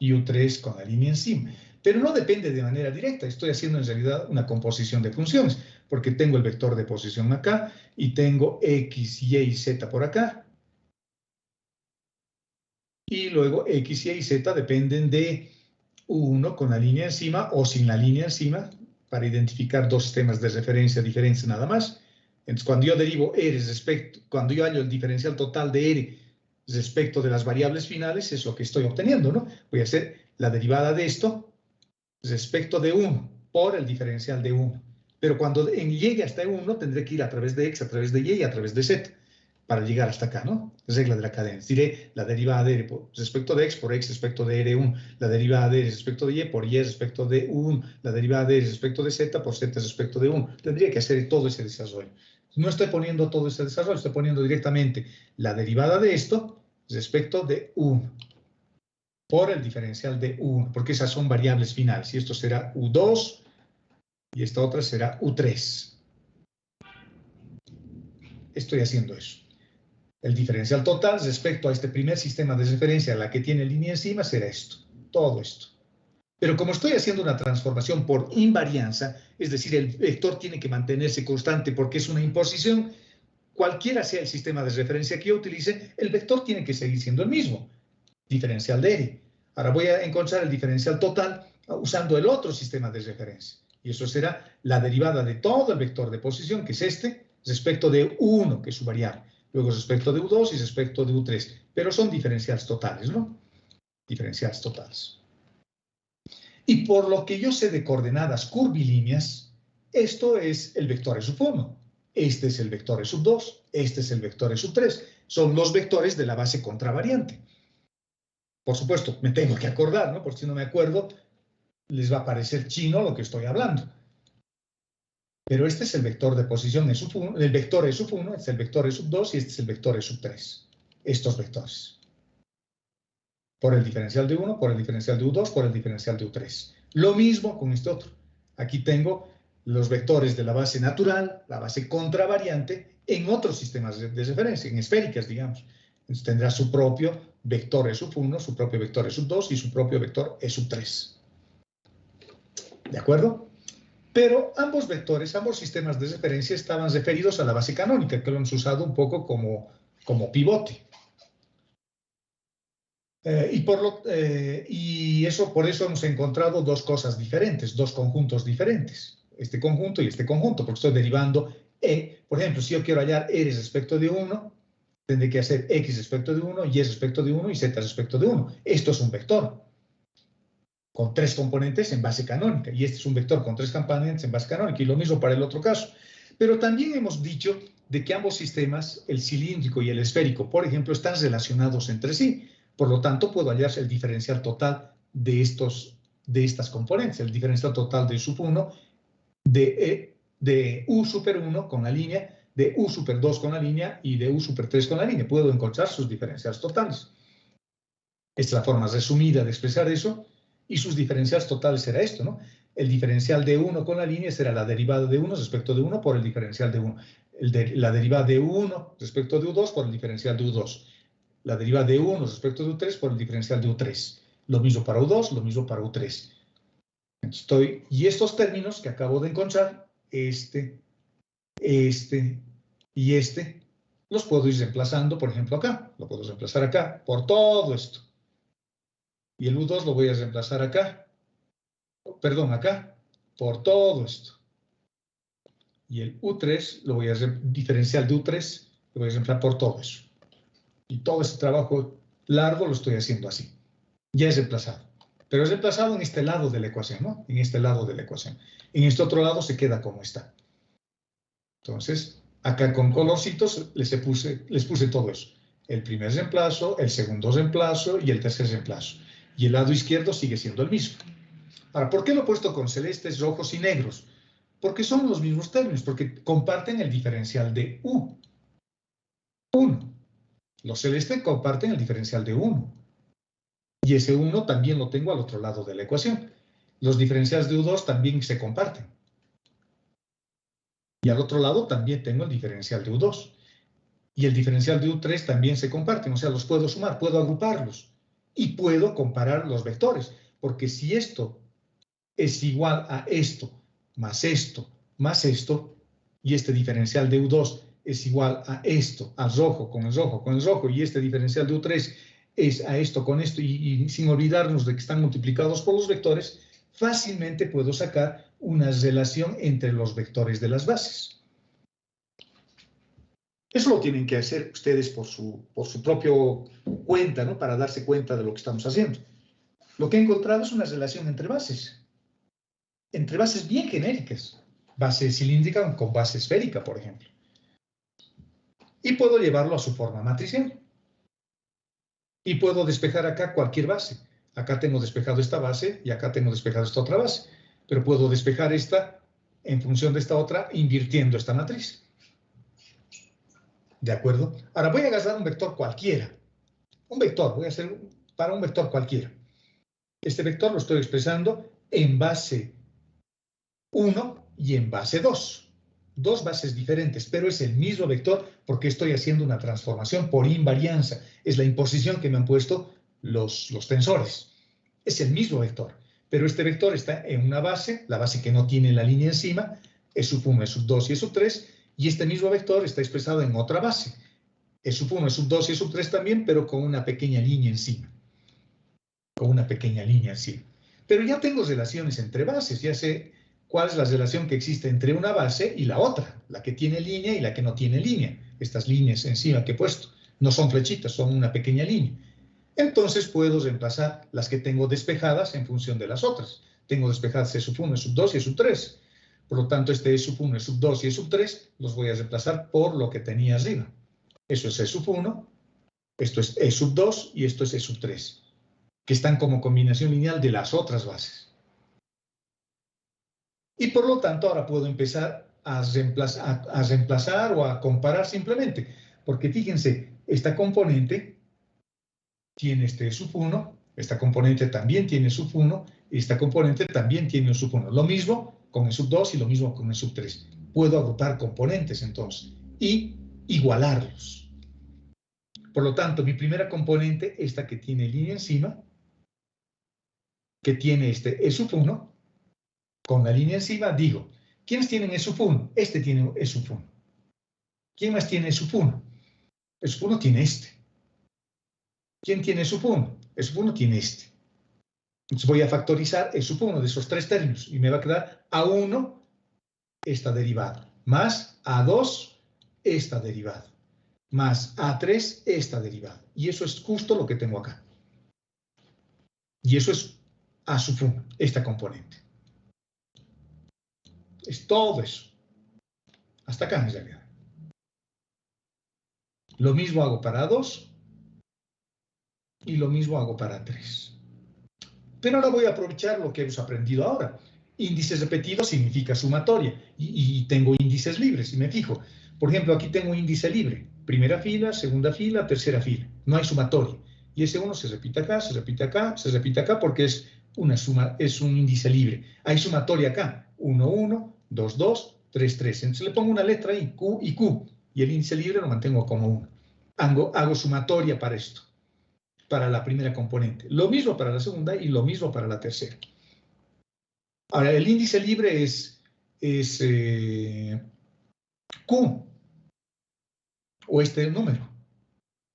y u3 con la línea encima. Pero no depende de manera directa, estoy haciendo en realidad una composición de funciones, porque tengo el vector de posición acá y tengo x, y z por acá. Y luego x, y z dependen de u1 con la línea encima o sin la línea encima, para identificar dos sistemas de referencia diferentes nada más. Entonces, cuando yo derivo r cuando yo hallo el diferencial total de r respecto de las variables finales, es lo que estoy obteniendo, ¿no? Voy a hacer la derivada de esto respecto de 1 por el diferencial de 1. Pero cuando llegue hasta 1, tendré que ir a través de x, a través de y y a través de z para llegar hasta acá, ¿no? Regla de la cadena. Diré la derivada de r respecto de x por x respecto de r1, la derivada de r respecto de y por y respecto de 1, la derivada de r respecto de z por z respecto de 1. Tendría que hacer todo ese desarrollo. No estoy poniendo todo ese desarrollo, estoy poniendo directamente la derivada de esto respecto de 1 por el diferencial de 1, porque esas son variables finales. Y esto será u2 y esta otra será u3. Estoy haciendo eso. El diferencial total respecto a este primer sistema de referencia, la que tiene línea encima, será esto, todo esto. Pero como estoy haciendo una transformación por invarianza, es decir, el vector tiene que mantenerse constante porque es una imposición, cualquiera sea el sistema de referencia que yo utilice, el vector tiene que seguir siendo el mismo, diferencial de R. Ahora voy a encontrar el diferencial total usando el otro sistema de referencia. Y eso será la derivada de todo el vector de posición, que es este, respecto de U1, que es su variable. Luego respecto de U2 y respecto de U3. Pero son diferenciales totales, ¿no? Diferenciales totales. Y por lo que yo sé de coordenadas curvilíneas, esto es el vector E sub 1. Este es el vector E sub 2. Este es el vector E sub 3. Son los vectores de la base contravariante. Por supuesto, me tengo que acordar, ¿no? Porque si no me acuerdo, les va a parecer chino lo que estoy hablando. Pero este es el vector de posición E sub 1, el vector E sub 1, este es el vector E sub 2 y este es el vector E sub 3. Estos vectores. Por el diferencial de 1, por el diferencial de U2, por el diferencial de U3. Lo mismo con este otro. Aquí tengo los vectores de la base natural, la base contravariante, en otros sistemas de referencia, en esféricas, digamos. Entonces tendrá su propio vector E sub 1, su propio vector E sub 2 y su propio vector E sub 3. ¿De acuerdo? Pero ambos vectores, ambos sistemas de referencia estaban referidos a la base canónica, que lo hemos usado un poco como pivote. Por eso hemos encontrado dos cosas diferentes, dos conjuntos diferentes. Este conjunto y este conjunto, porque estoy derivando E. Por ejemplo, si yo quiero hallar E respecto de 1, tendré que hacer X respecto de 1, Y respecto de 1 y Z respecto de 1. Esto es un vector con tres componentes en base canónica, y este es un vector con tres componentes en base canónica, y lo mismo para el otro caso. Pero también hemos dicho de que ambos sistemas, el cilíndrico y el esférico, por ejemplo, están relacionados entre sí. Por lo tanto, puedo hallar el diferencial total de estas componentes, el diferencial total de sub 1, de U super 1 con la línea, de U super 2 con la línea y de U super 3 con la línea. Puedo encontrar sus diferenciales totales. Esta es la forma resumida de expresar eso. Y sus diferenciales totales será esto, ¿no? El diferencial de 1 con la línea será la derivada de 1 respecto de 1 por el diferencial de 1. La derivada de 1 respecto de U2 por el diferencial de U2. La derivada de 1 respecto de U3 por el diferencial de U3. Lo mismo para U2, lo mismo para U3. Y estos términos que acabo de encontrar, este y este, los puedo ir reemplazando, por ejemplo, acá. Lo puedo reemplazar acá por todo esto. Y el U2 lo voy a reemplazar acá. Perdón, acá, por todo esto. Y el U3 lo voy a diferencial de U3, lo voy a reemplazar por todo eso. Y todo ese trabajo largo lo estoy haciendo así. Ya es reemplazado. Pero es reemplazado en este lado de la ecuación, ¿no? En este lado de la ecuación. En este otro lado se queda como está. Entonces, acá con colorcitos les puse todo eso. El primer reemplazo, el segundo reemplazo y el tercer reemplazo. Y el lado izquierdo sigue siendo el mismo. Ahora, ¿por qué lo he puesto con celestes, rojos y negros? Porque son los mismos términos, porque comparten el diferencial de U. 1. Los celestes comparten el diferencial de 1. Y ese 1 también lo tengo al otro lado de la ecuación. Los diferenciales de U2 también se comparten. Y al otro lado también tengo el diferencial de U2. Y el diferencial de U3 también se comparten, o sea, los puedo sumar, puedo agruparlos. Y puedo comparar los vectores, porque si esto es igual a esto, más esto, y este diferencial de U2 es igual a esto, al rojo, con el rojo, con el rojo, y este diferencial de U3 es a esto, con esto, y sin olvidarnos de que están multiplicados por los vectores, fácilmente puedo sacar una relación entre los vectores de las bases. Eso lo tienen que hacer ustedes por su propia cuenta, ¿no? Para darse cuenta de lo que estamos haciendo. Lo que he encontrado es una relación entre bases bien genéricas, base cilíndrica con base esférica, por ejemplo. Y puedo llevarlo a su forma matricial. Y puedo despejar acá cualquier base. Acá tengo despejado esta base y acá tengo despejado esta otra base. Pero puedo despejar esta en función de esta otra invirtiendo esta matriz. ¿De acuerdo? Ahora voy a agarrar un vector cualquiera. Un vector, voy a hacer para un vector cualquiera. Este vector lo estoy expresando en base 1 y en base 2. Dos bases diferentes, pero es el mismo vector porque estoy haciendo una transformación por invarianza. Es la imposición que me han puesto los tensores. Es el mismo vector, pero este vector está en una base, la base que no tiene la línea encima, es sub 1, es sub 2 y es sub 3, y este mismo vector está expresado en otra base. Es sub 1, es sub 2 y es sub 3 también, pero con una pequeña línea encima. Con una pequeña línea encima. Pero ya tengo relaciones entre bases, ya sé cuál es la relación que existe entre una base y la otra, la que tiene línea y la que no tiene línea. Estas líneas encima que he puesto no son flechitas, son una pequeña línea. Entonces puedo reemplazar las que tengo despejadas en función de las otras. Tengo despejadas E sub 1, E sub 2 y E sub 3. Por lo tanto, este E sub 1, E sub 2 y E sub 3 los voy a reemplazar por lo que tenía arriba. Eso es E sub 1, esto es E sub 2 y esto es E sub 3, que están como combinación lineal de las otras bases. Y por lo tanto, ahora puedo empezar a reemplazar o a comparar simplemente. Porque fíjense, esta componente tiene este E sub 1, esta componente también tiene E sub 1, y esta componente también tiene E sub 1. Lo mismo con E sub 2 y lo mismo con E sub 3. Puedo agrupar componentes entonces y igualarlos. Por lo tanto, mi primera componente, esta que tiene línea encima, que tiene este E sub 1, con la línea encima, digo, ¿quiénes tienen E sub 1? Este tiene E sub 1. ¿Quién más tiene E sub 1? E sub 1 tiene este. ¿Quién tiene E sub 1? E sub 1 tiene este. Entonces voy a factorizar E sub 1 de esos tres términos y me va a quedar A1 esta derivada, más A2 esta derivada, más A3 esta derivada. Y eso es justo lo que tengo acá. Y eso es A sub 1, esta componente. Es todo eso. Hasta acá en realidad. Lo mismo hago para A2 y lo mismo hago para A3. Pero ahora voy a aprovechar lo que hemos aprendido ahora. Índices repetidos significa sumatoria y tengo índices libres y me fijo. Por ejemplo, aquí tengo índice libre. Primera fila, segunda fila, tercera fila. No hay sumatoria. Y ese 1 se repite acá, se repite acá, se repite acá porque es una suma, es un índice libre. Hay sumatoria acá. 1, 1, 2, 2, 3, 3. Entonces le pongo una letra ahí, Q y Q. Y el índice libre lo mantengo como 1. Hago sumatoria para esto, para la primera componente. Lo mismo para la segunda y lo mismo para la tercera. Ahora, el índice libre es Q, o este número.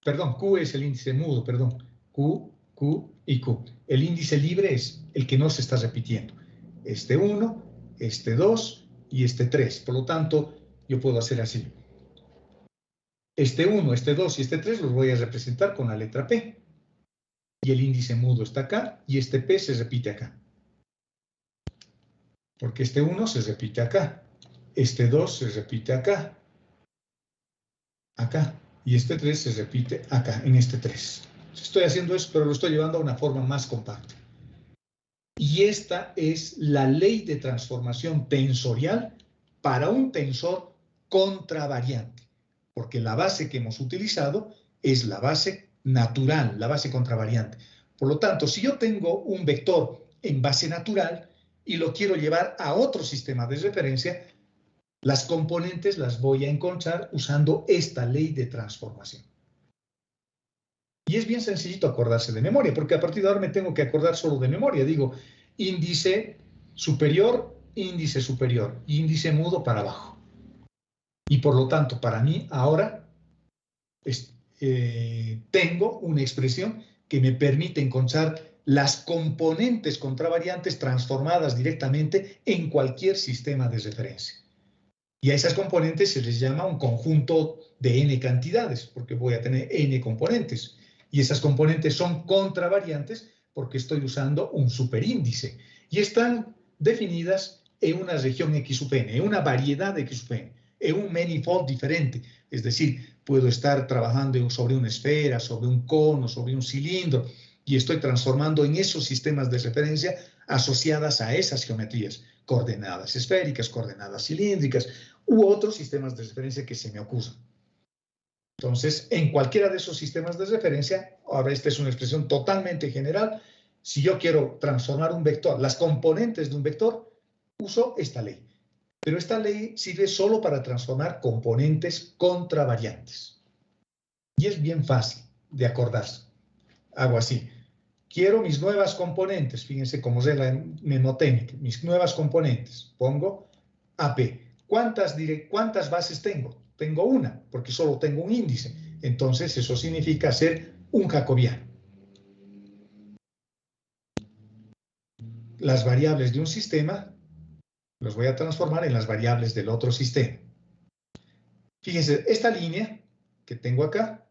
Perdón, Q es el índice mudo, perdón. Q, Q y Q. El índice libre es el que no se está repitiendo. Este 1, este 2 y este 3. Por lo tanto, yo puedo hacer así. Este 1, este 2 y este 3 los voy a representar con la letra P. Y el índice mudo está acá y este P se repite acá. Porque este 1 se repite acá. Este 2 se repite acá. Acá. Y este 3 se repite acá, en este 3. Estoy haciendo eso, pero lo estoy llevando a una forma más compacta. Y esta es la ley de transformación tensorial para un tensor contravariante. Porque la base que hemos utilizado es la base natural, la base contravariante. Por lo tanto, si yo tengo un vector en base natural y lo quiero llevar a otro sistema de referencia, las componentes las voy a encontrar usando esta ley de transformación. Y es bien sencillito acordarse de memoria, porque a partir de ahora me tengo que acordar solo de memoria. Digo, índice superior, índice mudo para abajo. Y por lo tanto, para mí ahora tengo una expresión que me permite encontrar las componentes contravariantes transformadas directamente en cualquier sistema de referencia. Y a esas componentes se les llama un conjunto de n cantidades, porque voy a tener n componentes. Y esas componentes son contravariantes porque estoy usando un superíndice. Y están definidas en una región X sub n, en una variedad de X sub n, en un manifold diferente. Es decir, puedo estar trabajando sobre una esfera, sobre un cono, sobre un cilindro, y estoy transformando en esos sistemas de referencia asociadas a esas geometrías, coordenadas esféricas, coordenadas cilíndricas, u otros sistemas de referencia que se me ocurran. Entonces, en cualquiera de esos sistemas de referencia, ahora esta es una expresión totalmente general, si yo quiero transformar un vector, las componentes de un vector, uso esta ley. Pero esta ley sirve solo para transformar componentes contravariantes. Y es bien fácil de acordarse. Hago así. Quiero mis nuevas componentes, fíjense cómo es la mnemotécnica, mis nuevas componentes. Pongo AP. ¿Cuántas bases tengo? Tengo una, porque solo tengo un índice. Entonces, eso significa hacer un jacobiano. Las variables de un sistema Los voy a transformar en las variables del otro sistema. Fíjense, esta línea que tengo acá,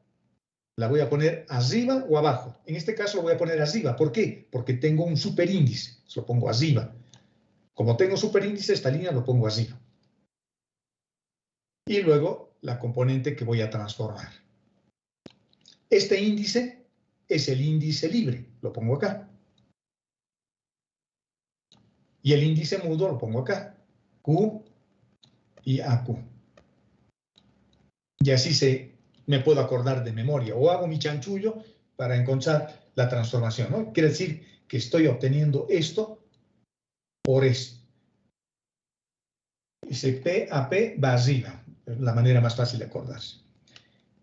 la voy a poner arriba o abajo. En este caso lo voy a poner arriba. ¿Por qué? Porque tengo un superíndice. Lo pongo arriba. Como tengo superíndice, esta línea lo pongo arriba. Y luego la componente que voy a transformar. Este índice es el índice libre. Lo pongo acá. Y el índice mudo lo pongo acá. Q y AQ. Y así me puedo acordar de memoria. O hago mi chanchullo para encontrar la transformación, ¿no? Quiere decir que estoy obteniendo esto por esto. Dice P a P va arriba. Es la manera más fácil de acordarse.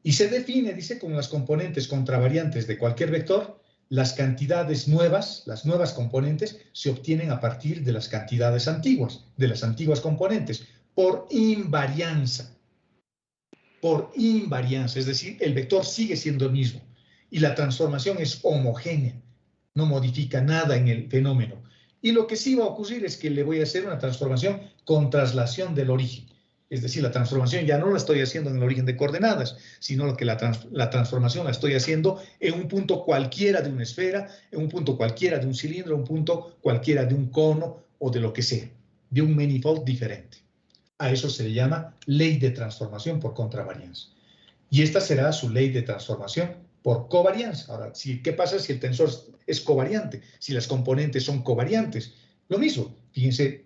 Y se define, dice, como las componentes contravariantes de cualquier vector, las cantidades nuevas, las nuevas componentes, se obtienen a partir de las cantidades antiguas, de las antiguas componentes, por invarianza. Por invarianza, es decir, el vector sigue siendo el mismo y la transformación es homogénea, no modifica nada en el fenómeno. Y lo que sí va a ocurrir es que le voy a hacer una transformación con traslación del origen. Es decir, la transformación ya no la estoy haciendo en el origen de coordenadas, sino que la transformación la estoy haciendo en un punto cualquiera de una esfera, en un punto cualquiera de un cilindro, en un punto cualquiera de un cono o de lo que sea, de un manifold diferente. A eso se le llama ley de transformación por contravarianza. Y esta será su ley de transformación por covarianza. Ahora, ¿qué pasa si el tensor es covariante? Si las componentes son covariantes. Lo mismo, fíjense,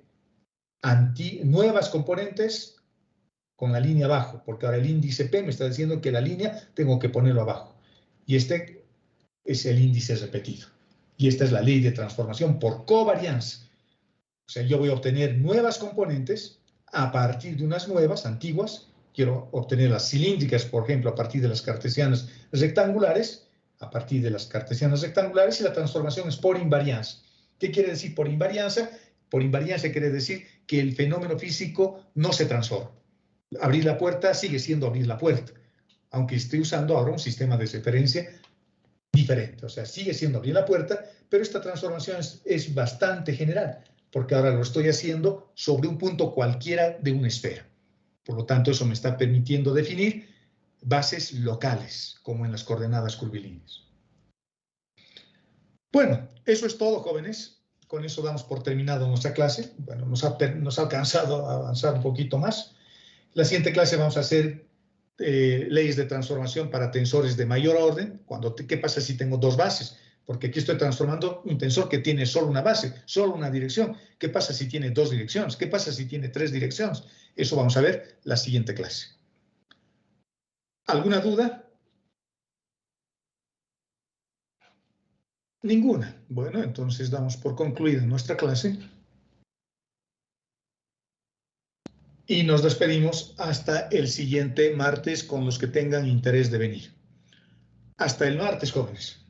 nuevas componentes con la línea abajo, porque ahora el índice P me está diciendo que la línea tengo que ponerlo abajo. Y este es el índice repetido. Y esta es la ley de transformación por covarianza. O sea, yo voy a obtener nuevas componentes a partir de unas nuevas, antiguas. Quiero obtener las cilíndricas, por ejemplo, a partir de las cartesianas rectangulares, y la transformación es por invarianza. ¿Qué quiere decir por invarianza? Por invarianza quiere decir que el fenómeno físico no se transforma. Abrir la puerta sigue siendo abrir la puerta, aunque esté usando ahora un sistema de referencia diferente. O sea, sigue siendo abrir la puerta, pero esta transformación es bastante general, porque ahora lo estoy haciendo sobre un punto cualquiera de una esfera. Por lo tanto, eso me está permitiendo definir bases locales, como en las coordenadas curvilíneas. Bueno, eso es todo, jóvenes. Con eso damos por terminado nuestra clase. Bueno, nos ha alcanzado a avanzar un poquito más. La siguiente clase vamos a hacer leyes de transformación para tensores de mayor orden. ¿Qué pasa si tengo dos bases? Porque aquí estoy transformando un tensor que tiene solo una base, solo una dirección. ¿Qué pasa si tiene dos direcciones? ¿Qué pasa si tiene tres direcciones? Eso vamos a ver la siguiente clase. ¿Alguna duda? Ninguna. Bueno, entonces damos por concluida nuestra clase. Y nos despedimos hasta el siguiente martes con los que tengan interés de venir. Hasta el martes, jóvenes.